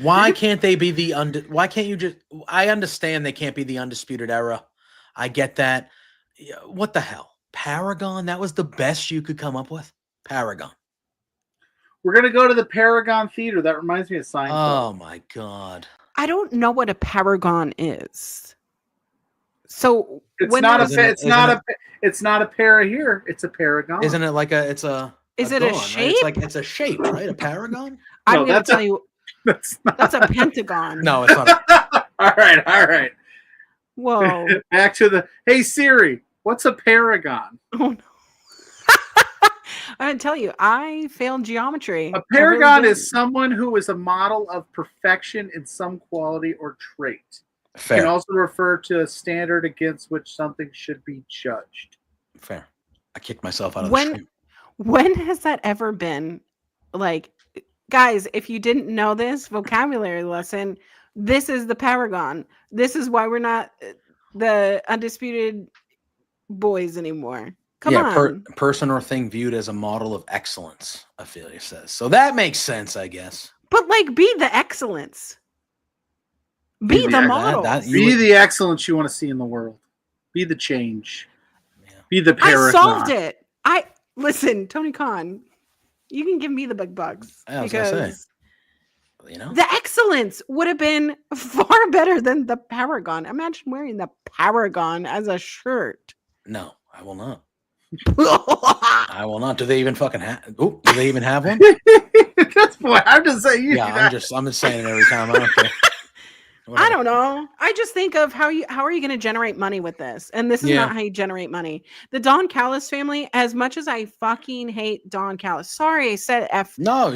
Why can't they be the why can't you just? I understand they can't be the Undisputed Era. I get that. what the hell? Paragon? That was the best you could come up with? Paragon. We're going to go to the Paragon Theater. That reminds me of Seinfeld. Oh, my God. I don't know what a paragon is. So it's not a para here. It's a paragon. Isn't it like a? It's a. Is it gun, a shape? Right? It's a shape, right? A paragon. I'm going to tell you. That's a pentagon. No, it's not. All right. Whoa. Back to the. Hey Siri, what's a paragon? Oh no. I'm going to tell you, I failed geometry. A paragon is someone who is a model of perfection in some quality or trait. Fair. Can also refer to a standard against which something should be judged. Fair. I kicked myself out of the stream. When has that ever been? Like, guys, if you didn't know this vocabulary lesson, this is the paragon. This is why we're not the undisputed boys anymore. Come on. Person or thing viewed as a model of excellence, Ophelia says. So that makes sense, I guess. But like, be the excellence. Be the model. Be the excellence you want to see in the world. Be the change. Yeah. Be the paragon. I solved it. Listen, Tony Khan, you can give me the big bucks. I was gonna say, the excellence would have been far better than the paragon. Imagine wearing the paragon as a shirt. No, I will not. I will not. Do they even fucking have? Do they even have one? That's what I'm just saying. Yeah, I'm just saying it every time. I don't care. I don't know. I just think of how are you going to generate money with this? And this is not how you generate money. The Don Callis family, as much as I fucking hate Don Callis. Sorry, I said F. No,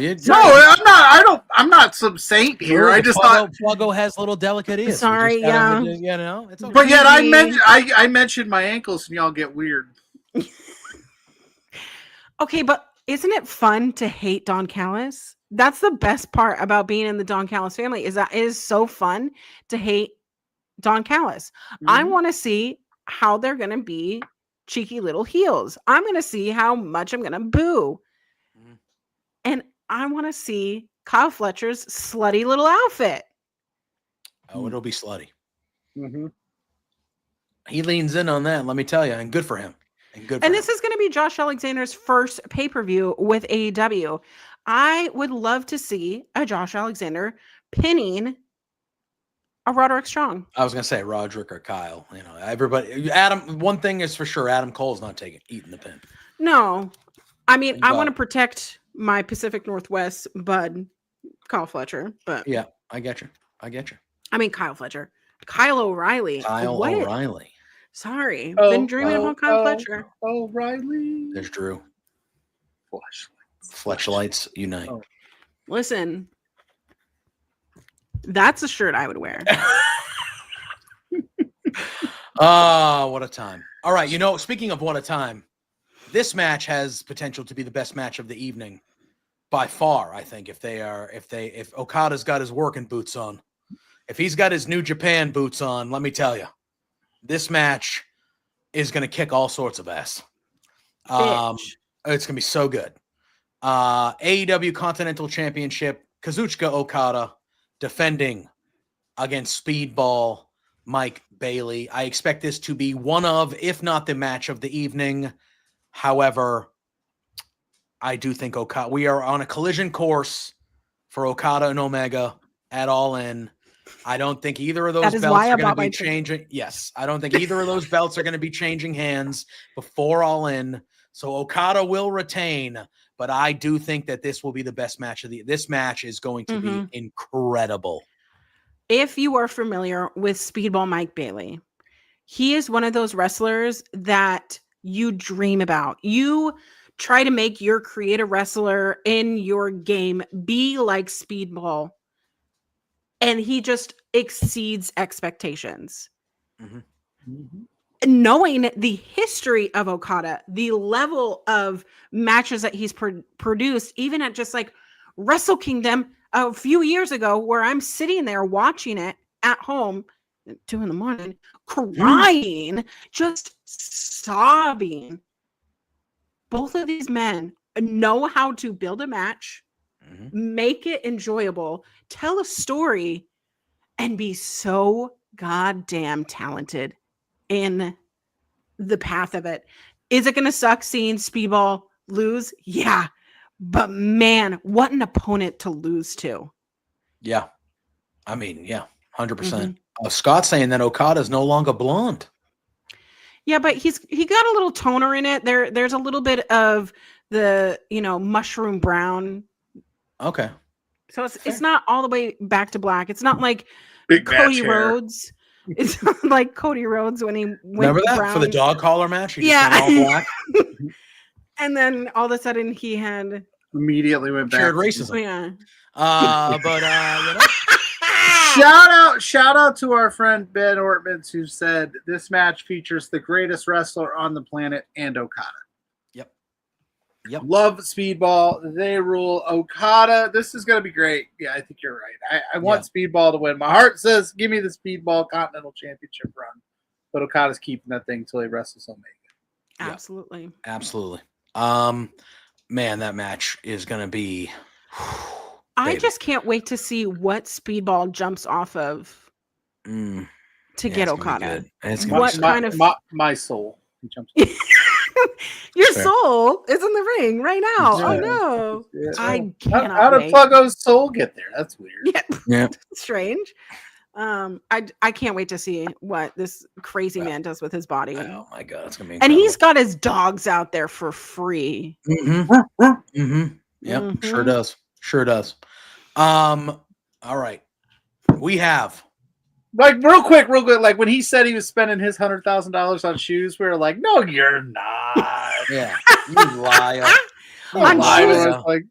I'm not some saint here. I just thought PLUGGO has little delicate ears. Sorry, yeah. It's okay. But yet I mentioned my ankles and y'all get weird. Okay, but isn't it fun to hate Don Callis? That's the best part about being in the Don Callis family is that it is so fun to hate Don Callis. Mm-hmm. I want to see how they're going to be cheeky little heels. I'm going to see how much I'm going to boo. Mm-hmm. And I want to see Kyle Fletcher's slutty little outfit. Oh, it'll be slutty. Mm-hmm. He leans in on that, let me tell you, and good for him. And this is going to be Josh Alexander's first pay-per-view with AEW. I would love to see a Josh Alexander pinning a Roderick Strong. I was going to say Roderick or Kyle. Everybody. Adam. One thing is for sure, Adam Cole's not eating the pin. No, I mean I want to protect my Pacific Northwest bud, Kyle Fletcher. But yeah, I get you. I mean Kyle Fletcher, Kyle O'Reilly. O'Reilly. Sorry, been dreaming about Kyle Fletcher. O'Reilly. There's Drew. Fletchlights unite. Oh. Listen, that's a shirt I would wear. Oh, what a time. All right, speaking of what a time, this match has potential to be the best match of the evening by far, I think, if Okada's got his working boots on. If he's got his New Japan boots on, let me tell you, this match is going to kick all sorts of ass. It's going to be so good. AEW Continental Championship, Kazuchika Okada defending against Speedball Mike Bailey. I expect this to be one of, if not the match of the evening. However, I do think we are on a collision course for Okada and Omega at All In. I don't think either of those belts are going to be changing. Yes, I don't think either of those belts are going to be changing hands before All In. So Okada will retain, but I do think that this will be the best match this match is going to be incredible. If you are familiar with Speedball Mike Bailey, he is one of those wrestlers that you dream about. You try to make your creative wrestler in your game be like Speedball, and he just exceeds expectations. Mm-hmm. Mm-hmm. Knowing the history of Okada, the level of matches that he's produced, even at just like Wrestle Kingdom a few years ago, where I'm sitting there watching it at home at 2 a.m, crying, just sobbing. Both of these men know how to build a match, make it enjoyable, tell a story, and be so goddamn talented in the path of it. Is it going to suck seeing Speedball lose? Yeah. But man, what an opponent to lose to. Yeah. I mean, yeah, 100%. Scott's saying that Okada's no longer blonde. Yeah, but he got a little toner in it. There's a little bit of the, mushroom brown. Okay. So it's not all the way back to black. It's not like Big Cody Rhodes. It's not like Cody Rhodes when he went Remember that brown. for the dog collar match? He just went all black. And then all of a sudden he had immediately went back. Shared racism. Yeah. Shout out to our friend Ben Ortmans, who said this match features the greatest wrestler on the planet and Okada. Yep. Love Speedball. They rule. Okada. This is going to be great. Yeah, I think you're right. I want Speedball to win. My heart says, give me the Speedball Continental Championship run. But Okada's keeping that thing until he wrestles Omega. Absolutely. Yeah. Absolutely. Man, that match is going to be... I just can't wait to see what Speedball jumps off of to get Okada. It's my soul. He jumps Your soul is in the ring right now. Yeah. Oh no. Yeah. I cannot How did Pluggo's soul get there? That's weird. Yeah. Strange. I can't wait to see what this crazy man does with his body. Oh my god, it's gonna be incredible. And he's got his dogs out there for free. Yep, sure does. Sure does. All right. We have real quick, like when he said he was spending his $100,000 on shoes, we were like, no, you're not. Yeah, you liar. On shoes, like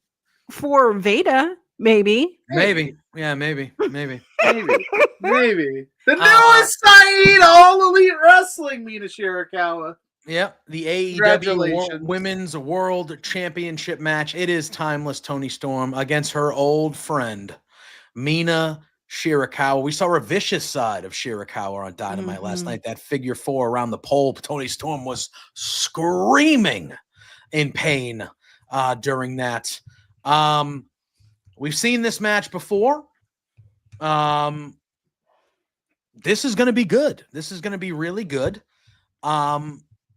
for Veda, maybe. Yeah, maybe. The newest Saeed All Elite Wrestling, Mina Shirakawa. Yep, the AEW Women's World Championship match. It is timeless Toni Storm against her old friend, Mina Shirakawa. We saw a vicious side of Shirakawa on Dynamite last night. That figure 4 around the pole. Toni Storm was screaming in pain during that. We've seen this match before. This is going to be good. This is going to be really good.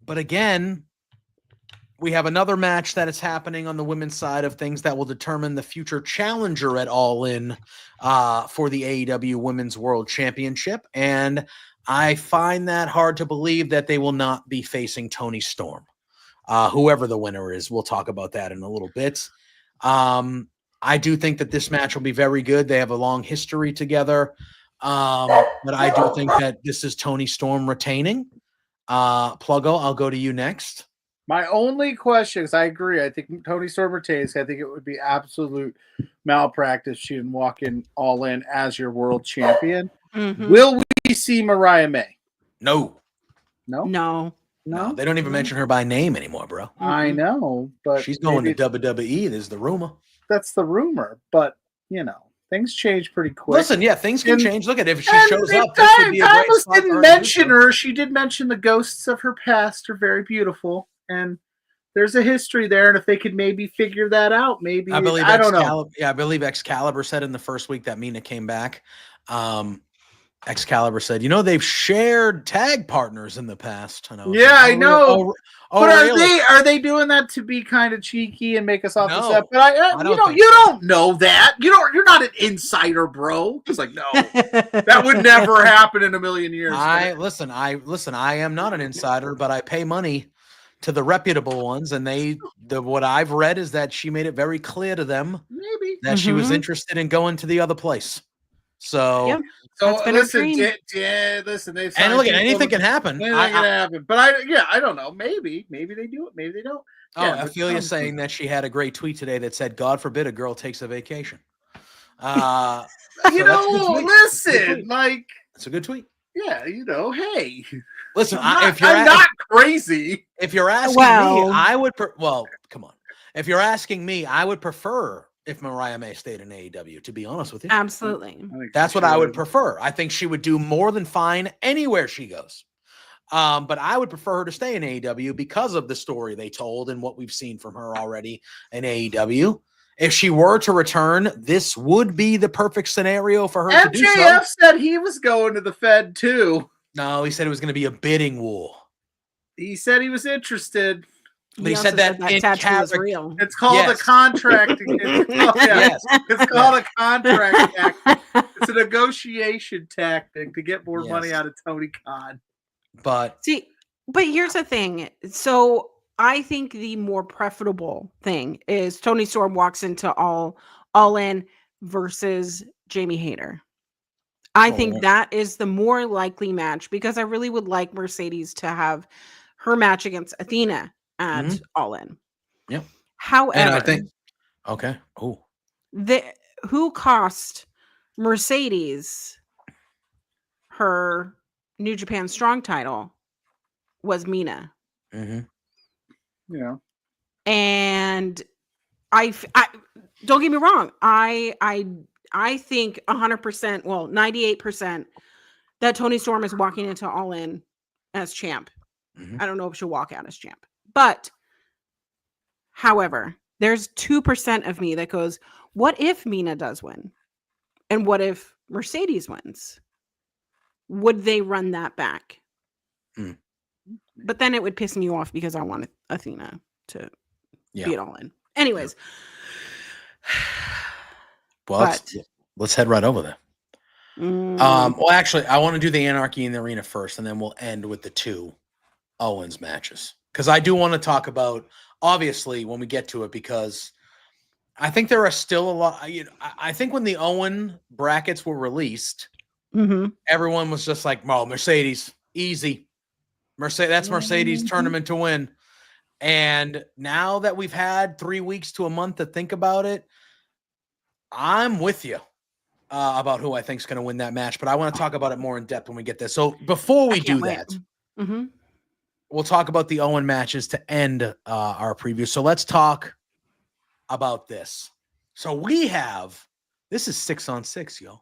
But again, we have another match that is happening on the women's side of things that will determine the future challenger at All In for the AEW Women's World Championship. And I find that hard to believe that they will not be facing Toni Storm. Whoever the winner is, we'll talk about that in a little bit. I do think that this match will be very good. They have a long history together. But I do think that this is Toni Storm retaining. Pluggo, I'll go to you next. My only question is, I agree. I think Toni Storm retains. I think it would be absolute malpractice. She didn't walk in All In as your world champion. Will we see Mariah May? No. They don't even mention her by name anymore, bro. I know, but she's going to WWE. There's the rumor. That's the rumor, but things change pretty quick. Listen, things can change. Look at if she shows up. Timeless didn't mention her. She did mention the ghosts of her past are very beautiful, and there's a history there. And if they could maybe figure that out, maybe I don't know. Yeah, I believe Excalibur said in the first week that Mina came back. Excalibur said, they've shared tag partners in the past. I know. But are they doing that to be kind of cheeky and make us off the set? But you don't know that. You're not an insider, bro. It's like, no, that would never happen in a million years. Listen, I am not an insider, but I pay money to the reputable ones, and what I've read is that she made it very clear to them that she was interested in going to the other place. So, listen. They've and look, anything can happen. Anything can happen. But I don't know. Maybe they do it. Maybe they don't. Ophelia saying that she had a great tweet today that said, "God forbid a girl takes a vacation." Listen, like it's a good tweet. Yeah, hey. Listen, I'm not crazy. If you're asking me, I would. Come on. If you're asking me, I would prefer if Mariah May stayed in AEW, to be honest with you. Absolutely. That's what I would prefer. I think she would do more than fine anywhere she goes. But I would prefer her to stay in AEW because of the story they told and what we've seen from her already in AEW. If she were to return, this would be the perfect scenario for her to do so. MJF said he was going to the Fed too. No, he said it was going to be a bidding war. He said he was interested. But he said that in tattoo is real. It's called a contract. It's called a contract tactic. It's a negotiation tactic to get more money out of Tony Khan. But here's the thing. So I think the more preferable thing is Tony Storm walks into all in versus Jamie Hayter. I think that is the more likely match because I really would like Mercedes to have her match against Athena at All In. Yep. However, and I think who cost Mercedes her New Japan Strong title was Mina. Yeah. And I don't get me wrong. I think 100%, well, 98% that Toni Storm is walking into All In as champ. I don't know if she'll walk out as champ. But, however, there's 2% of me that goes, what if Mina does win? And what if Mercedes wins? Would they run that back? But then it would piss me off because I want Athena to be it All In. Anyways. Well, let's head right over there. Well, actually, I want to do the Anarchy in the Arena first, and then we'll end with the 2 Owens matches. Because I do want to talk about, obviously, when we get to it, because I think there are still a lot. I think when the Owen brackets were released, everyone was just like, "Oh, Mercedes, easy. That's Mercedes' tournament to win." And now that we've had 3 weeks to a month to think about it, I'm with you about who I think is going to win that match. But I want to talk about it more in depth when we get there. So before we do that, we'll talk about the Owen matches to end our preview. So let's talk about this. So this is 6-on-6, yo.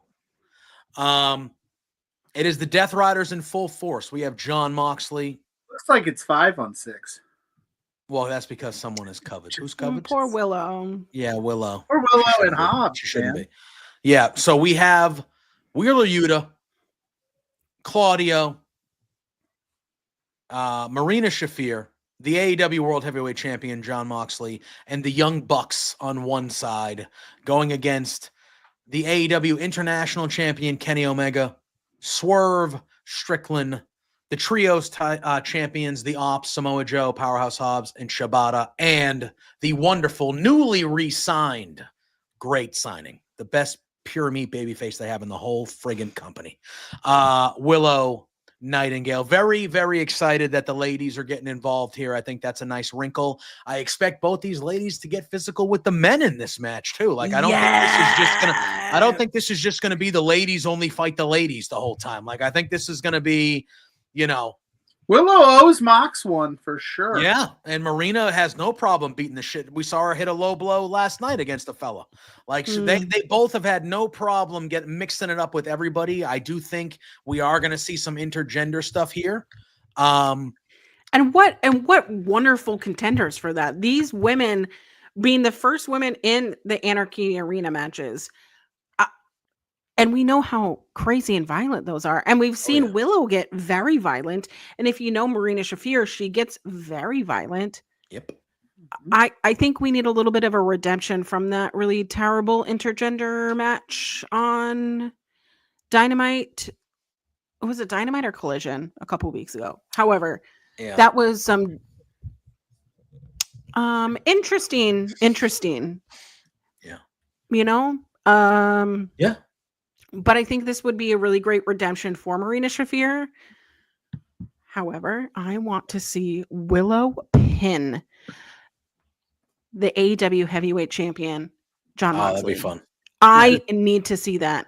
It is the Death Riders in full force. We have Jon Moxley. Looks like it's 5-on-6. Well, that's because someone is covered. Who's covered? Poor Willow. Yeah, Willow. Or Willow and Hobbs. She shouldn't be. Yeah, so we have Wheeler Yuta, Claudio, Marina Shafir, the AEW World Heavyweight Champion Jon Moxley, and the Young Bucks on one side going against the AEW International Champion Kenny Omega, Swerve Strickland, the Trios champions, the Ops, Samoa Joe, Powerhouse Hobbs, and Shibata, and the wonderful, newly re-signed, great signing, the best pure meat babyface they have in the whole friggin' company, Willow Nightingale. Very, very excited that the ladies are getting involved here. I think that's a nice wrinkle. I expect both these ladies to get physical with the men in this match too. Like, I don't think this is just gonna be the ladies only fight the ladies the whole time. Like, I think this is gonna be, Willow owes Mox one for sure. Yeah, and Marina has no problem beating the shit. We saw her hit a low blow last night against a fella. Like, they both have had no problem mixing it up with everybody. I do think we are going to see some intergender stuff here. And what wonderful contenders for that. These women being the first women in the Anarchy Arena matches. And we know how crazy and violent those are. And we've seen Willow get very violent. And if you know Marina Shafir, she gets very violent. Yep. I think we need a little bit of a redemption from that really terrible intergender match on Dynamite. Was it Dynamite or Collision a couple weeks ago? However, that was some interesting. Yeah. Yeah. But I think this would be a really great redemption for Marina Shafir. However, I want to see Willow pin the AEW Heavyweight Champion, Jon Moxley. That'd be fun. I need to see that.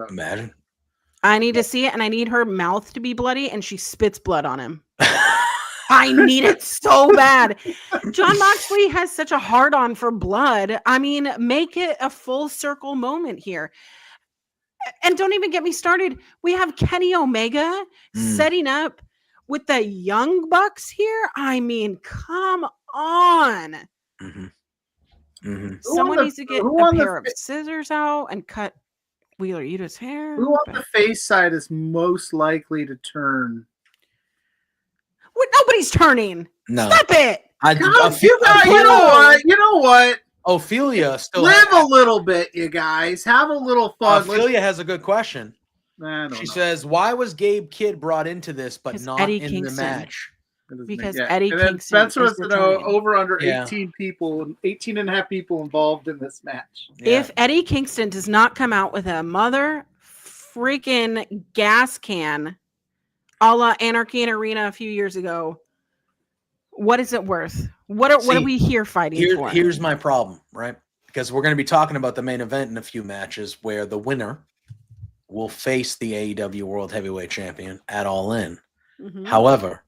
Imagine. I need to see it, and I need her mouth to be bloody, and she spits blood on him. I need it so bad. Jon Moxley has such a hard-on for blood. I mean, make it a full circle moment here. And don't even get me started. We have Kenny Omega setting up with the Young Bucks here. I mean, come on. Someone needs to get a pair of scissors out and cut Wheeler Yuta's hair. Who on the face side is most likely to turn? Nobody's turning. No. Stop it. You know what? Ophelia still live a little bit, you guys. Have a little fun. Ophelia has a good question. She says, "Why was Gabe Kidd brought into this, but not Eddie in Kingston. the match?" Because Eddie and then Kingston Spencer is wants to know returning. over under 18 people, 18 and a half people involved in this match. If Eddie Kingston does not come out with a mother freaking gas can, a la Anarchy in Arena a few years ago, what is it worth? What are we here fighting for? Here's my problem, right? Because we're going to be talking about the main event in a few matches where the winner will face the AEW World Heavyweight Champion at All In. However,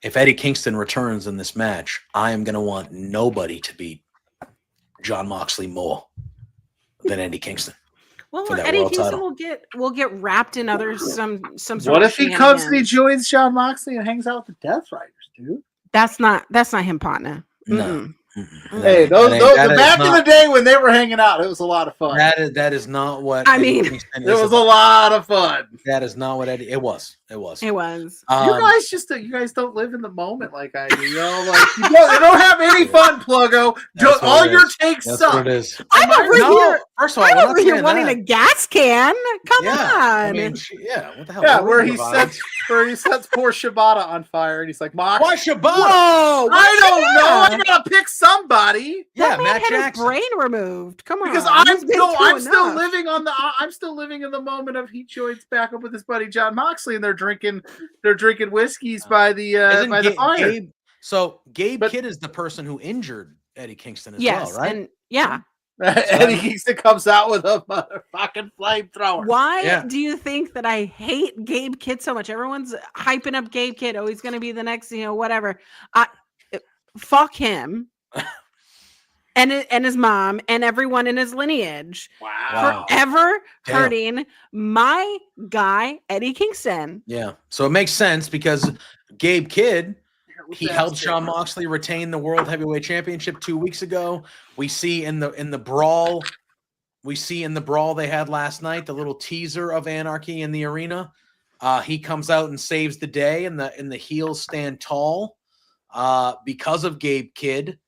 if Eddie Kingston returns in this match, I am going to want nobody to beat Jon Moxley more than Eddie Kingston. Well, Eddie Kingston will get wrapped in some sort What of if he comes and he joins Jon Moxley and hangs out with the Death Riders, dude? That's not him, partner. No. Hey, those back in the day when they were hanging out, it was a lot of fun. That is not what it was a lot of fun. That is not what Eddie. It was. You guys don't live in the moment like I do. You know, like you don't have any fun, Pluggo. All your takes suck. What it is. I'm over here. First of all, I'm over here wanting a gas can. Come on. I mean, what the hell? Yeah, where he sets poor Shibata on fire, and he's like, "Mox, why Shibata? Whoa! I don't know. I gotta pick somebody." That man had his brain removed. Come on, because I'm still living in the moment of he joins back up with his buddy Jon Moxley, and they're drinking whiskeys by the fire. Gabe Kidd is the person who injured Eddie Kingston as well, right? And yeah. Eddie Kingston comes out with a motherfucking flamethrower. Why do you think that I hate Gabe Kidd so much? Everyone's hyping up Gabe Kidd. Oh, he's going to be the next, whatever. Fuck him. And his mom and everyone in his lineage. Wow. Forever hurting my guy, Eddie Kingston. Yeah. So it makes sense because Gabe Kidd, he helped Jon Moxley retain the World Heavyweight Championship 2 weeks ago. We see in the brawl they had last night, the little teaser of Anarchy in the arena. He comes out and saves the day, and the heels stand tall because of Gabe Kidd.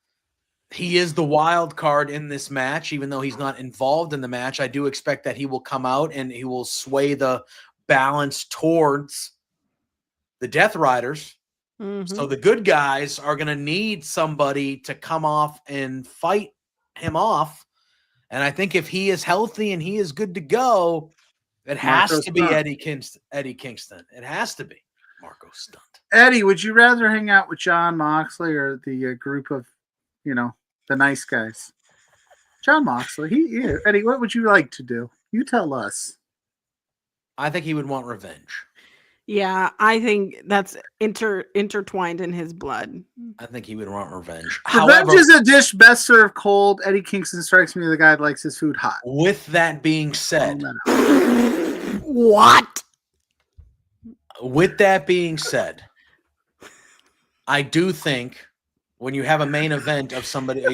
He is the wild card in this match, even though he's not involved in the match. I do expect that he will come out and he will sway the balance towards the Death Riders. So the good guys are going to need somebody to come off and fight him off. And I think if he is healthy and he is good to go, it has to be Eddie Kingston. It has to be Marco Stunt. Eddie, would you rather hang out with Jon Moxley or the group of, the nice guys? Jon Moxley. Eddie, what would you like to do? You tell us. I think he would want revenge. Yeah, I think that's intertwined in his blood. I think he would want revenge. Revenge is a dish best served cold. Eddie Kingston strikes me as a guy that likes his food hot. With that being said, what? With that being said, I do think when you have a main event of somebody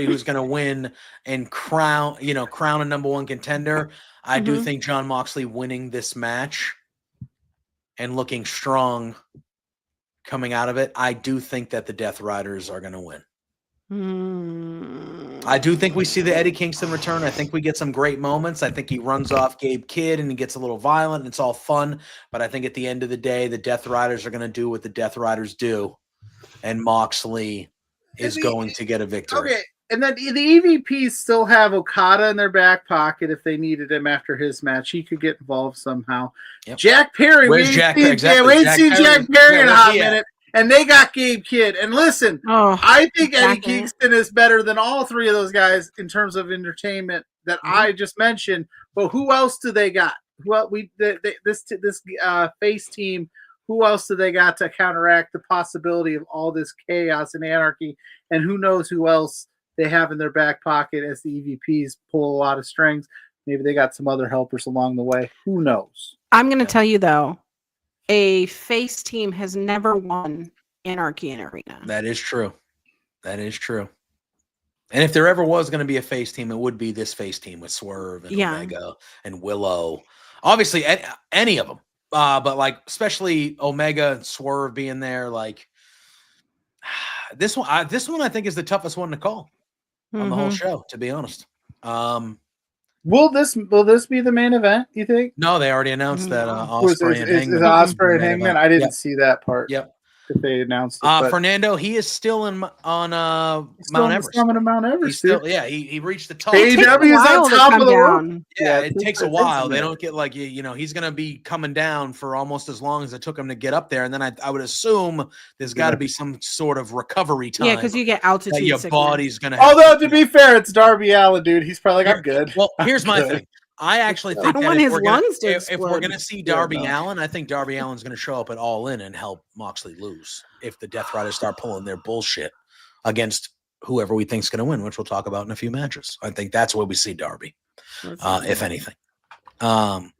who's going to win and crown a number one contender, I do think Jon Moxley winning this match and looking strong coming out of it, I do think that the Death Riders are going to win. I do think we see the Eddie Kingston return. I think we get some great moments. I think he runs off Gabe Kidd and he gets a little violent and it's all fun. But I think at the end of the day, the Death Riders are going to do what the Death Riders do. And Moxley is going to get a victory. Okay. And then the EVPs still have Okada in their back pocket if they needed him after his match. He could get involved somehow. Yep. Jack Perry. Where's Jack Perry? We ain't seen Jack Perry in a hot minute. And they got Gabe Kidd. And listen, I think Eddie Kingston is better than all three of those guys in terms of entertainment that I just mentioned. But who else do they got? This face team. Who else do they got to counteract the possibility of all this chaos and anarchy? And who knows who else they have in their back pocket as the EVPs pull a lot of strings. Maybe they got some other helpers along the way. Who knows? I'm going to tell you, though, a face team has never won Anarchy in Arena. That is true. And if there ever was going to be a face team, it would be this face team with Swerve and Omega and Willow. Obviously, any of them. But especially Omega and Swerve being there, this one I think is the toughest one to call on the whole show, to be honest. Will this be the main event, you think? No, they already announced that Ospreay and Hangman. Ospreay and Hangman? I didn't see that part. Yep. If they announced it. Fernando, he is still on Mount Everest. Mount Everest. He's still, he reached the top. AEW is on top of the world. Yeah, it takes a while. They don't get like he's gonna be coming down for almost as long as it took him to get up there, and then I would assume there's got to be some sort of recovery time. Yeah, because you get altitude. Your body's gonna. Although to be fair, it's Darby Allin, dude. He's probably like, I'm good. Well, here's my thing. I actually think that if we're going to see Darby Allin, I think Darby Allin's going to show up at All In and help Moxley lose if the Death Riders start pulling their bullshit against whoever we think's going to win, which we'll talk about in a few matches. I think that's where we see Darby, if anything. All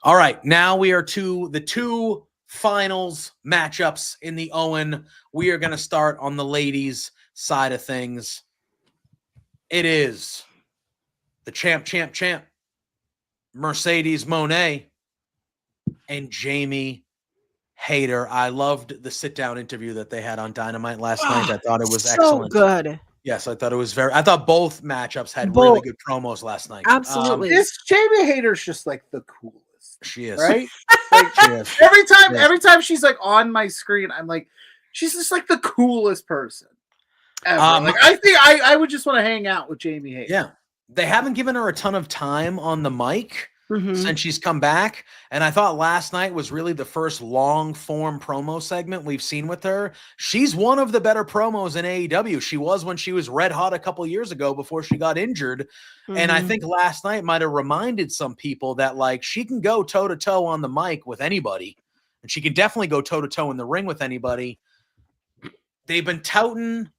right, now we are to the two finals matchups in the Owen. We are going to start on the ladies' side of things. It is the champ, Mercedes Moné and Jamie Hayter. I loved the sit-down interview that they had on Dynamite last night. I thought it was excellent. Good. Yes, I thought it was I thought both matchups had really good promos last night. Absolutely. This Jamie Hayter's just like the coolest. She is. Right? Like, she is. Every time she's like on my screen, I'm like, she's just like the coolest person ever. I think I would just want to hang out with Jamie Hayter. Yeah. They haven't given her a ton of time on the mic since she's come back. And I thought last night was really the first long form promo segment we've seen with her. She's one of the better promos in AEW. She was when she was red hot a couple years ago before she got injured. And I think last night might have reminded some people that like she can go toe to toe on the mic with anybody. And she can definitely go toe to toe in the ring with anybody. They've been touting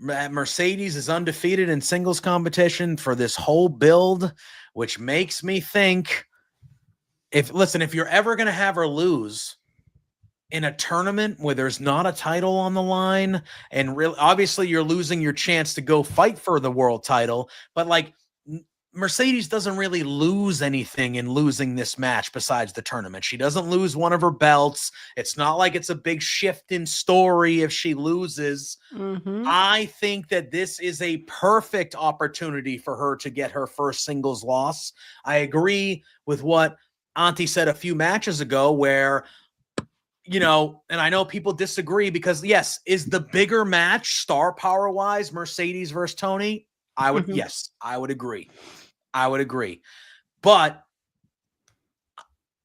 Mercedes is undefeated in singles competition for this whole build, which makes me think if you're ever going to have her lose in a tournament where there's not a title on the line, and really, obviously you're losing your chance to go fight for the world title, but like Mercedes doesn't really lose anything in losing this match besides the tournament. She doesn't lose one of her belts. It's not like it's a big shift in story if she loses. I think that this is a perfect opportunity for her to get her first singles loss. I agree with what Auntie said a few matches ago where, and I know people disagree because, yes, is the bigger match star power-wise Mercedes versus Tony? I would agree. I would agree. But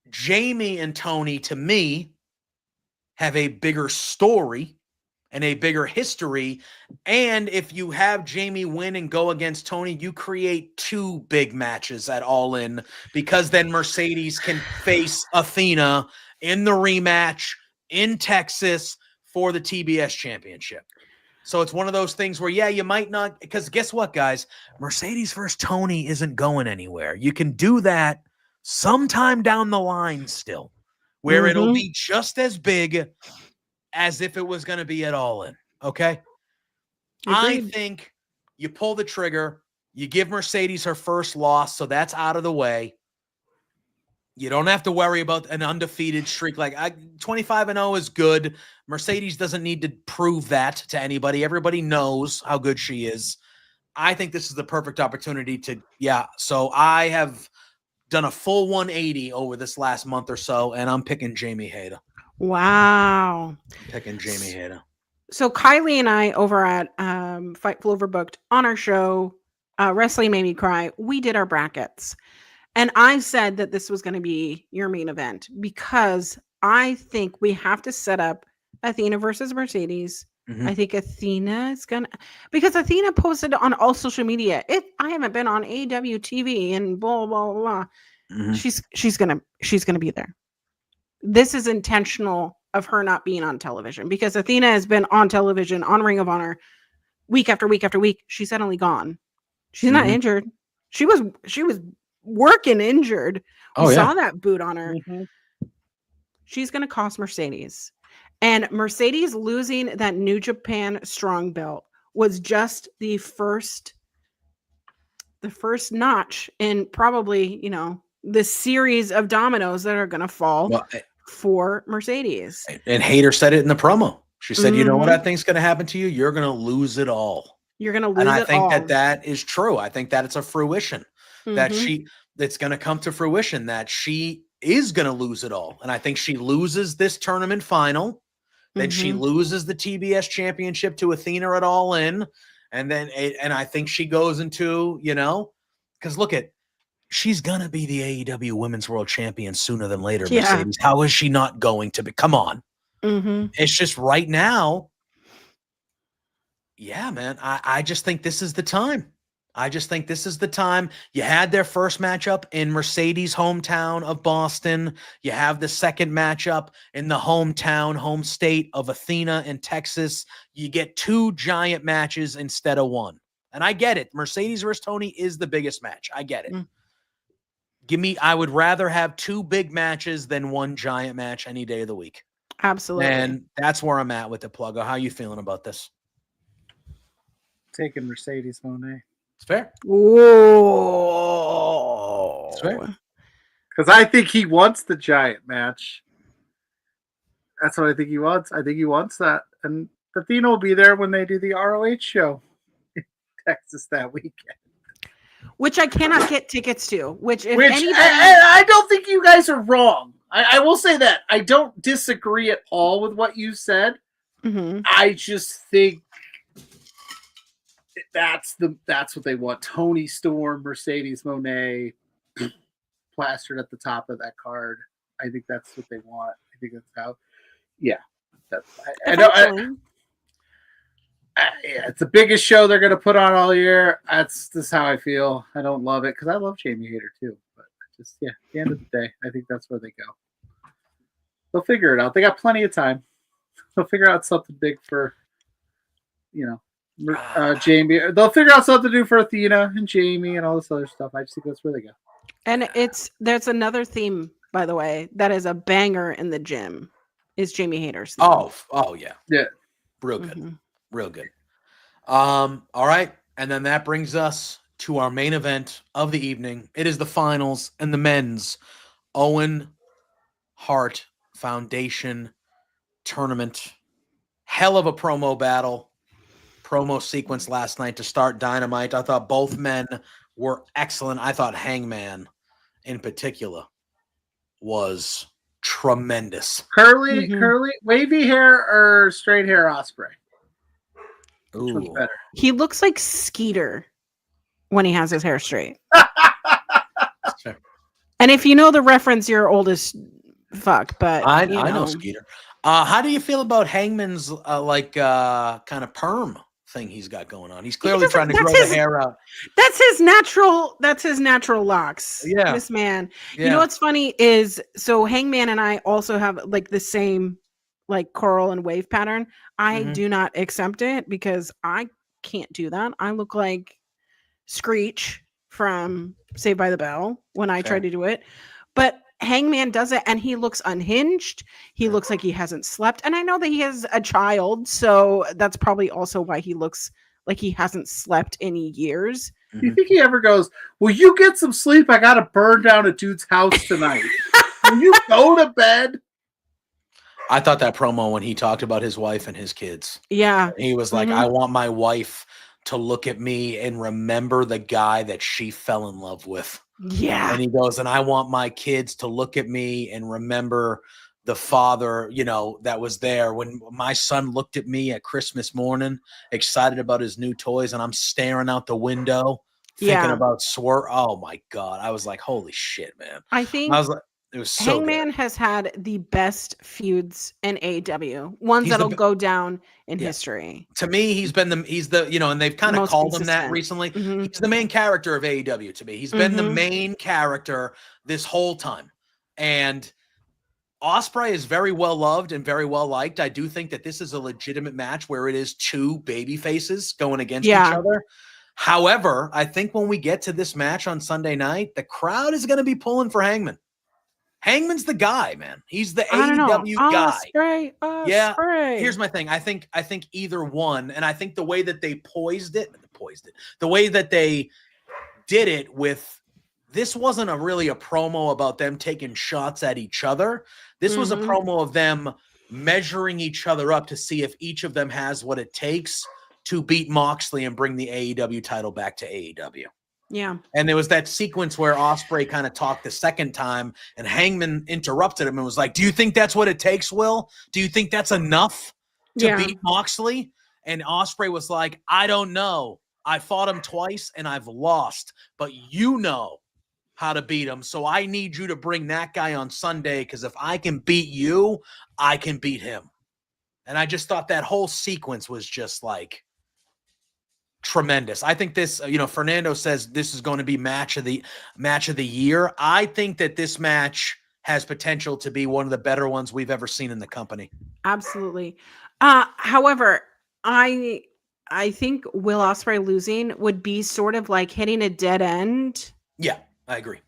Jamie and Tony, to me, have a bigger story and a bigger history. And if you have Jamie win and go against Tony, you create two big matches at All In because then Mercedes can face Athena in the rematch in Texas for the TBS championship. So it's one of those things where, you might not, because guess what, guys? Mercedes versus Tony isn't going anywhere. You can do that sometime down the line still, where it'll be just as big as if it was going to be at All In. Okay? I think you pull the trigger, you give Mercedes her first loss, so that's out of the way. You don't have to worry about an undefeated streak. Like 25-0 is good. Mercedes doesn't need to prove that to anybody. Everybody knows how good she is. I think this is the perfect opportunity to, So I have done a full 180 over this last month or so, and I'm picking Jamie Hayter. Wow. I'm picking Jamie Hayter. So Kylie and I over at Fightful Overbooked on our show, Wrestling Made Me Cry, we did our brackets. And I said that this was going to be your main event because I think we have to set up Athena versus Mercedes. I think Athena is going to, because Athena posted on all social media, I haven't been on AEW TV and blah, blah, blah. She's going to be there. This is intentional of her not being on television because Athena has been on television on Ring of Honor week after week after week. She's suddenly gone. She's not injured. She was working injured. We saw that boot on her. She's going to cost Mercedes. And Mercedes losing that New Japan strong belt was just the first notch in probably, the series of dominoes that are going to fall for Mercedes. And Hayter said it in the promo. She said, you know what I think's going to happen to you? You're going to lose it all. You're going to lose and it all. I think that is true. I think that it's a fruition that's going to come to fruition, that she is going to lose it all. And I think she loses this tournament final. Then she loses the TBS championship to Athena at All In. And then, and I think she goes into, because look she's going to be the AEW Women's World Champion sooner than later, Mercedes. How is she not going to be? Come on. It's just right now. Yeah, man. I just think this is the time. You had their first matchup in Mercedes' hometown of Boston. You have the second matchup in the home state of Athena in Texas. You get 2 giant matches instead of 1. And I get it. Mercedes versus Tony is the biggest match. I get it. I would rather have 2 big matches than 1 giant match any day of the week. Absolutely. And that's where I'm at with the Pluggo. How are you feeling about this? Taking Mercedes Moné. It's fair. Whoa. It's fair. Because I think he wants the giant match. That's what I think he wants. I think he wants that. And Athena will be there when they do the ROH show in Texas that weekend. Which I cannot get tickets to. I don't think you guys are wrong. I will say that. I don't disagree at all with what you said. I just think that's what they want. Tony Storm, Mercedes Moné, plastered at the top of that card. I think that's what they want. I think that's how. Yeah, it's the biggest show they're going to put on all year. That's just how I feel. I don't love it because I love Jamie Hayter too. But just at the end of the day, I think that's where they go. They'll figure it out. They got plenty of time. They'll figure out something big for, Jamie. They'll figure out something to do for Athena and Jamie and all this other stuff. I just think that's where they go. And there's another theme, by the way, that is a banger in the gym. Is Jamie Hayter's theme. Oh yeah. Real good. Real good. All right. And then that brings us to our main event of the evening. It is the finals and the men's Owen Hart Foundation tournament. Hell of a promo sequence last night to start Dynamite. I thought both men were excellent. I thought Hangman in particular was tremendous. Curly, wavy hair or straight hair Osprey? Which one's better? He looks like Skeeter when he has his hair straight. And if you know the reference, you're old as fuck. But I know Skeeter. How do you feel about Hangman's kind of perm thing he's got going on? He's clearly trying to grow the hair out. That's his natural locks. Yeah. This man. Yeah. You know what's funny is Hangman and I also have like the same curl and wave pattern. I do not accept it because I can't do that. I look like Screech from Saved by the Bell when I try to do it. But Hangman does it and he looks unhinged. He looks like he hasn't slept. And I know that he has a child, so that's probably also why he looks like he hasn't slept in years. Do you think he ever goes, will you get some sleep? I got to burn down a dude's house tonight. Will you go to bed? I thought that promo when he talked about his wife and his kids. Yeah. He was like, I want my wife to look at me and remember the guy that she fell in love with. Yeah. And he goes, and I want my kids to look at me and remember the father, that was there when my son looked at me at Christmas morning, excited about his new toys, and I'm staring out the window thinking about Swerve. Oh my God. I was like, holy shit, man. I think it was so Hangman good. has had the best feuds in AEW, ones that'll go down in history. To me, he's the and they've kind of called him that recently. Mm-hmm. He's the main character of AEW to me. He's been the main character this whole time. And Ospreay is very well loved and very well liked. I do think that this is a legitimate match where it is 2 baby faces going against each other. However, I think when we get to this match on Sunday night, the crowd is going to be pulling for Hangman. Hangman's the guy, man. He's the AEW guy. Ospreay. Here's my thing. I think either one, and I think the way that they the way that they did it with this wasn't really a promo about them taking shots at each other. This was a promo of them measuring each other up to see if each of them has what it takes to beat Moxley and bring the AEW title back to AEW. Yeah. And there was that sequence where Ospreay kind of talked the second time and Hangman interrupted him and was like, do you think that's what it takes, Will? Do you think that's enough to beat Moxley? And Ospreay was like, I don't know. I fought him twice and I've lost, but you know how to beat him. So I need you to bring that guy on Sunday, because if I can beat you, I can beat him. And I just thought that whole sequence was just like tremendous. I think this, Fernando says this is going to be match of the year. I think that this match has potential to be one of the better ones we've ever seen in the company. Absolutely. However, I think Will Ospreay losing would be sort of like hitting a dead end. Yeah, I agree.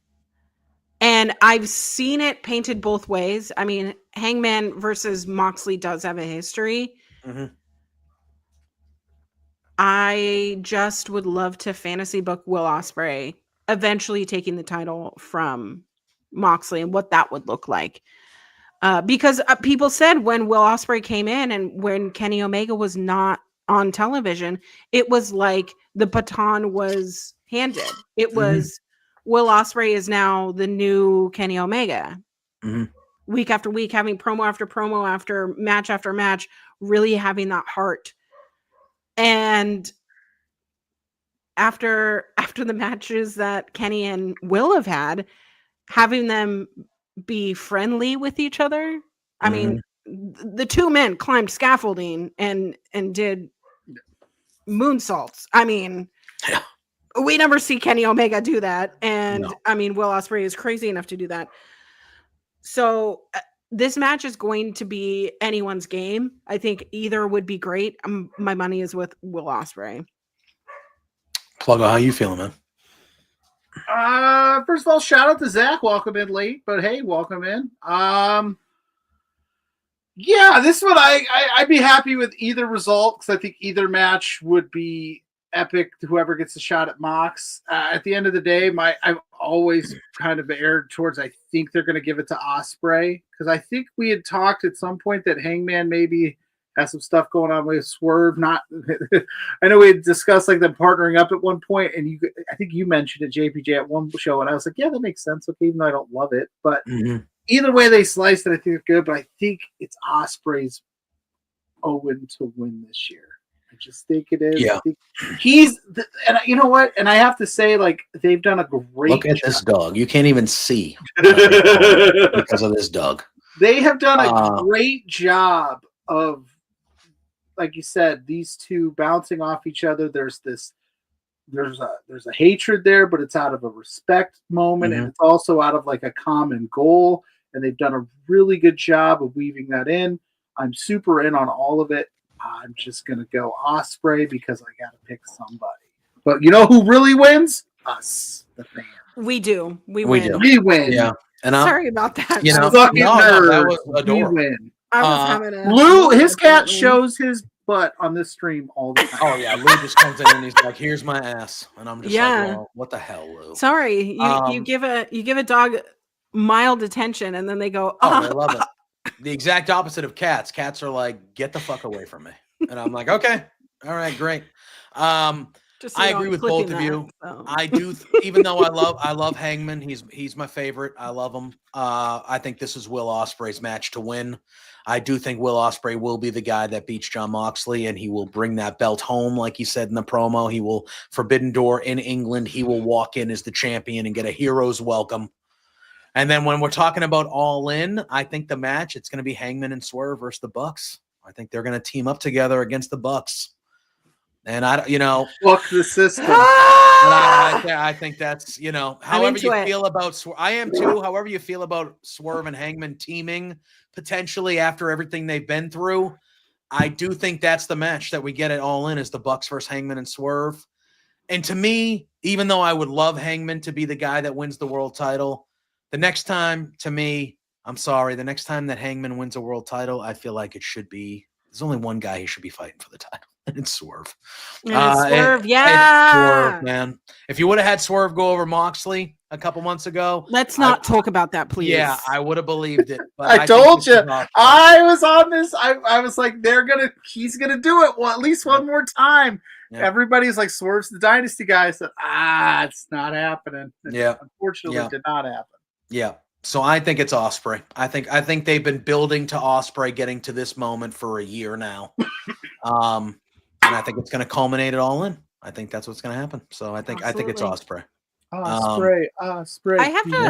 And I've seen it painted both ways. I mean, Hangman versus Moxley does have a history. Mm-hmm. I just would love to fantasy book Will Ospreay eventually taking the title from Moxley and what that would look like. Because people said when Will Ospreay came in and when Kenny Omega was not on television, it was like the baton was handed. It was Will Ospreay is now the new Kenny Omega. Mm-hmm. Week after week, having promo after match, really having that heart. And after the matches that Kenny and Will have had, having them be friendly with each other. I mean, the two men climbed scaffolding and did moonsaults. I mean, we never see Kenny Omega do that. And I mean, Will Ospreay is crazy enough to do that. So this match is going to be anyone's game. I think either would be great. My money is with Will Ospreay. Pluggo, how you feeling, man? First of all, shout out to Zach. Welcome in late, but hey, welcome in. Yeah, this one I'd be happy with either result, because I think either match would be epic to whoever gets a shot at Mox. At the end of the day, I've always kind of erred towards I think they're going to give it to Ospreay, because I think we had talked at some point that Hangman maybe has some stuff going on with Swerve. Not, I know we had discussed like them partnering up at one point, and I think you mentioned it, JPJ, at one show, and I was like, yeah, that makes sense. Okay, even though I don't love it, but either way they sliced it, I think it's good. But I think it's Ospreay's Owen to win this year. I just think it is. Yeah, and you know what? And I have to say, like, they've done a great. Look at this dog. You can't even see because of this dog. They have done a great job of, like you said, these two bouncing off each other. There's a hatred there, but it's out of a respect moment, and it's also out of like a common goal. And they've done a really good job of weaving that in. I'm super in on all of it. I'm just gonna go Ospreay because I gotta pick somebody. But you know who really wins? Us, the fans. We do. We win. We win. Yeah. And sorry about that. You know, that was adorable. We win. I was having a Lou, his cat shows his butt on this stream all the time. Oh yeah, Lou just comes in and he's like, "Here's my ass," and I'm just like, well, "What the hell, Lou?" Sorry, you give a dog mild attention, and then they go, "Oh, I love it." The exact opposite of cats. Cats are like, "Get the fuck away from me," and I'm like, "Okay, all right, great." Just so I agree with both of you. So. I do, even though I love Hangman. He's my favorite. I love him. I think this is Will Ospreay's match to win. I do think Will Ospreay will be the guy that beats Jon Moxley, and he will bring that belt home, like he said in the promo. He will Forbidden Door in England. He will walk in as the champion and get a hero's welcome. And then when we're talking about All In, I think the match, it's going to be Hangman and Swerve versus the Bucks. I think they're going to team up together against the Bucks. And fuck the system. I think that's, however you feel about Swerve. I am too. However you feel about Swerve and Hangman teaming potentially after everything they've been through, I do think that's the match that we get at All In is the Bucks versus Hangman and Swerve. And to me, even though I would love Hangman to be the guy that wins the world title, the next time, to me, I'm sorry, the next time that Hangman wins a world title, I feel like it should be, there's only one guy who should be fighting for the title, and it's Swerve. Swerve, yeah. Swerve, man. If you would have had Swerve go over Moxley, a couple months ago. Let's not talk about that, please. Yeah, I would have believed it. But I told you. I was on this. I was like, he's gonna do it at least one more time. Yeah. Everybody's like, Swerve's the Dynasty guy. I said, it's not happening. Unfortunately, it did not happen. Yeah. So I think it's Ospreay. I think they've been building to Ospreay getting to this moment for a year now. And I think it's going to culminate it all in. I think that's what's going to happen. So I think it's Ospreay. Ospreay. I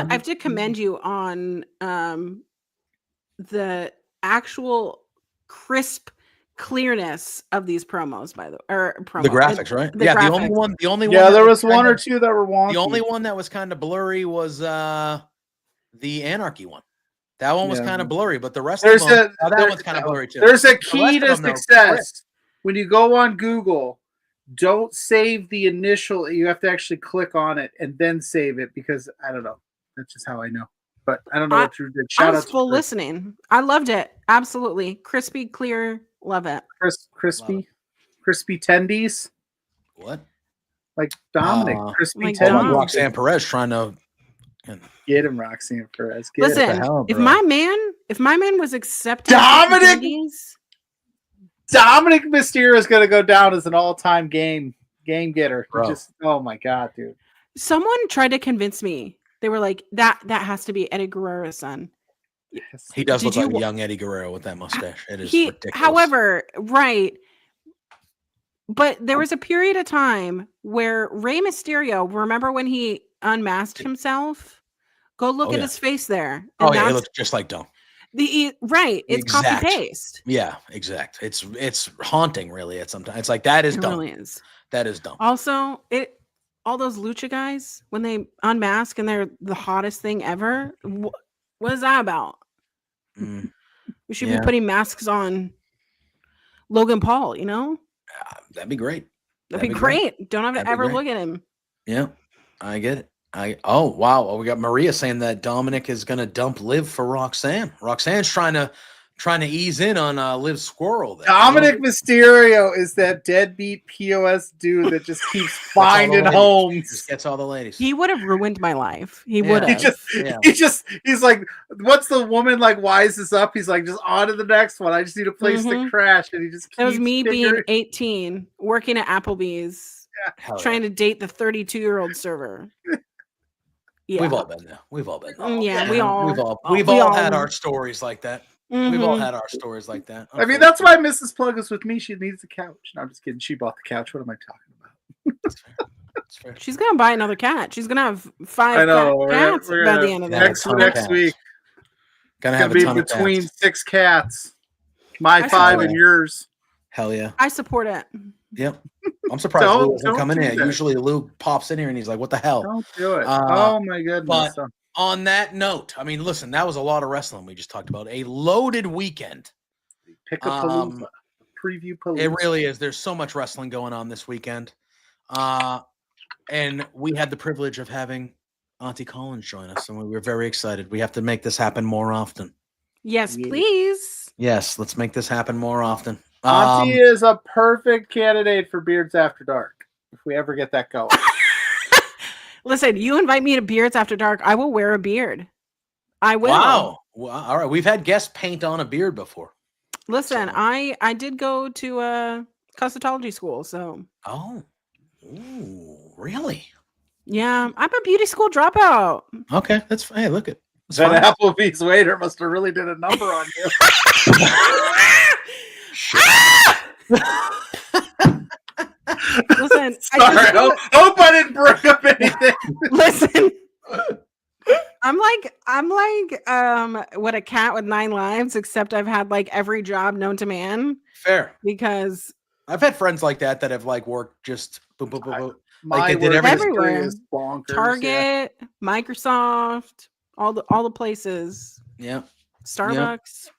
have to commend you on the actual crisp clearness of these promos, the graphics, right? The graphics. the only one. Yeah, there was one or two that were wonky. The only one that was kind of blurry was the Anarchy one. That one was kind of blurry, but the rest of them, that one's kind of blurry too. There's a key to success. When you go on Google, don't save the initial. You have to actually click on it and then save it, because I don't know. That's just how I know. But I don't know what you did. Shout out to full listening. I loved it. Absolutely. Crispy, clear. Love it. Crispy tendies. What? Like Dominic. Crispy tendies. Like Roxanne Perez trying to get him, Roxanne Perez. Listen, if my man was accepting Dominic Mysterio is going to go down as an all-time game getter. Oh my god, dude. Someone tried to convince me. They were like, that has to be Eddie Guerrero's son. Yes. He does look like a young Eddie Guerrero with that mustache. It is ridiculous. However, right. But there was a period of time where Rey Mysterio, remember when he unmasked himself? Go look at his face there. And he looks just like Dom. It's copy paste. Yeah, exact. It's haunting, really. It's like that is dumb. Really is. That is dumb. Also, all those lucha guys, when they unmask and they're the hottest thing ever, what is that about? We should be putting masks on Logan Paul, you know? That'd be great. That'd be great. Don't have to ever look at him. Yeah, I get it. Wow. We got Maria saying that Dominic is going to dump Liv for Roxanne. Roxanne's trying to ease in on Liv Squirrel. Dominic Mysterio is that deadbeat POS dude that just keeps finding homes. Just gets all the ladies. He would have ruined my life. He would have. He's like, what's the woman like? Why is this up? He's like, just on to the next one. I just need a place to crash. And he just keeps. That was me being 18, working at Applebee's, trying to date the 32-year-old server. Yeah. We've all been there. We've all had our stories like that. We've all had our stories like that. I mean, that's why Mrs. Plug is with me. She needs a couch. No, I'm just kidding. She bought the couch. What am I talking about? That's fair. She's gonna buy another cat. She's gonna have 5 cats by the end of that. Next week. Gonna have be between 6 cats. My 5 and yours. Hell yeah. I support it. Yep. I'm surprised Lou isn't coming in. Usually Lou pops in here and he's like, what the hell? Don't do it. Oh my goodness. But on that note, I mean, listen, that was a lot of wrestling we just talked about. A loaded weekend. Pick up Palooza. Preview Palooza. It really is. There's so much wrestling going on this weekend. And we had the privilege of having Auntie Collins join us, and we were very excited. We have to make this happen more often. Yes, please. Yes, let's make this happen more often. Auntie is a perfect candidate for Beards After Dark, if we ever get that going. Listen, you invite me to Beards After Dark, I will wear a beard. I will. Wow. Well, all right. We've had guests paint on a beard before. Listen, I did go to a cosmetology school, so. Oh. Ooh, really? Yeah, I'm a beauty school dropout. Okay, that's fine. Hey, look at that Applebee's waiter must have really did a number on you. Listen, sorry, hope I didn't bring up anything. Listen, I'm like what, a cat with 9 lives, except I've had like every job known to man. Fair, because I've had friends like that have like worked just boom, boom, boom, boom. Like they did everywhere. Bonkers, Target, Microsoft, all the places. Yeah, Starbucks.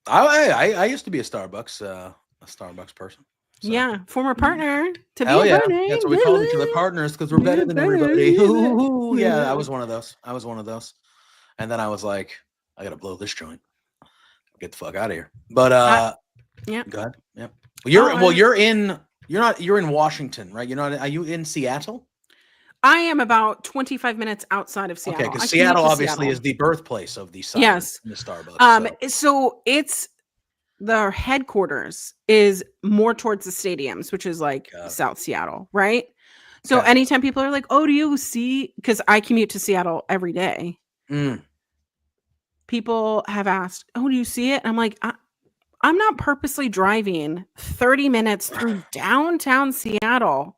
Yeah. I used to be a Starbucks person. So. Yeah, former partner to Hell be a partner. That's what we called each other, partners, because we're better than everybody. Yeah, I was one of those. And then I was like, I gotta blow this joint. Get the fuck out of here. But yeah. Go ahead. Yeah. You're in Washington, right? Are you in Seattle? I am about 25 minutes outside of Seattle. Okay, because Seattle obviously is the birthplace of the Sun. Yes. And the Starbucks. So it's the headquarters is more towards the stadiums, which is like South Seattle, right? So anytime people are like, "Oh, do you see?" Because I commute to Seattle every day. People have asked, "Oh, do you see it?" And I'm like, I'm not purposely driving 30 minutes through downtown Seattle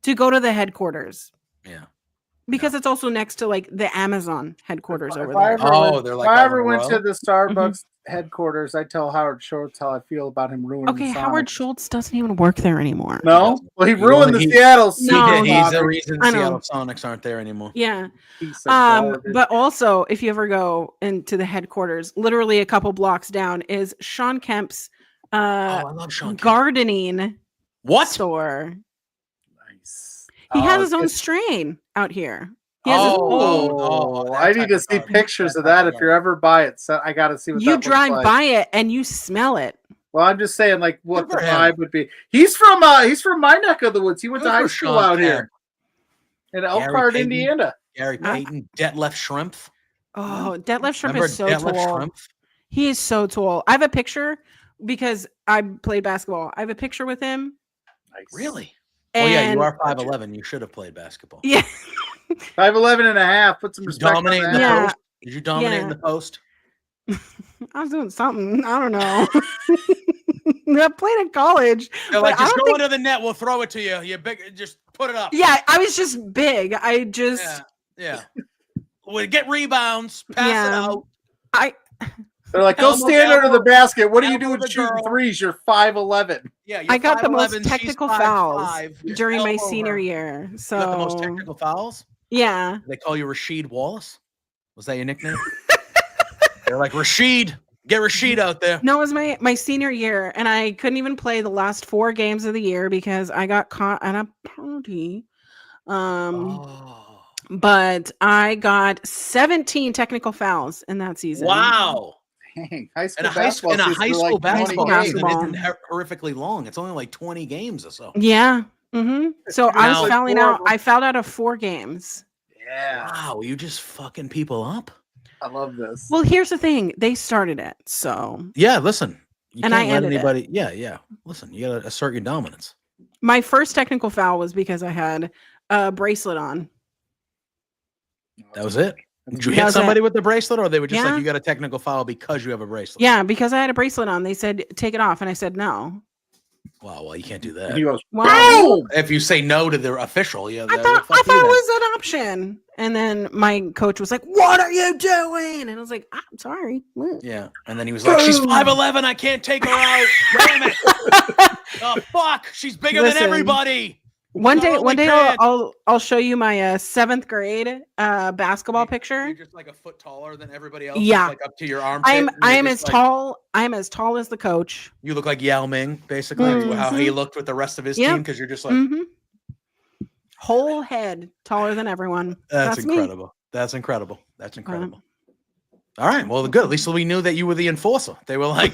to go to the headquarters. Yeah. Because it's also next to like the Amazon headquarters over there. They're like if I ever went to the Starbucks headquarters, I tell Howard Schultz how I feel about him ruining the Sonics. Howard Schultz doesn't even work there anymore. No? Well, he ruined the Seattle Sonics. No, he's the reason Seattle Sonics aren't there anymore. Yeah. But also, if you ever go into the headquarters, literally a couple blocks down is Sean Kemp's I love Sean Kemp. gardening store. Nice. He has his own strain out here. He has I need to see pictures of that if you're ever by it. So I got to see what you drive by it and you smell it. Well, I'm just saying, like, what the vibe would be. He's from my neck of the woods. He went to high school out here in Elkhart, Indiana. Gary Payton, Detlef Schrempf. Oh, Detlef Schrempf is so tall. He is so tall. I have a picture because I played basketball. I have a picture with him. Nice. Really? And yeah, you are 5'11". You should have played basketball. Yeah. 5'11 and a half. Put some respect on that. The post? Did you dominate in the post? I was doing something. I don't know. I played in college. They're like, just go into the net. We'll throw it to you. You big, just put it up. Yeah, I was just big. I just We get rebounds. Pass it out. They're like, go stand under the basket. What are you doing shooting threes? You're 5'11. Yeah, I got the most technical fouls during my senior year. So you got the most technical fouls? Yeah. They call you Rasheed Wallace? Was that your nickname? They're like, Rasheed, get Rasheed out there. No, it was my senior year, and I couldn't even play the last 4 games of the year because I got caught at a party. But I got 17 technical fouls in that season. Wow. Dang, high school basketball season isn't horrifically long. It's only like 20 games or so. Yeah. So I was fouling out. I fouled out of 4 games. Yeah. Wow, you just fucking people up. I love this. Well, here's the thing. They started it. So yeah, listen. You and can't I let ended anybody. it. Yeah. Listen, you gotta assert your dominance. My first technical foul was because I had a bracelet on. That was it. Did you hit somebody with the bracelet, or they were just like, you got a technical foul because you have a bracelet? Yeah, because I had a bracelet on. They said, take it off. And I said, no. Wow, well, you can't do that. And he goes, well, if you say no to the official, I thought it was an option. And then my coach was like, what are you doing? And I was like, I'm sorry. Yeah. And then he was like, she's 5'11". I can't take her out. Damn it. Oh, fuck. She's bigger than everybody. One day I'll show you my 7th grade basketball picture. You're just like a foot taller than everybody else. Yeah, like up to your armpit. I'm as tall as the coach. You look like Yao Ming, basically. How he looked with the rest of his team, because you're just like whole head taller than everyone. That's incredible. Me. That's incredible. All right, well, good. At least we knew that you were the enforcer. They were like,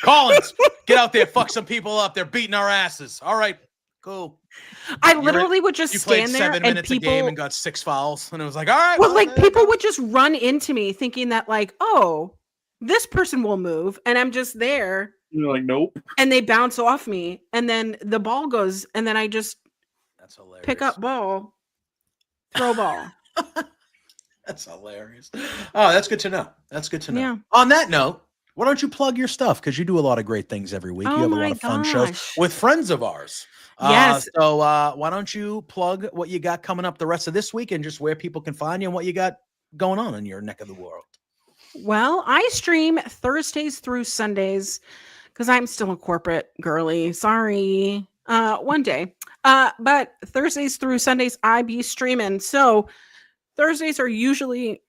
Collins, get out there, fuck some people up. They're beating our asses. All right, cool. I literally would just stand there 7 minutes and people a game and got 6 fouls, and it was like, all right. Well, like people would just run into me thinking that like, oh, this person will move, and I'm just there. You're like, nope. And they bounce off me, and then the ball goes, and then I just pick up ball, throw ball. That's hilarious. Oh, that's good to know. Yeah. On that note, why don't you plug your stuff? Because you do a lot of great things every week. You have a lot of fun shows with friends of ours. Yes. So why don't you plug what you got coming up the rest of this week and just where people can find you and what you got going on in your neck of the world? Well, I stream Thursdays through Sundays because I'm still a corporate girly. Sorry. One day. But Thursdays through Sundays, I be streaming. So Thursdays are usually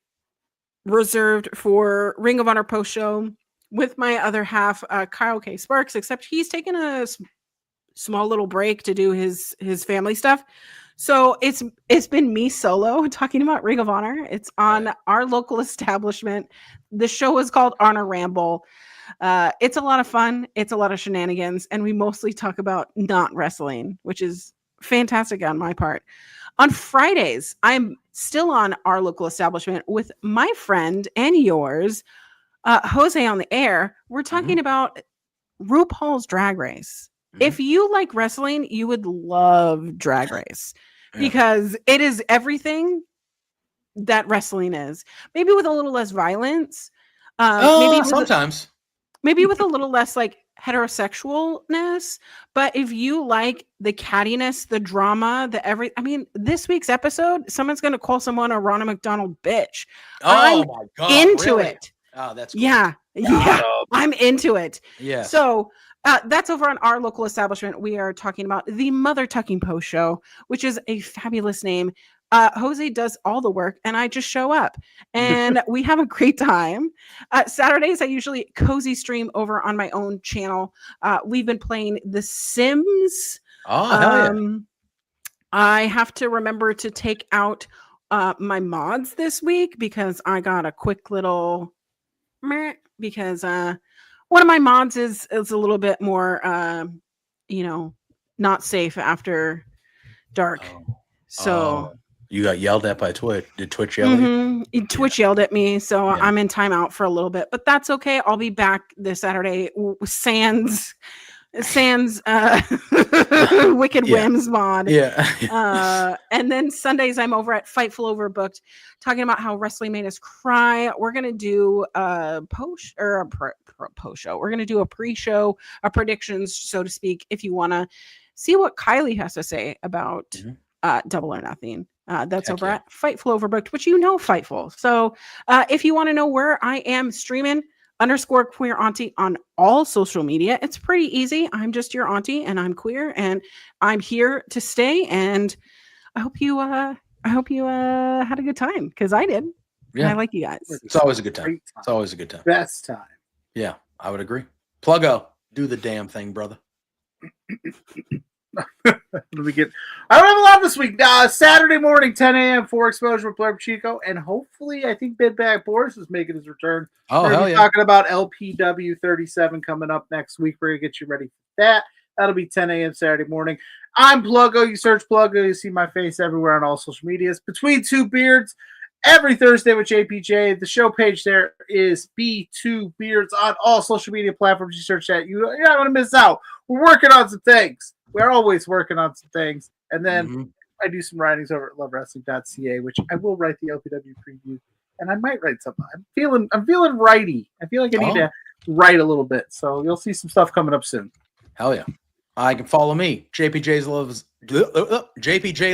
reserved for Ring of Honor post show with my other half, Kyle K. Sparks, except he's taking a small little break to do his family stuff. So it's been me solo talking about Ring of Honor. It's on our local establishment. The show is called Honor Ramble. It's a lot of fun. It's a lot of shenanigans, and we mostly talk about not wrestling, which is fantastic on my part. On Fridays, I'm still on Our Local Establishment with my friend and yours, Jose on the air. We're talking about RuPaul's Drag Race. If you like wrestling, you would love Drag Race because it is everything that wrestling is. Maybe with a little less violence. Maybe with a little less like heterosexualness. But if you like the cattiness, the drama, this week's episode, someone's going to call someone a Ronald McDonald bitch. Oh my God. Into it. Oh, that's cool. Yeah. I'm into it. Yeah. So that's over on Our Local Establishment. We are talking about the Mother Tucking Post Show, which is a fabulous name. Jose does all the work and I just show up and we have a great time. Saturdays, I usually cozy stream over on my own channel. We've been playing The Sims. Hell yeah. I have to remember to take out my mods this week because I got a quick little because one of my mods is a little bit more not safe after dark. So you got yelled at by Twitch. Did Twitch yell at you? Twitch yelled at me, so I'm in timeout for a little bit, but that's okay. I'll be back this Saturday. Sans Wicked Whims mod. And then Sundays I'm over at Fightful Overbooked talking about how wrestling made us cry. We're gonna do a post or a post show. We're gonna do a pre-show, a predictions, so to speak, if you want to see what Kylie has to say about Double or Nothing. That's over at Fightful Overbooked, which Fightful. So if you want to know where I am streaming, _queer auntie on all social media, it's pretty easy. I'm just your auntie and I'm queer and I'm here to stay. And I hope you had a good time because I did. Yeah. And I like you guys. It's always a good time. It's always a good time. Best time. Yeah, I would agree. PLUGGO, do the damn thing, brother. I don't have a lot this week. Saturday morning, 10 a.m. for Exposure with Blair Pacheco, and hopefully, I think Big Bag Boris is making his return. Oh, hell yeah! Talking about LPW 37 coming up next week. We're gonna get you ready for that. That'll be 10 a.m. Saturday morning. I'm PLUGGO. You search PLUGGO, you see my face everywhere on all social medias. Between Two Beards, every Thursday with JPJ. The show page there is B2 Beards on all social media platforms. You search that. You're not gonna miss out. We're working on some things. We're always working on some things. And then I do some writings over at LoveWrestling.ca, which I will write the LPW preview. And I might write something. I'm feeling righty. I feel like I need to write a little bit. So you'll see some stuff coming up soon. Hell yeah. I can follow me. JPJ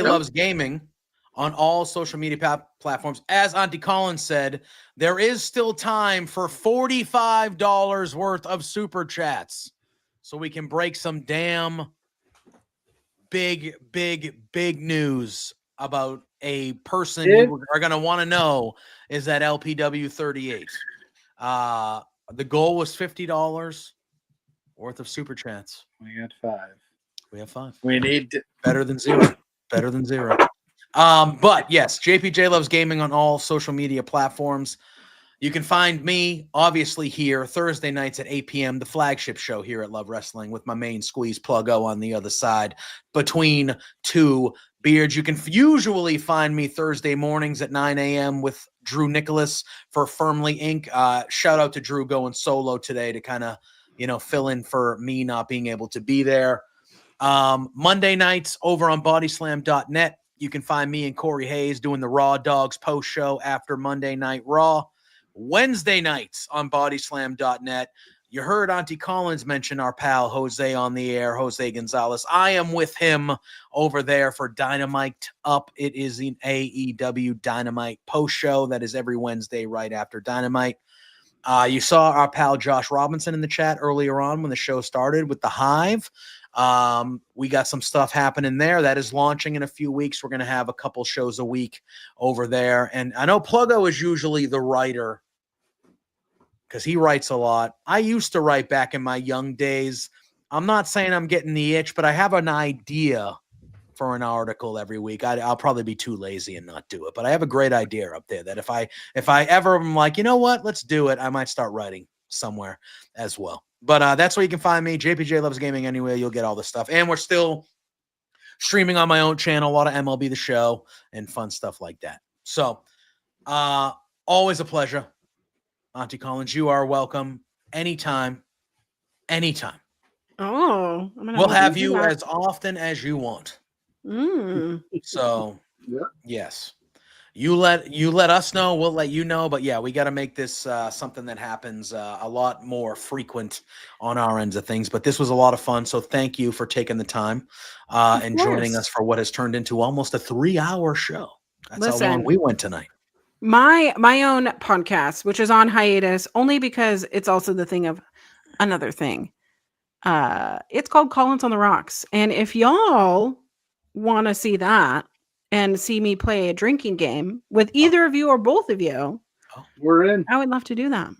Loves Gaming on all social media platforms. As Auntie Collins said, there is still time for $45 worth of super chats. So we can break some damn big news about a person you are going to want to know is that LPW 38. The goal was $50 worth of super chats. We got 5. We have 5. We need better than 0. Better than 0. But yes, JPJ Loves Gaming on all social media platforms. You can find me, obviously, here Thursday nights at 8 p.m., the flagship show here at Love Wrestling with my main squeeze PLUGGO on the other side between two beards. You can usually find me Thursday mornings at 9 a.m. with Drew Nicholas for Firmly Inc. Shout out to Drew going solo today to kind of, fill in for me not being able to be there. Monday nights over on bodyslam.net. You can find me and Corey Hayes doing the Raw Dogs post show after Monday Night Raw. Wednesday nights on bodyslam.net. You heard Auntie Collins mention our pal Jose on the air, Jose Gonzalez. I am with him over there for Dynamite Up. It is an AEW Dynamite post show that is every Wednesday right after Dynamite. You saw our pal Josh Robinson in the chat earlier on when the show started with the Hive. We got some stuff happening there that is launching in a few weeks. We're going to have a couple shows a week over there. And I know PLUGGO is usually the writer because he writes a lot. I used to write back in my young days. I'm not saying I'm getting the itch, but I have an idea for an article every week. I'll probably be too lazy and not do it, but I have a great idea up there that if I ever am like, you know what, let's do it, I might start writing somewhere as well. But that's where you can find me. JPJ Loves Gaming anywhere. You'll get all this stuff. And we're still streaming on my own channel, a lot of MLB The Show and fun stuff like that. So always a pleasure. Auntie Collins, you are welcome anytime. Oh, we'll have you as often as you want. So yes, you let us know, we'll let you know. But yeah, we got to make this something that happens a lot more frequent on our ends of things. But this was a lot of fun, so thank you for taking the time and joining us for what has turned into almost a 3-hour show. That's how long we went tonight. My own podcast, which is on hiatus only because it's also the thing of another thing. It's called Collins on the Rocks. And if y'all want to see that and see me play a drinking game with either of you or both of you, we're in. I would love to do that.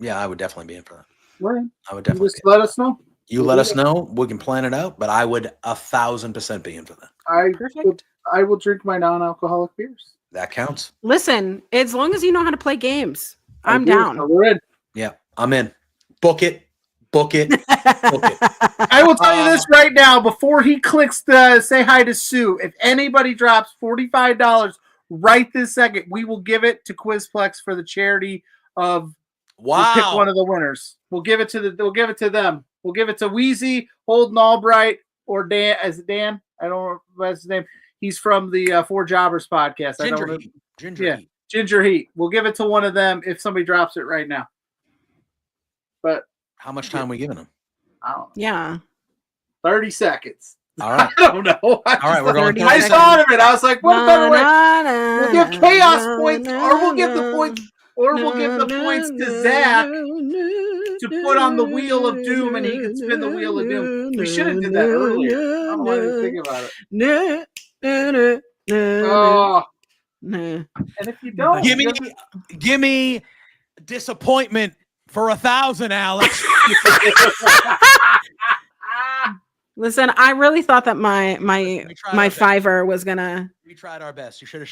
Yeah, I would definitely be in for that. We're in. I would definitely just let us know. You let us know. We can plan it out, but I would 1,000% be in for that. I will drink my non-alcoholic beers. That counts. Listen, as long as you know how to play games, I'm down. We're in. Yeah, I'm in. Book it. Book it. Book it. I will tell you this right now before he clicks the say hi to Sue. If anybody drops $45 right this second, we will give it to Quizplex for the charity of. Wow. We'll pick one of the winners. We'll give it to them. We'll give it to Wheezy, Holden Albright, or Dan. As Dan, I don't know what's his name. He's from the Four Jobbers podcast. Ginger Heat. We'll give it to one of them if somebody drops it right now. But how much time are we giving them? I don't know. Yeah. 30 seconds. All right. I don't know. All right, we're going. I thought of it. I was like, what better way? We'll give chaos points, or we'll give the points, or we'll give the points to Zach to put on the wheel of doom, and he can spin the wheel of doom. We should have did that earlier. I don't know why I didn't think about it. Oh. And if you don't, give me disappointment for 1,000, Alex. Listen, I really thought that my fiver was gonna. We tried our best. You should have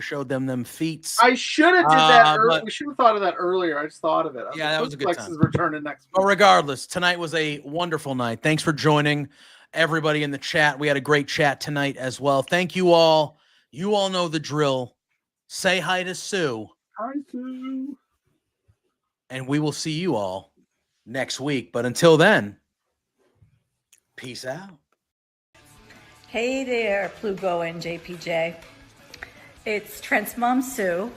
showed them feats. I should have did that earlier. We should have thought of that earlier. I just thought of it. That was a good time. Is returning next week. But regardless, tonight was a wonderful night. Thanks for joining everybody in the chat. We had a great chat tonight as well. Thank you all. You all know the drill. Say hi to Sue. Hi, Sue. And we will see you all next week. But until then, peace out. Hey there, PLUGGO and JPJ. It's Trent's mom, Sue,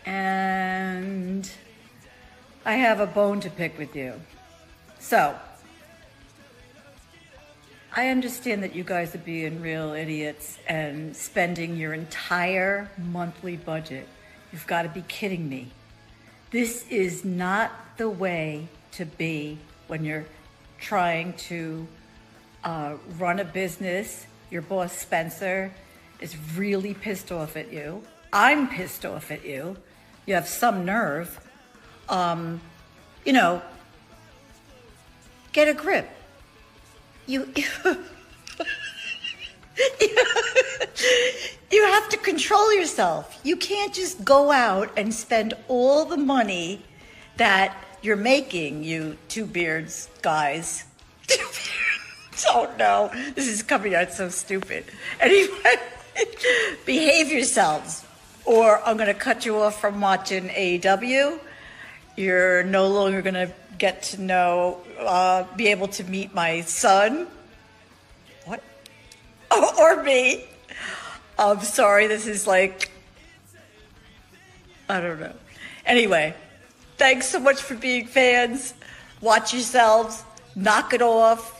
and I have a bone to pick with you. So, I understand that you guys are being real idiots and spending your entire monthly budget. You've got to be kidding me. This is not the way to be when you're trying to run a business. Your boss, Spencer, is really pissed off at you. I'm pissed off at you. You have some nerve. Get a grip. You have to control yourself. You can't just go out and spend all the money that you're making, you two beards guys. Oh no, this is coming out so stupid. Anyway, behave yourselves, or I'm gonna cut you off from watching AEW. You're no longer gonna get to know, be able to meet my son. What? Or me. I'm sorry, this is like, I don't know. Anyway, thanks so much for being fans. Watch yourselves, knock it off.